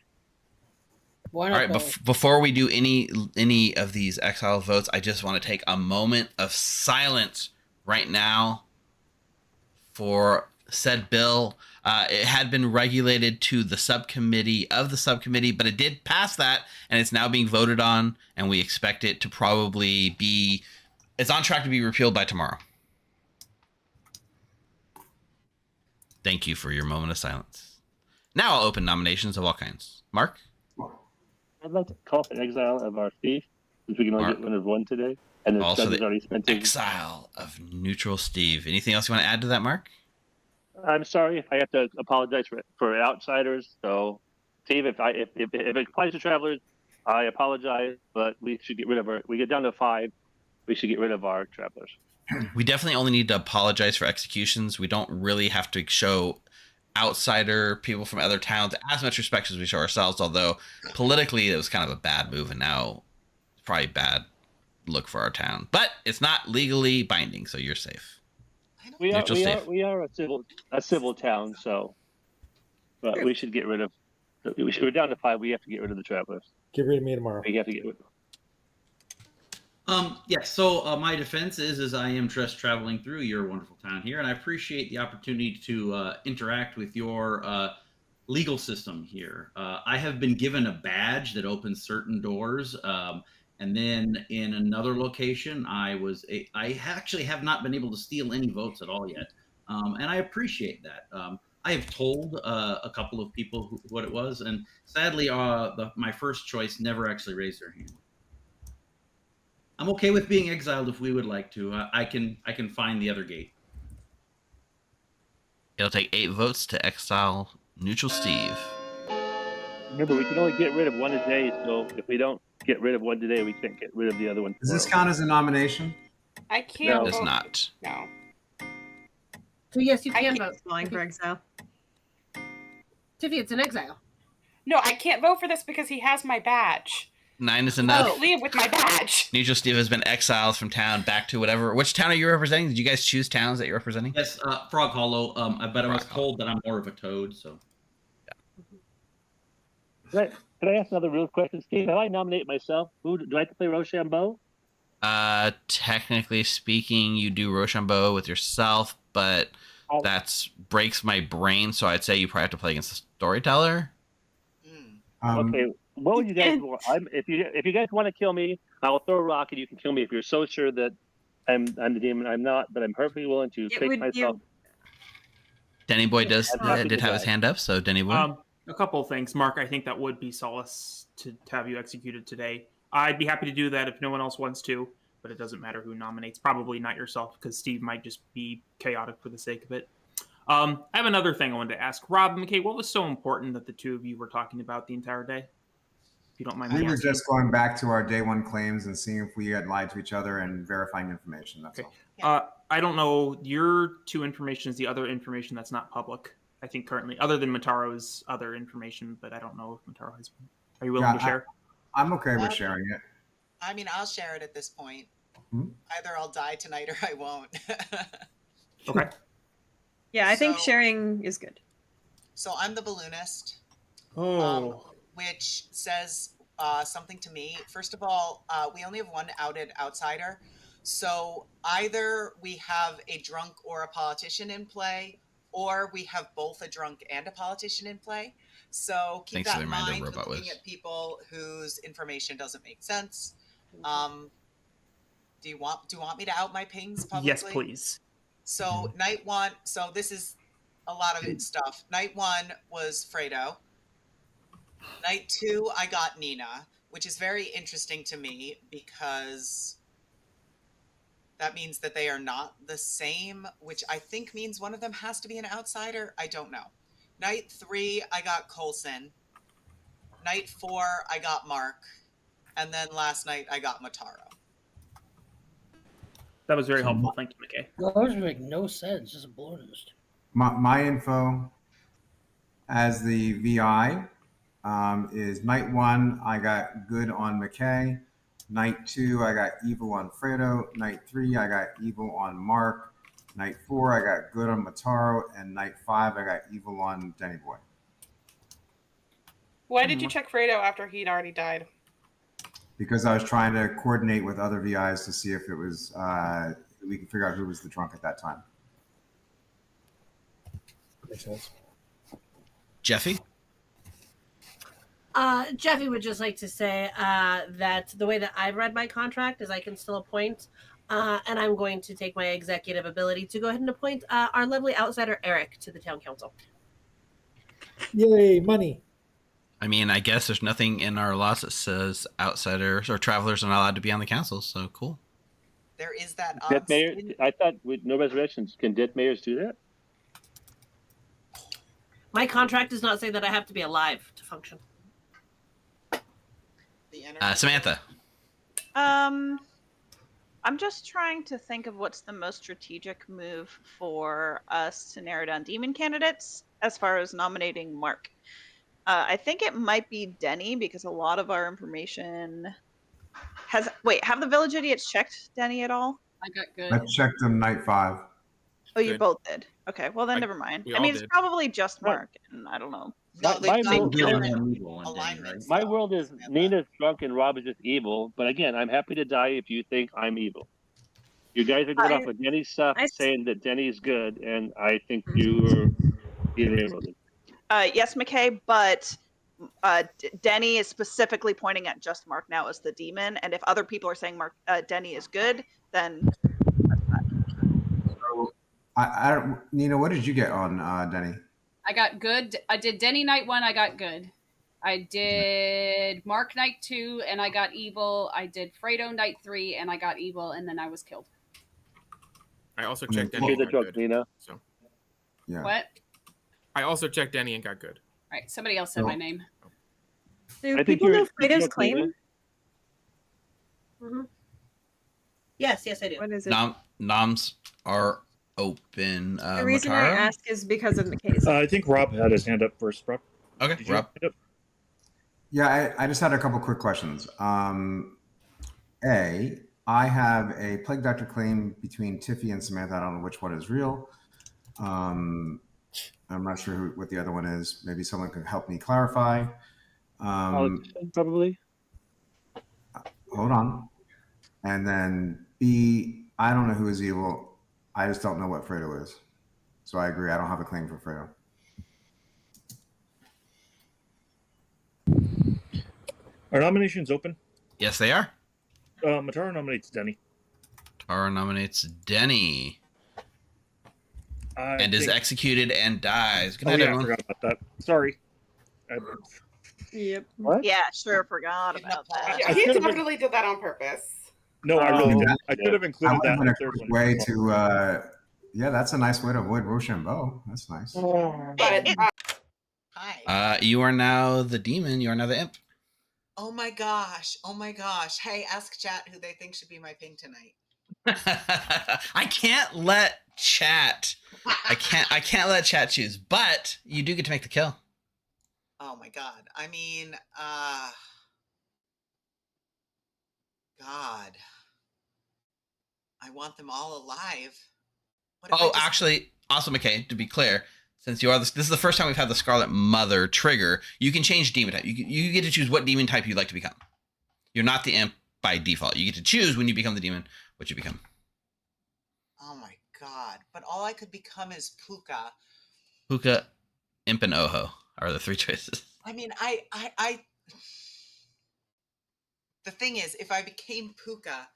Why not? All right, before we do any of these exile votes, I just want to take a moment of silence right now for said bill. It had been regulated to the subcommittee of the subcommittee, but it did pass that, and it's now being voted on, and we expect it to probably be... It's on track to be repealed by tomorrow. Thank you for your moment of silence. Now I'll open nominations of all kinds. Mark? I'd like to call for an exile of our thief, since we can only get rid of one today. And the Also, judge has the already spent his... exile of neutral Steve. Anything else you want to add to that, Mark? I'm sorry if I have to apologize for outsiders. So, Steve, if it applies to travelers, I apologize. But we should get rid of we get down to 5. We should get rid of our travelers. We definitely only need to apologize for executions. We don't really have to show outsider people from other towns as much respect as we show ourselves. Although politically, it was kind of a bad move, and now it's probably a bad look for our town. But it's not legally binding, so you're safe. We are a civil town, so. But we should get rid of. We're down to 5. We have to get rid of the travelers. Get rid of me tomorrow. We have to get rid of. Yes. So my defense is I am just traveling through your wonderful town here, and I appreciate the opportunity to interact with your legal system here. I have been given a badge that opens certain doors, and then in another location, I actually have not been able to steal any votes at all yet, and I appreciate that. I have told a couple of people what it was, and sadly, my first choice never actually raised their hand. I'm okay with being exiled if we would like to. I can find the other gate. It'll take 8 votes to exile neutral Steve. Remember, we can only get rid of one a day, so if we don't get rid of one today, we can't get rid of the other one. Does this count as a nomination? I can't. No, it does not. No. So yes, you can vote. Flying for exile. Tiffy, it's an exile. No, I can't vote for this because he has my badge. 9 is enough. Oh, leave with my badge. Neutral Steve has been exiled from town back to whatever. Which town are you representing? Did you guys choose towns that you're representing? Yes, Frog Hollow. But I was told that I'm more of a toad, so. Right. Can I ask another real question, Steve? How do I nominate myself? Do I have to play Rochambeau? Technically speaking, you do Rochambeau with yourself, but that's breaks my brain. So I'd say you probably have to play against the Storyteller. Okay. What would you guys want? If you guys want to kill me, I will throw a rock and you can kill me. If you're so sure that I'm the demon, I'm not, but I'm perfectly willing to take myself. Denny Boy did have his hand up, so Denny Boy. A couple of things, Mark. I think that would be solace to have you executed today. I'd be happy to do that if no one else wants to, but it doesn't matter who nominates. Probably not yourself, because Steve might just be chaotic for the sake of it. I have another thing I wanted to ask. Rob and McKay, what was so important that the two of you were talking about the entire day? If you don't mind I me think we're asking. just going back to our day one claims and seeing if we had lied to each other and verifying information. That's all. I don't know. Your 2 information is the other information that's not public, I think, currently, other than Mataro's other information, but I don't know if Motaro has. Are you willing to share? I'm okay with sharing it. I mean, I'll share it at this point. Either I'll die tonight or I won't. Okay. Yeah, I think sharing is good. So I'm the balloonist. Which says something to me. First of all, we only have one outed outsider. So either we have a drunk or a politician in play, or we have both a drunk and a politician in play. So keep Thanks for that the in reminder, mind when Robot looking Wiz. at people whose information doesn't make sense. Do you want me to out my pings publicly? Yes, please. So night one, so this is a lot of stuff. Night one was Fredo. Night two, I got Nina, which is very interesting to me because that means that they are not the same, which I think means one of them has to be an outsider. I don't know. Night three, I got Coulson. Night four, I got Mark. And then last night, I got Motaro. That was very helpful. Thank you, McKay. Those make no sense. Just a bonus. My info as the VI is night one, I got good on McKay. Night two, I got evil on Fredo. Night three, I got evil on Mark. Night four, I got good on Motaro. And night five, I got evil on Denny Boy. Why did you check Fredo after he'd already died? Because I was trying to coordinate with other VIs to see if it was, we can figure out who was the drunk at that time. Makes sense. Jeffy? Jeffy would just like to say that the way that I've read my contract is I can still appoint, and I'm going to take my executive ability to go ahead and appoint our lovely outsider Eric to the town council. Yay, money. I mean, I guess there's nothing in our laws that says outsiders or travelers are not allowed to be on the council, so cool. There is that Dead mayor, I thought with no reservations, can dead mayors do that? My contract does not say that I have to be alive to function. Samantha? I'm just trying to think of what's the most strategic move for us to narrow down demon candidates as far as nominating Mark. I think it might be Denny because a lot of our information has. Wait, have the village idiots checked Denny at all? I got good. I checked him night 5. Oh, you both did. Okay, well then never mind. I mean, it's probably just Mark, and I don't know. No, My world is Nina's drunk and Rob is just evil. But again, I'm happy to die if you think I'm evil. You guys are going off of Denny's stuff, saying that Denny's good, and I think you are being evil. Yes, McKay, but Denny is specifically pointing at just Mark now as the demon, and if other people are saying Denny is good, then So, I don't, Nina, what did you get on Denny? I got good. I did Denny night 1. I got good. I did Mark night 2, and I got evil. I did Fredo night 3, and I got evil, and then I was killed. I also checked Denny. And got good, Nina. So. Yeah. What? I also checked Denny and got good. All right, somebody else said my name. Do people know Fredo's claim? Mm-hmm. Yes, I do. What is it? Noms are open. The reason Motaro? I ask is because of McKay's. I think Rob had his hand up first, Rob. Okay, Rob. Yeah, I just had a couple quick questions. A, I have a Plague Doctor claim between Tiffy and Samantha. I don't know which one is real. I'm not sure what the other one is. Maybe someone could help me clarify. Probably. Hold on. And then B, I don't know who is evil. I just don't know what Fredo is. So I agree. I don't have a claim for Fredo. Are nominations open? Yes, they are. Motaro nominates Denny. Tara nominates Denny. And is executed and dies. Good night, I everyone. forgot about that. Sorry. Yep. What? Yeah, sure, forgot about that. He definitely did that on purpose. No, I really did. I could have included that in the third one. Way to, yeah, that's a nice way to avoid Rochambeau. That's nice. Hi. You are now the demon. You are now the imp. Oh my gosh. Oh my gosh. Hey, ask chat who they think should be my ping tonight. I can't let chat. I can't let chat choose, but you do get to make the kill. Oh my god. I mean, God. I want them all alive. Oh, actually, also, McKay, to be clear, since you are this is the first time we've had the Scarlet Mother trigger, you can change demon type. You get to choose what demon type you'd like to become. You're not the imp by default. You get to choose when you become the demon What you become? Oh my god! But all I could become is Puka. Puka, Imp, and Oho are the 3 choices. I mean, the thing is, if I became Puka,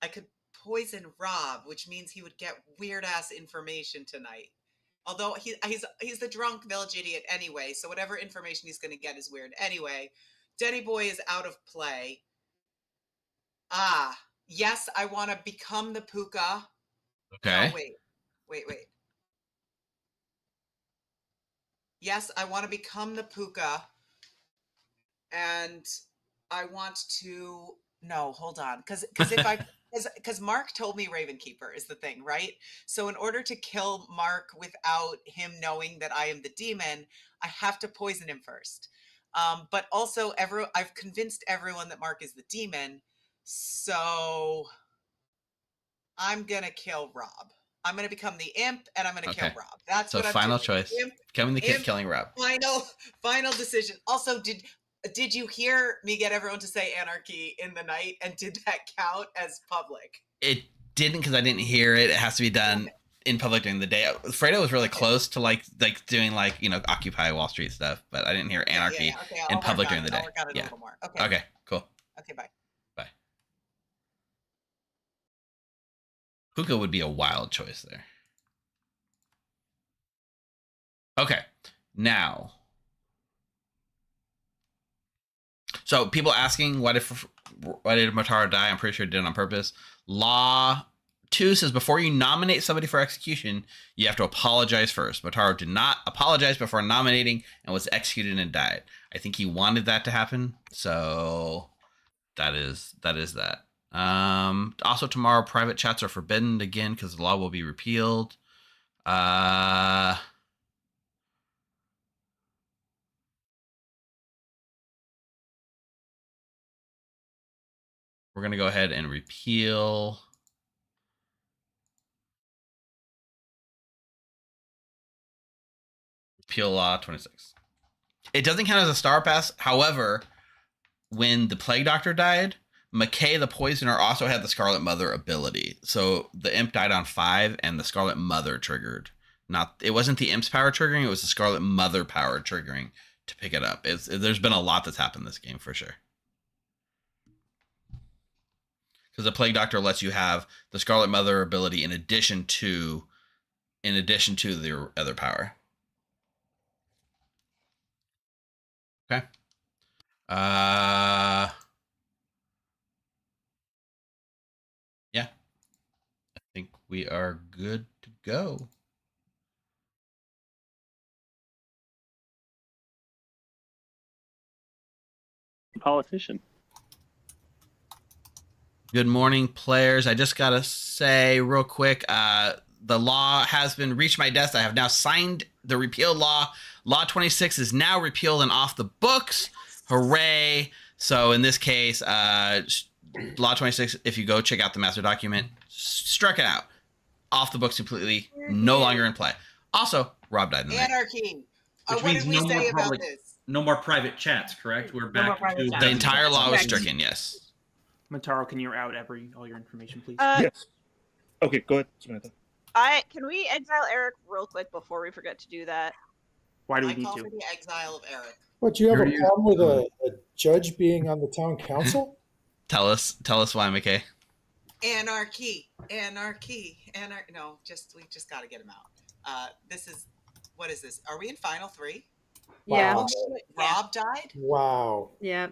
I could poison Rob, which means he would get weird ass information tonight. Although he's the drunk village idiot anyway, so whatever information he's going to get is weird anyway. Denny Boy is out of play. Yes, I want to become the Puka. Okay. No, wait. Yes, I want to become the Puka. And I want to... No, hold on. Because Mark told me Ravenkeeper is the thing, right? So in order to kill Mark without him knowing that I am the demon, I have to poison him first. But also, I've convinced everyone that Mark is the demon, so I'm going to kill Rob. I'm going to become the imp, and I'm going to kill Rob. That's so what I'm final doing. choice. Becoming the kid, killing Rob. Final decision. Also, did you hear me get everyone to say anarchy in the night? And did that count as public? It didn't, because I didn't hear it. It has to be done in public during the day. Fredo was really close to like doing Occupy Wall Street stuff, but I didn't hear anarchy in public during the day. I'll work on it a little more. Okay, cool. Okay, bye. Bye. Puka would be a wild choice there. Okay, now. So people asking, why did Motaro die? I'm pretty sure he did it on purpose. Law 2 says before you nominate somebody for execution, you have to apologize first. Motaro did not apologize before nominating and was executed and died. I think he wanted that to happen, so that is that. Also tomorrow, private chats are forbidden again because the law will be repealed. We're going to go ahead and repeal Law 26. It doesn't count as a star pass. However, when the Plague Doctor died, McKay the Poisoner also had the Scarlet Mother ability. So the imp died on 5 and the Scarlet Mother triggered. It wasn't the imp's power triggering, it was the Scarlet Mother power triggering to pick it up. There's been a lot that's happened this game for sure. Because the Plague Doctor lets you have the Scarlet Mother ability in addition to the other power. Okay. Yeah. I think we are good to go. Politician. Good morning, players. I just gotta say real quick, the law has been reached my desk. I have now signed the repealed law. Law 26 is now repealed and off the books. Hooray! So in this case, Law 26, if you go check out the master document, struck it out. Off the books completely, no longer in play. Also, Rob died in the night. Anarchy. Which What means did we say about this? No more private chats, correct? We're back to The entire law was stricken, yes. Motaro, can you out all your information, please? Yes. Okay, go ahead, Samantha. Can we exile Eric real quick before we forget to do that? Why do we I need call to? for the exile of Eric. What, you have a problem with a judge being on the town council? Tell us why, McKay. Anarchy. No, we just got to get him out. What is this? Are we in final 3? Yeah. Wow. Rob died? Wow. Yeah.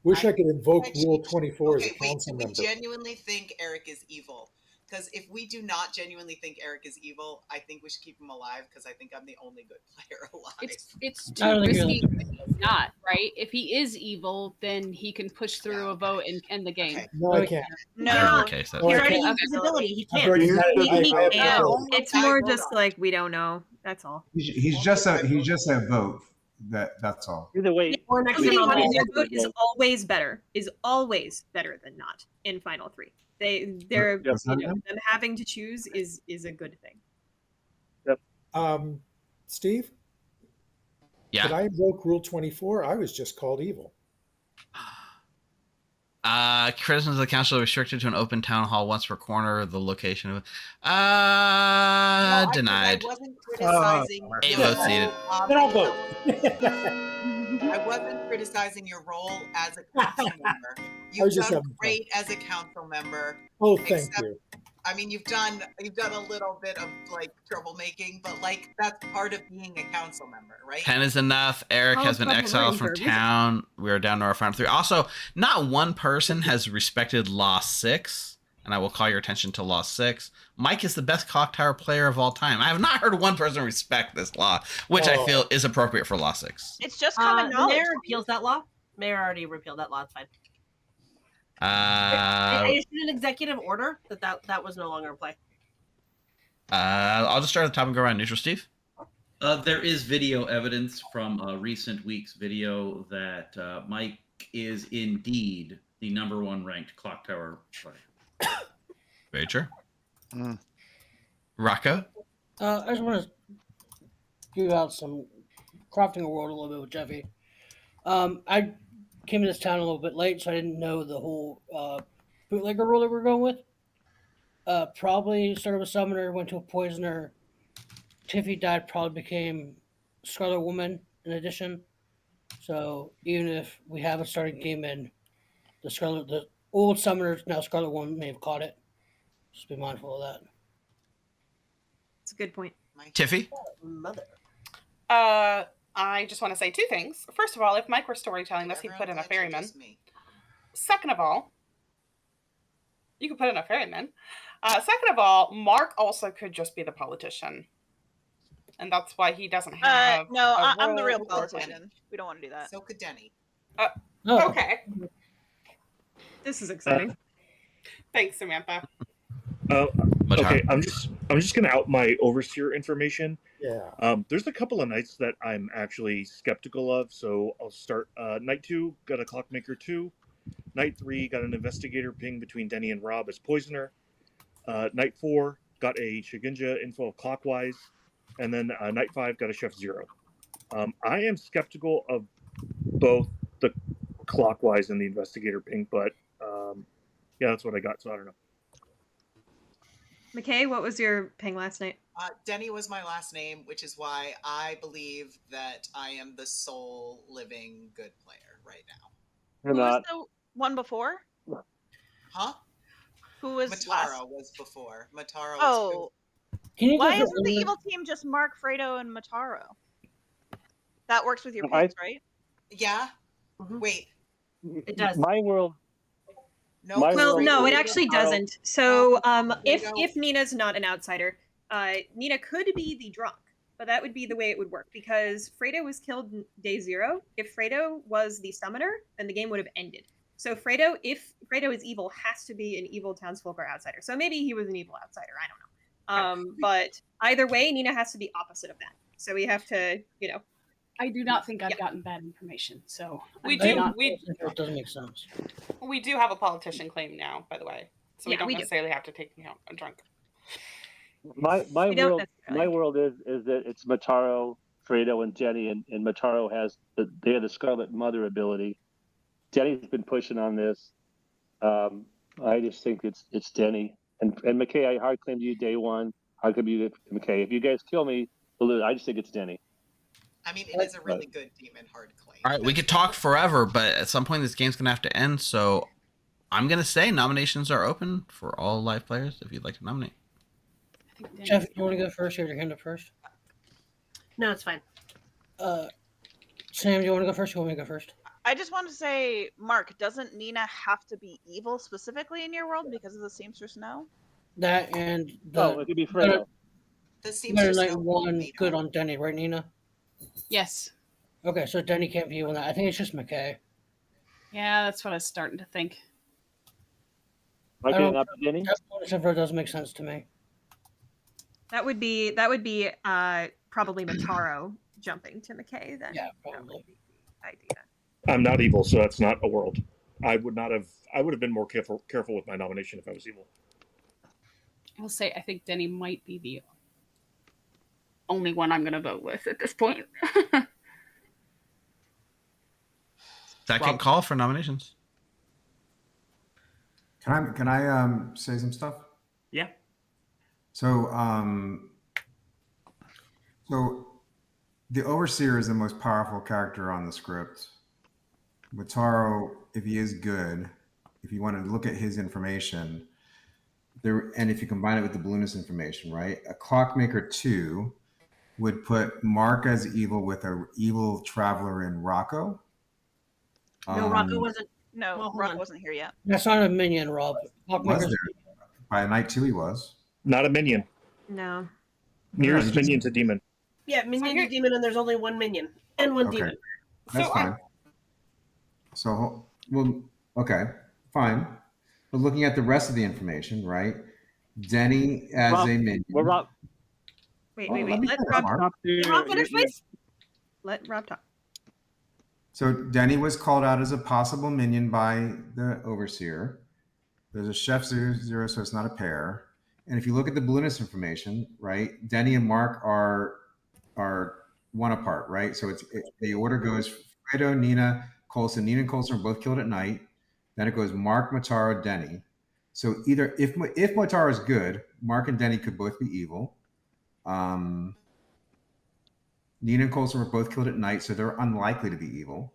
Wish I could invoke Rule 24 as a Okay, wait, council do we member. genuinely think Eric is evil? Because if we do not genuinely think Eric is evil, I think we should keep him alive because I think I'm the only good player alive. It's too risky if he's not, right? If he is evil, then he can push through a vote and end the game. No, I can't. No, Case, He's already used his ability. He can't. It's more just like we don't know. That's all. He's just a vote. That's all. Either way, Their vote is always better. Is always better than not in Final 3. Them having to choose is a good thing. Yep. Steve? Yeah. Did I invoke Rule 24? I was just called evil. Criticisms of the council are restricted to an open town hall once per corner. The location of denied. I wasn't criticizing. 8 votes needed. Then I'll vote. I wasn't criticizing your role as a council member. I You've was just done having fun. great as a council member. Oh, thank you. I mean, you've done a little bit of like troublemaking, but like that's part of being a council member, right? 10 is enough. Eric has been exiled from town. We are down to our final 3. Also, not one person has respected Law 6, and I will call your attention to Law 6. Mike is the best Clocktower player of all time. I have not heard one person respect this law, which I feel is appropriate for Law 6. It's just common The knowledge. mayor repeals that law. Mayor already repealed that law. It's fine. I issued an executive order that was no longer in play. I'll just start at the top and go around. Neutral Steve? There is video evidence from a recent week's video that Mike is indeed the #1 ranked Clocktower player. Very true. Rocco? I just want to give out some crafting a world a little bit with Jeffy. I came to this town a little bit late, so I didn't know the whole bootlegger rule that we're going with. Probably started with Summoner, went to a Poisoner. Tiffy died, probably became Scarlet Woman in addition. So even if we have a starting game in the old Summoners, now Scarlet Woman may have caught it. Just be mindful of that. That's a good point. Tiffy? Mother. I just want to say 2 things. First of all, if Mike were storytelling this, he'd put in a ferryman. Second of all, you could put in a ferryman. Second of all, Mark also could just be the politician. And that's why he doesn't have. No, I'm the role real or politician. We don't want to do that. So could Denny. Okay. This is exciting. Thanks, Samantha. Okay, I'm just gonna out my overseer information. Yeah. There's a couple of nights that I'm actually skeptical of, so I'll start. Night 2 got a Clockmaker 2. Night 3 got an Investigator ping between Denny and Rob as Poisoner. Night 4 got a Shiginja info Clockwise, and then Night 5 got a Chef 0. I am skeptical of both the Clockwise and the Investigator ping, but yeah, that's what I got, so I don't know. McKay, what was your ping last night? Denny was my last name, which is why I believe that I am the sole living good player right now. You're Who not. was the one before? Huh? Who was Motaro was before. Motaro was Oh. Can you Why go isn't the evil team just Mark, Fredo, and Motaro? That works with your picks, right? Yeah. Wait. It does. My world. No. Well, no, it actually Motaro. doesn't. So, if Nina's not an outsider, Nina could be the drunk, but that would be the way it would work because Fredo was killed day 0. If Fredo was the summoner, then the game would have ended. So Fredo, if Fredo is evil, has to be an evil townsfolk or outsider. So maybe he was an evil outsider. I don't know. But either way, Nina has to be opposite of that. So we have to, I do not think I've gotten bad information. So We I'm do. not- It doesn't make sense. We do have a politician claim now, by the way. So we Yeah, don't we do. necessarily have to take a drunk. My We don't world necessarily. my world is that it's Motaro, Fredo, and Jenny, and Motaro they have the Scarlet Mother ability. Jenny's been pushing on this. I just think it's Denny and McKay. I hard claim to you day 1. Hard claim to you, McKay. If you guys kill me, I just think it's Denny. I mean, it is a really good demon hard claim. All right, we could talk forever, but at some point this game's going to have to end, so I'm going to say nominations are open for all live players if you'd like to nominate. Jeff, you want to go first? You have your hand up first. No, it's fine. Sam, do you want to go first? You want me to go first? I just want to say, Mark, doesn't Nina have to be evil specifically in your world because of the Seamstress No? That and it could be Fredo. The Better Seamstress night No 1 good on Denny, right, Nina? Yes. Okay, so Denny can't be on that. I think it's just McKay. Yeah, that's what I was starting to think. Am I getting up to Denny? Except for it doesn't make sense to me. That would be probably Motaro jumping to McKay then. Yeah, probably. Idea. I'm not evil, so that's not a world. I would have been more careful with my nomination if I was evil. I'll say I think Denny might be the only one I'm going to vote with at this point. Second call for nominations. Can I say some stuff? Yeah. So so the Overseer is the most powerful character on the script. Motaro, if he is good, if you want to look at his information, there, and if you combine it with the Balloonist information, right? A Clockmaker 2 would put Mark as evil with a evil traveler in Rocco. No, Rocco wasn't. No, Well, hold Rock on. wasn't here yet. That's not a minion, Rob. Was there? By night 2 he was. Not a minion. No. Nearest Yeah, minion's a demon. Yeah, minion to demon, and there's only one minion and one Okay. demon. That's fine. So, well, okay, fine. But looking at the rest of the information, right? Denny as Rob, a minion. Well, Rob, Wait. let me Let finish, Rob, Mark. Rob finish, please. let Rob talk. So Denny was called out as a possible minion by the Overseer. There's a Chef 0, so it's not a pair. And if you look at the Balloonist information, right, Denny and Mark are one apart, right? So the order goes Fredo, Nina, Coulson. Nina and Coulson are both killed at night. Then it goes Mark, Motaro, Denny. So either if Motaro is good, Mark and Denny could both be evil. Nina and Coulson were both killed at night, so they're unlikely to be evil.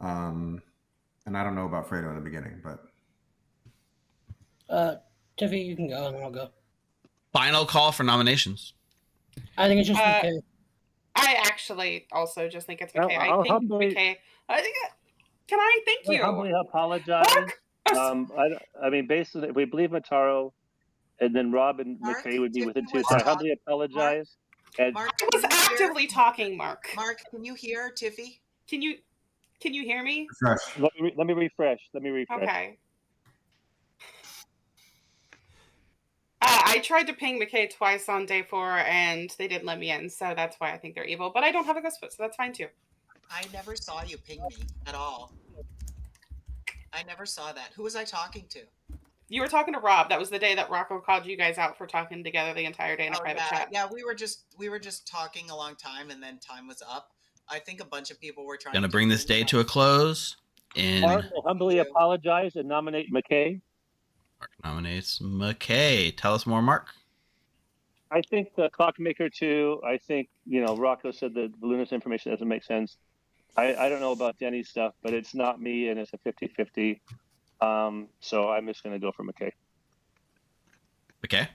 And I don't know about Fredo in the beginning, but Tiffy, you can go, and then I'll go. Final call for nominations. I think it's just McKay. I actually also just think it's McKay. I'll I think humbly- McKay. I think. Can I thank I you? humbly apologize. I mean, based on if we believe Motaro, and then Rob and McKay would be within two. So I humbly apologize. And I was actively talking, Mark. Mark, can you hear Tiffy? Can you hear me? let me refresh. Okay. I tried to ping McKay twice on day 4, and they didn't let me in, so that's why I think they're evil. But I don't have a ghost foot, so that's fine too. I never saw you ping me at all. I never saw that. Who was I talking to? You were talking to Rob. That was the day that Rocco called you guys out for talking together the entire day in a private chat. Yeah, we were just talking a long time, and then time was up. I think a bunch of people were trying. Gonna bring this day to a close. In Mark will humbly apologize and nominate McKay. Mark nominates McKay. Tell us more, Mark. I think the Clockmaker 2, I think, Rocco said the Balloonist information doesn't make sense. I don't know about Denny's stuff, but it's not me, and it's a 50-50. So I'm just going to go for McKay. Okay.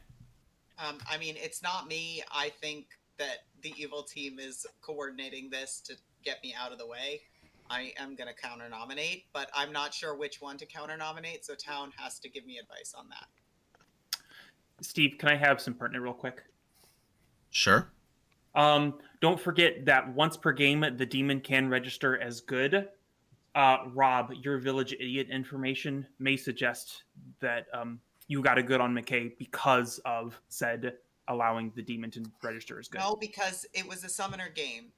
I mean, it's not me. I think that the evil team is coordinating this to get me out of the way. I am going to counter nominate, but I'm not sure which one to counter nominate, so Town has to give me advice on that. Steve, can I have some pertinent real quick? Sure. Don't forget that once per game, the demon can register as good. Rob, your village idiot information may suggest that you got a good on McKay because of said allowing the demon to register as good. No, because it was a summoner game.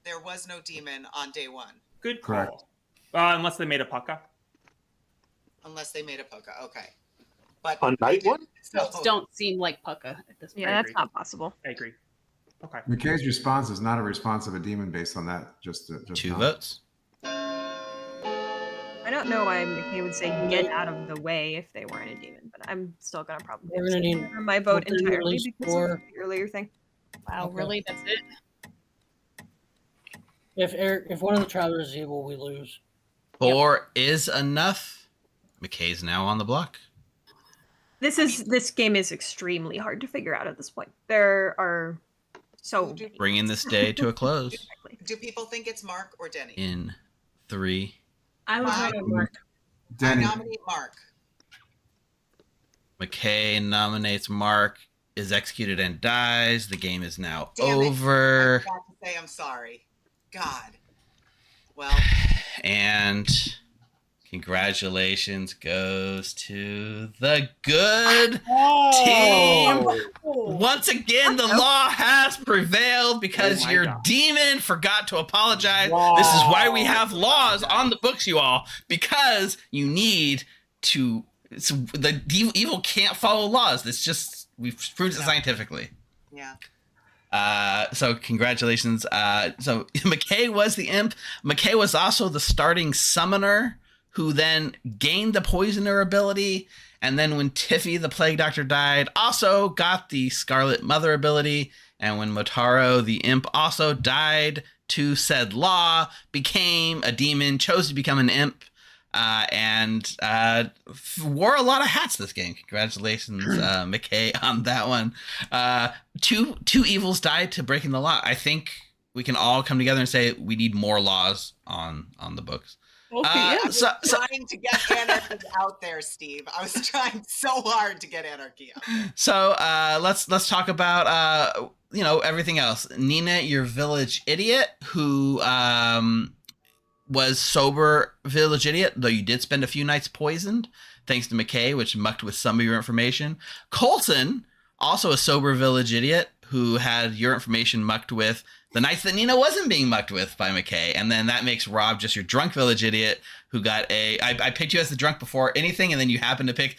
There was no demon on day 1. Good call. Unless they made a pucka. Unless they made a pucka, okay. But on night 1? Those don't seem like pucka at this point. Yeah, that's not possible. I agree. Okay. McKay's response is not a response of a demon based on that. Just 2 votes. I don't know why McKay would say get out of the way if they weren't a demon, but I'm still gonna probably We're gonna need my vote hopefully at entirely least because 4. of the earlier thing. Wow, Okay. really? That's it? If one of the travelers is evil, we lose. 4 is enough. McKay's now on the block. This game is extremely hard to figure out at this point. There are Bringing this day to a close. Do people think it's Mark or Denny? In 3. I would vote on Mark. Denny. I nominate Mark. McKay nominates Mark, is executed and dies. The game is now Damn it. over. I forgot to say I'm sorry. God. Well. And congratulations goes to the good team. Once again, the law has prevailed because your demon forgot to apologize. This is why we have laws on the books, you all, because you need to. The evil can't follow laws. It's just, we've proved it scientifically. Yeah. So congratulations. So McKay was the imp. McKay was also the starting summoner who then gained the Poisoner ability. And then when Tiffy, the Plague Doctor, died, also got the Scarlet Mother ability. And when Motaro, the Imp, also died to said law, became a demon, chose to become an imp, and wore a lot of hats this game. Congratulations, McKay, on that one. Two evils died to breaking the law. I think we can all come together and say we need more laws on the books. Okay, I was trying to get anarchy out there, Steve. I was trying so hard to get anarchy out there. So let's talk about everything else. Nina, your village idiot, who was sober village idiot, though you did spend a few nights poisoned, thanks to McKay, which mucked with some of your information. Colson, also a sober village idiot, who had your information mucked with the nights that Nina wasn't being mucked with by McKay. And then that makes Rob just your drunk village idiot, who got I picked you as the drunk before anything, and then you happened to pick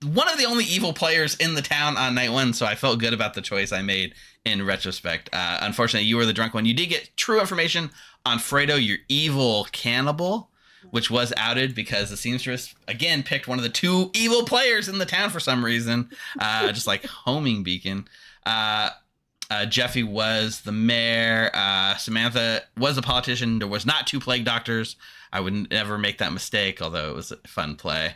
one of the only evil players in the town on night one, so I felt good about the choice I made in retrospect. Unfortunately, you were the drunk one. You did get true information on Fredo, your evil cannibal, which was outed because the seamstress, again, picked one of the two evil players in the town for some reason, just like homing beacon. Jeffy was the mayor. Samantha was a politician. There was not two plague doctors. I would never make that mistake, although it was a fun play.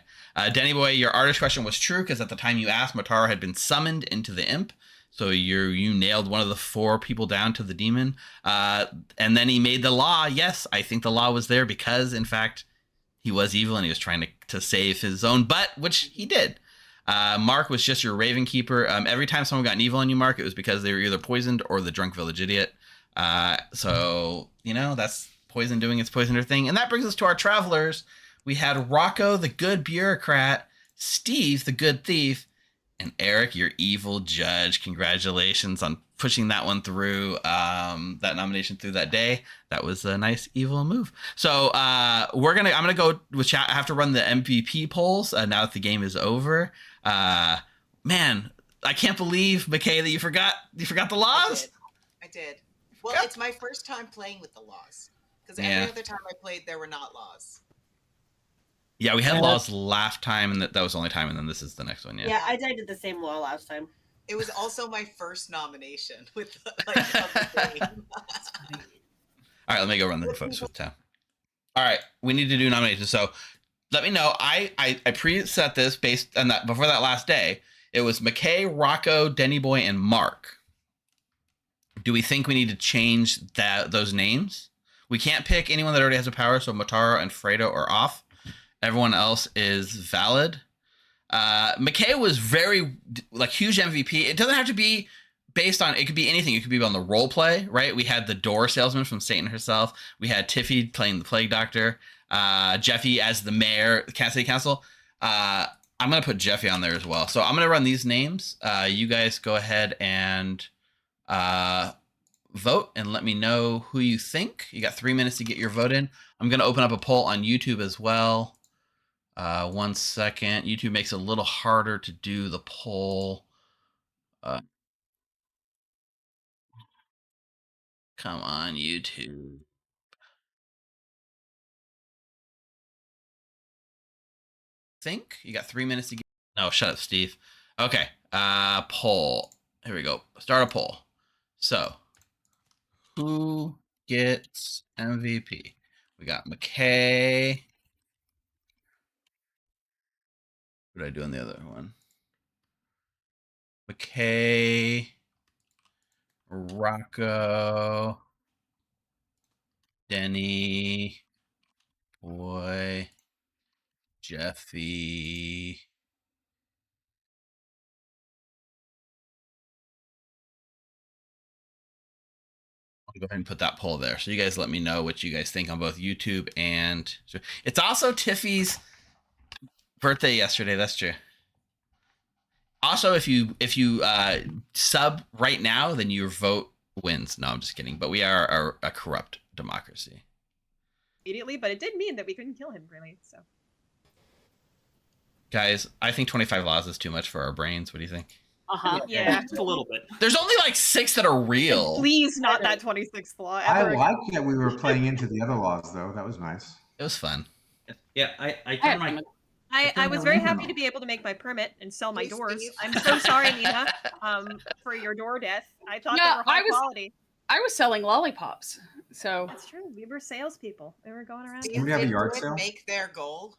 Denny Boy, your artist question was true because at the time you asked, Motaro had been summoned into the imp. So you nailed one of the four people down to the demon. And then he made the law. Yes, I think the law was there because, in fact, he was evil and he was trying to save his own butt, which he did. Mark was just your Raven Keeper. Every time someone got an evil on you, Mark, it was because they were either poisoned or the drunk village idiot. So, that's poison doing its poisoner thing. And that brings us to our travelers. We had Rocco, the good bureaucrat, Steve, the good thief, and Eric, your evil judge. Congratulations on pushing that one through, that nomination through that day. That was a nice evil move. So I'm gonna go with chat. I have to run the MVP polls now that the game is over. Man, I can't believe, McKay, that you forgot the laws. I did. Well, it's my first time playing with the laws because every other time I played, there were not laws. Yeah, we had laws last time, and that was the only time, and then this is the next one. Yeah, I did the same law last time. It was also my first nomination with of the game. All right, let me go run the photos with Tom. All right, we need to do nominations. So let me know. I preset this based on that before that last day. It was McKay, Rocco, Denny Boy, and Mark. Do we think we need to change those names? We can't pick anyone that already has a power, so Motaro and Fredo are off. Everyone else is valid. McKay was very huge MVP. It doesn't have to be based on, it could be anything. It could be on the role play, right? We had the door salesman from Satan herself. We had Tiffy playing the plague doctor. Jeffy as the mayor, City Council. I'm going to put Jeffy on there as well. So I'm going to run these names. You guys go ahead and vote and let me know who you think. You got 3 minutes to get your vote in. I'm going to open up a poll on YouTube as well. 1 second. YouTube makes it a little harder to do the poll. Come on, YouTube. Think you got 3 minutes to get. No, shut up, Steve. Okay. Poll. Here we go. Start a poll. So, who gets MVP? We got McKay. What did I do on the other one? McKay, Rocco, Denny, Boy, Jeffy. I'll go ahead and put that poll there. So you guys let me know what you guys think on both YouTube and it's also Tiffy's birthday yesterday. That's true. Also, if you sub right now, then your vote wins. No, I'm just kidding. But we are a corrupt democracy. Immediately, but it did mean that we couldn't kill him, really. So, guys, I think 25 laws is too much for our brains. What do you think? Yeah, just a little bit. There's only 6 that are real. Please, not that 26th law. I like that we were playing into the other laws, though. That was nice. It was fun. Yeah, I turned my. I was very happy to be able to make my permit and sell my doors. I'm so sorry, Nina, for your door death. I thought they were high quality. I was selling lollipops, so that's true. We were salespeople. We were going around. Did we have a yard Did sale? make their goal,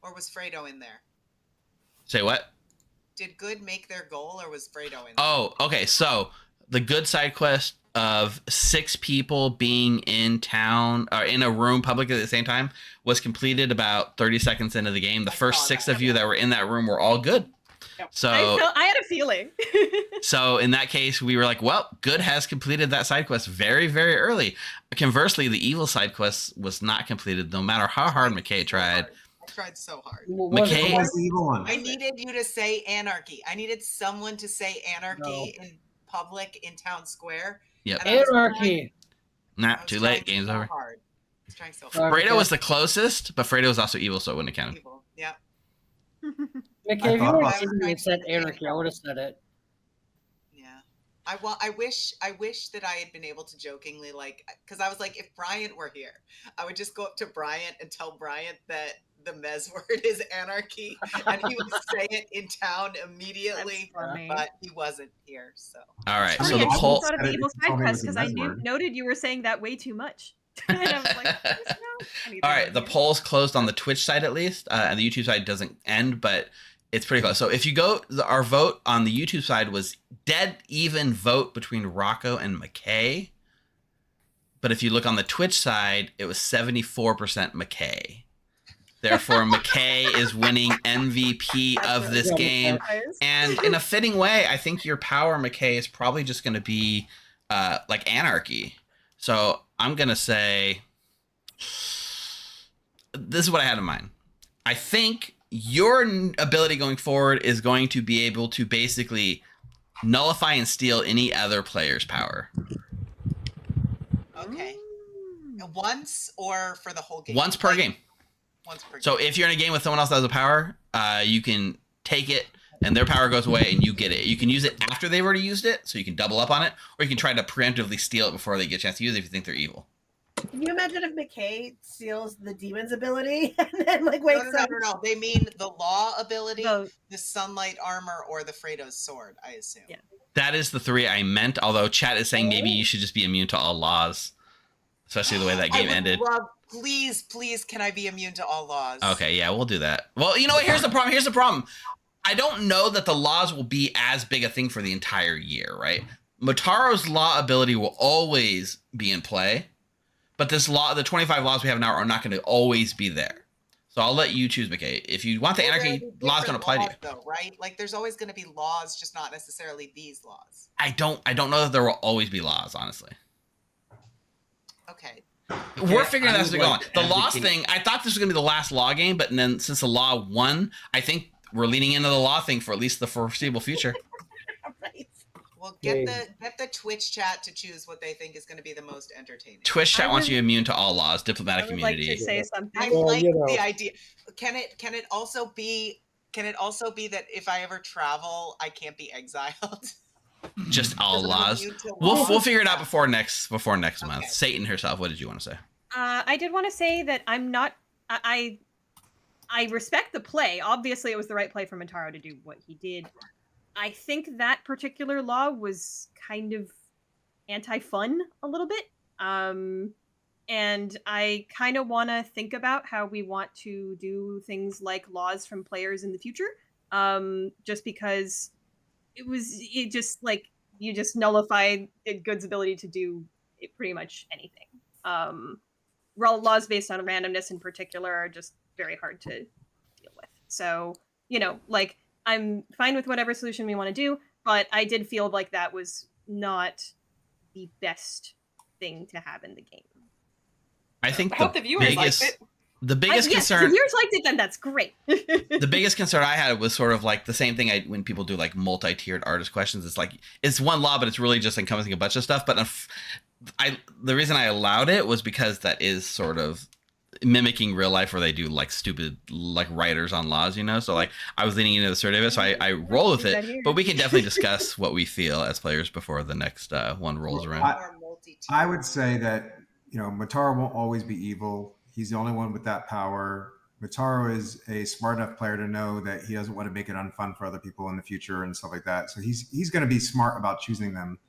or was Fredo in there? Say what? Did Good make their goal, or was Fredo in there? Oh, okay. So the Good side quest of 6 people being in town or in a room publicly at the same time was completed about 30 seconds into the game. The first 6 of you that were in that room were all good. So I had a feeling. So in that case, we were like, well, Good has completed that side quest very, very early. Conversely, the evil side quest was not completed, no matter how hard McKay tried. I tried so hard. McKay, What was the evil one? I needed you to say anarchy. I needed someone to say anarchy in public in town square. Yep. Anarchy. Nah, too late. Game's over. Hard. I was trying so hard. Fredo was the closest, but Fredo was also evil, so it wouldn't have counted. Evil. Yeah. Okay, if you would have said anarchy, I would have said it. Yeah. I wish that I had been able to jokingly, like, because I was like, if Bryant were here, I would just go up to Bryant and tell Bryant that the Mez word is anarchy, and he would say it in town immediately, but he wasn't here, so. All right, so I the poll. thought of the evil side quest because I noted you were saying that way too much. And I was like, all right, the poll's closed on the Twitch side at least, and the YouTube side doesn't end, but it's pretty close. So if you go, our vote on the YouTube side was dead even vote between Rocco and McKay. But if you look on the Twitch side, it was 74% McKay. Therefore, McKay is winning MVP of this game. And in a fitting way, I think your power, McKay, is probably just going to be like anarchy. So I'm going to say, this is what I had in mind. I think your ability going forward is going to be able to basically nullify and steal any other player's power. Okay. Once or for the whole game? Once per game. Once per game. So if you're in a game with someone else that has a power, you can take it and their power goes away and you get it. You can use it after they've already used it, so you can double up on it, or you can try to preemptively steal it before they get a chance to use it if you think they're evil. Can you imagine if McKay steals the demon's ability and then like wakes up? No. They mean the law ability, the sunlight armor, or the Fredo's sword, I assume. Yeah. That is the 3 I meant, although chat is saying maybe you should just be immune to all laws, especially the way that game ended. Please, can I be immune to all laws? Okay, yeah, we'll do that. Well, you know what? Here's the problem. I don't know that the laws will be as big a thing for the entire year, right? Motaro's law ability will always be in play, but this law, the 25 laws we have now, are not going to always be there. So I'll let you choose, McKay. If you want the anarchy, laws going to apply to you. Though, right? Like, there's always going to be laws, just not necessarily these laws. I don't know that there will always be laws, honestly. Okay. We're figuring that as we go on. The laws thing, I thought this was going to be the last law game, but then since the law won, I think we're leaning into the law thing for at least the foreseeable future. Well, get the Twitch chat to choose what they think is going to be the most entertaining. Twitch chat wants you immune to all laws, diplomatic immunity. Like to say something. I like the idea. Can it also be that if I ever travel, I can't be exiled? Just all laws. We'll figure it out before next month. Satan herself, what did you want to say? I did want to say that I'm not. I respect the play. Obviously, it was the right play for Motaro to do what he did. I think that particular law was kind of anti-fun a little bit. And I kind of want to think about how we want to do things like laws from players in the future. Just because it just like, you just nullified Good's ability to do pretty much anything. Laws based on randomness in particular are just very hard to deal with. So, like, I'm fine with whatever solution we want to do, but I did feel like that was not the best thing to have in the game. I think I hope the viewers liked it. The biggest concern. If the viewers liked it, then that's great. The biggest concern I had was sort of like the same thing when people do like multi-tiered artist questions. It's like, it's one law, but it's really just encompassing a bunch of stuff. But the reason I allowed it was because that is sort of mimicking real life where they do like stupid like writers on laws, so like I was leaning into the assertive, so I roll with it, but we can definitely discuss what we feel as players before the next one rolls around. I would say that Motaro won't always be evil. He's the only one with that power. Motaro is a smart enough player to know that he doesn't want to make it unfun for other people in the future and stuff like that. So he's going to be smart about choosing them.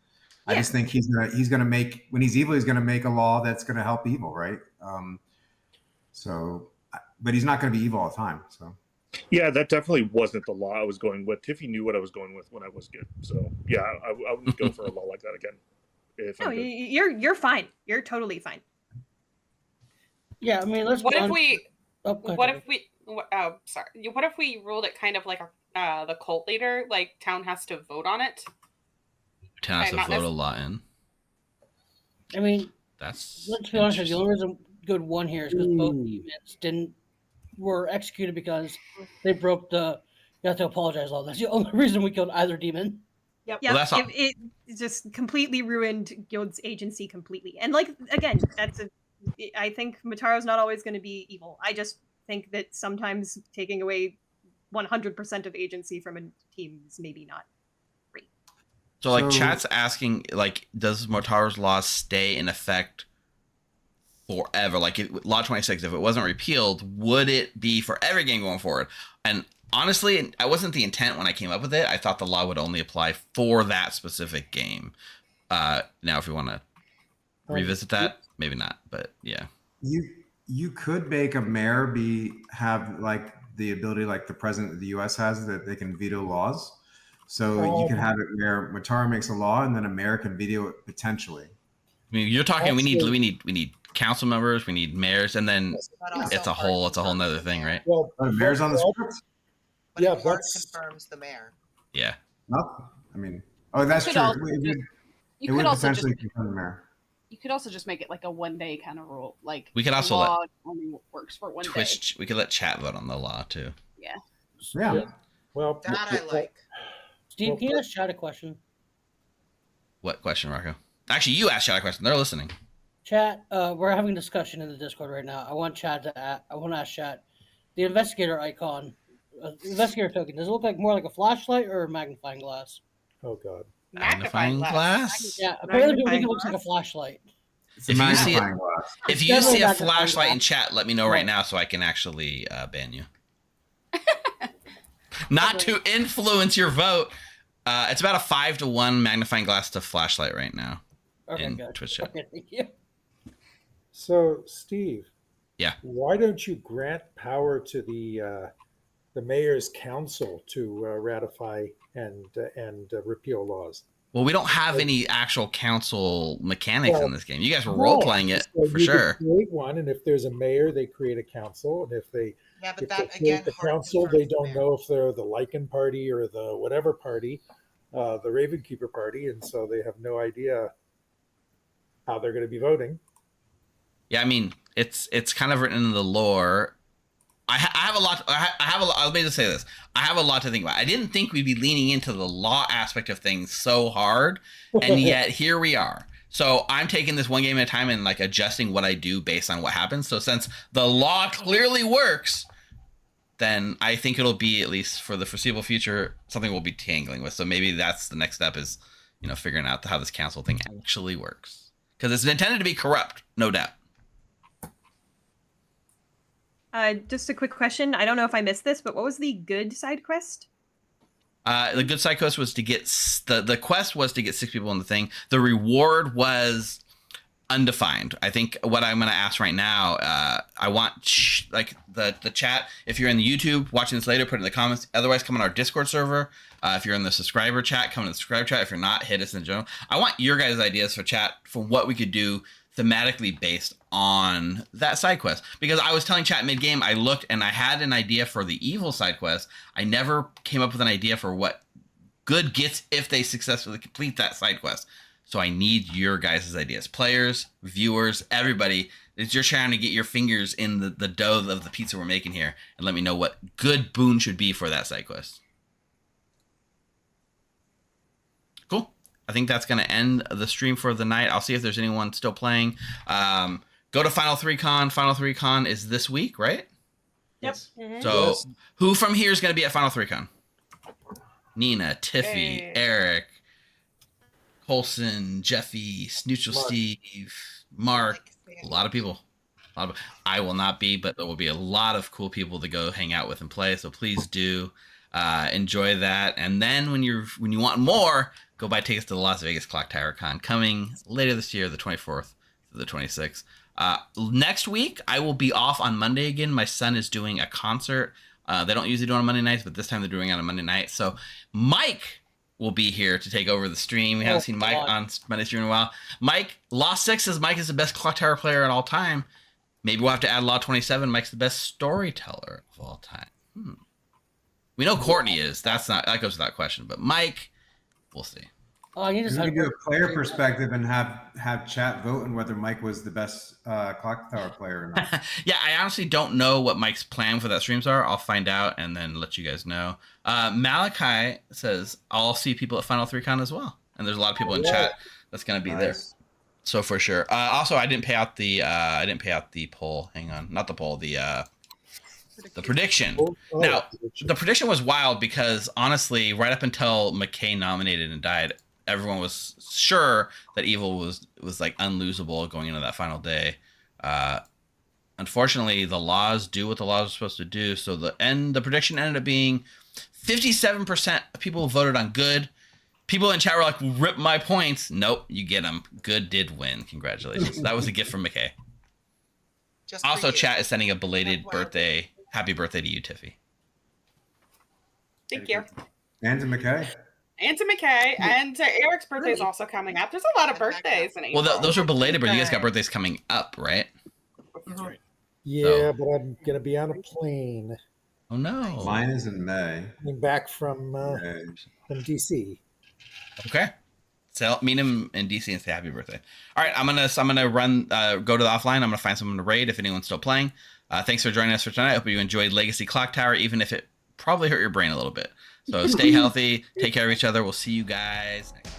I just think he's gonna make, when he's evil, he's gonna make a law that's gonna help evil, right? But he's not gonna be evil all the time. So yeah, that definitely wasn't the law I was going with. Tiffy knew what I was going with when I was good. So yeah, I would go for a law like that again. No, you're fine. You're totally fine. Yeah, I mean, let's. What if we? Sorry. What if we ruled it kind of like the cult leader? Like town has to vote on it. Town has to vote a lot in. I mean, let's be honest with you. The only reason good one here is because both demons were executed because they broke the you have to apologize law. That's the only reason we killed either demon. Yep. It just completely ruined Guild's agency completely. And like again, I think Motaro's not always going to be evil. I just think that sometimes taking away 100% of agency from a team is maybe not great. So like chat's asking, like, does Motaro's law stay in effect forever? Like Law 26, if it wasn't repealed, would it be for every game going forward? And honestly, I wasn't the intent when I came up with it. I thought the law would only apply for that specific game. Now, if you want to revisit that, maybe not, but yeah. You could make a mayor have like the ability like the president of the U.S. has, that they can veto laws. So you can have it where Motaro makes a law and then a mayor can veto it potentially. I mean, you're talking. We need council members. We need mayors, and then it's a whole nother thing, right? Well, mayor's on the script. But yeah, that confirms the mayor. Yeah. That's true. You could also potentially confirm the mayor. You could also just make it like a 1 day kind of rule. Like we could also law only works for 1 day. We could let chat vote on the law too. Yeah. Yeah. Well, that I like. Steve, can you ask Chad a question? What question, Rocco? Actually, you asked Chad a question. They're listening. Chat, we're having a discussion in the Discord right now. I want to ask Chat, the investigator icon, investigator token, does it look like more like a flashlight or a magnifying glass? Oh God. Magnifying glass? Yeah, apparently people think it looks like a flashlight. If you see a flashlight in chat, let me know right now so I can actually ban you. Not to influence your vote. It's about a 5-to-1 magnifying glass to flashlight right now in Twitch chat. Okay, thank you. So, Steve. Yeah. Why don't you grant power to the mayor's council to ratify and repeal laws? Well, we don't have any actual council mechanics in this game. You guys were role playing it for sure. Create one, and if there's a mayor, they create a council, and if they create the council, they don't know if they're the Lycan party or the whatever party, the Ravenkeeper party, and so they have no idea how they're going to be voting. Yeah, I mean, it's kind of written in the lore. I have a lot. Let me just say this. I have a lot to think about. I didn't think we'd be leaning into the law aspect of things so hard, and yet here we are. So I'm taking this one game at a time and like adjusting what I do based on what happens. So since the law clearly works, then I think it'll be, at least for the foreseeable future, something we'll be tangling with. So maybe that's the next step, is figuring out how this council thing actually works, because it's intended to be corrupt, no doubt. Just a quick question. I don't know if I missed this, but what was the good side quest? The good side quest was to get the quest was to get 6 people in the thing. The reward was undefined. I think what I'm going to ask right now, I want the chat. If you're in the YouTube watching this later, put it in the comments. Otherwise, come on our Discord server. If you're in the subscriber chat, come in the subscriber chat. If you're not, hit us in the general. I want your guys' ideas for chat for what we could do thematically based on that side quest, because I was telling chat mid-game, I looked and I had an idea for the evil side quest. I never came up with an idea for what good gets if they successfully complete that side quest. So I need your guys' ideas, players, viewers, everybody. It's your trying to get your fingers in the dough of the pizza we're making here, and let me know what good boon should be for that side quest. Cool. I think that's going to end the stream for the night. I'll see if there's anyone still playing. Go to Final 3 Con. Final 3 Con is this week, right? Yep. So who from here is going to be at Final 3 Con? Nina, Tiffy, Eric, Colson, Jeffy, Snoochel Steve, Mark. A lot of people. I will not be, but there will be a lot of cool people to go hang out with and play. So please do enjoy that. And then when you want more, go buy tickets to the Las Vegas Clocktower Con coming later this year, the 24th to the 26th. Next week, I will be off on Monday again. My son is doing a concert. They don't usually do it on Monday nights, but this time they're doing it on a Monday night. So Mike will be here to take over the stream. We haven't seen Mike on Monday stream in a while. Mike, Law 6 says Mike is the best Clocktower player at all time. Maybe we'll have to add Law 27. Mike's the best storyteller of all time. We know Courtney is. That goes without question. But Mike, we'll see. Oh, you just had to do a player perspective and have chat vote on whether Mike was the best Clocktower player or not. Yeah, I honestly don't know what Mike's plan for that streams are. I'll find out and then let you guys know. Malachi says I'll see people at Final 3 Con as well, and there's a lot of people in chat that's gonna be there. So for sure. Also, I didn't pay out the poll. Hang on, not the poll. The prediction. Now, the prediction was wild because honestly, right up until McKay nominated and died, everyone was sure that Evil was like unlosable going into that final day. Unfortunately, the laws do what the laws are supposed to do. So the prediction ended up being 57% of people who voted on good. People in chat were like, "Rip my points." Nope, you get them. Good did win. Congratulations. That was a gift from McKay. Also, chat is sending a belated happy birthday to you, Tiffy. Thank you. And to McKay. And to McKay, and to Eric's birthday is also coming up. There's a lot of birthdays in April. Well, those are belated, but you guys got birthdays coming up, right? Yeah, but I'm going to be on a plane. Oh, no. Mine is in May. Coming back from DC. Okay. So meet him in DC and say happy birthday. All right, I'm gonna run go to the offline. I'm gonna find someone to raid if anyone's still playing. Thanks for joining us for tonight. I hope you enjoyed Legacy Clocktower, even if it probably hurt your brain a little bit. So stay healthy, take care of each other. We'll see you guys next time.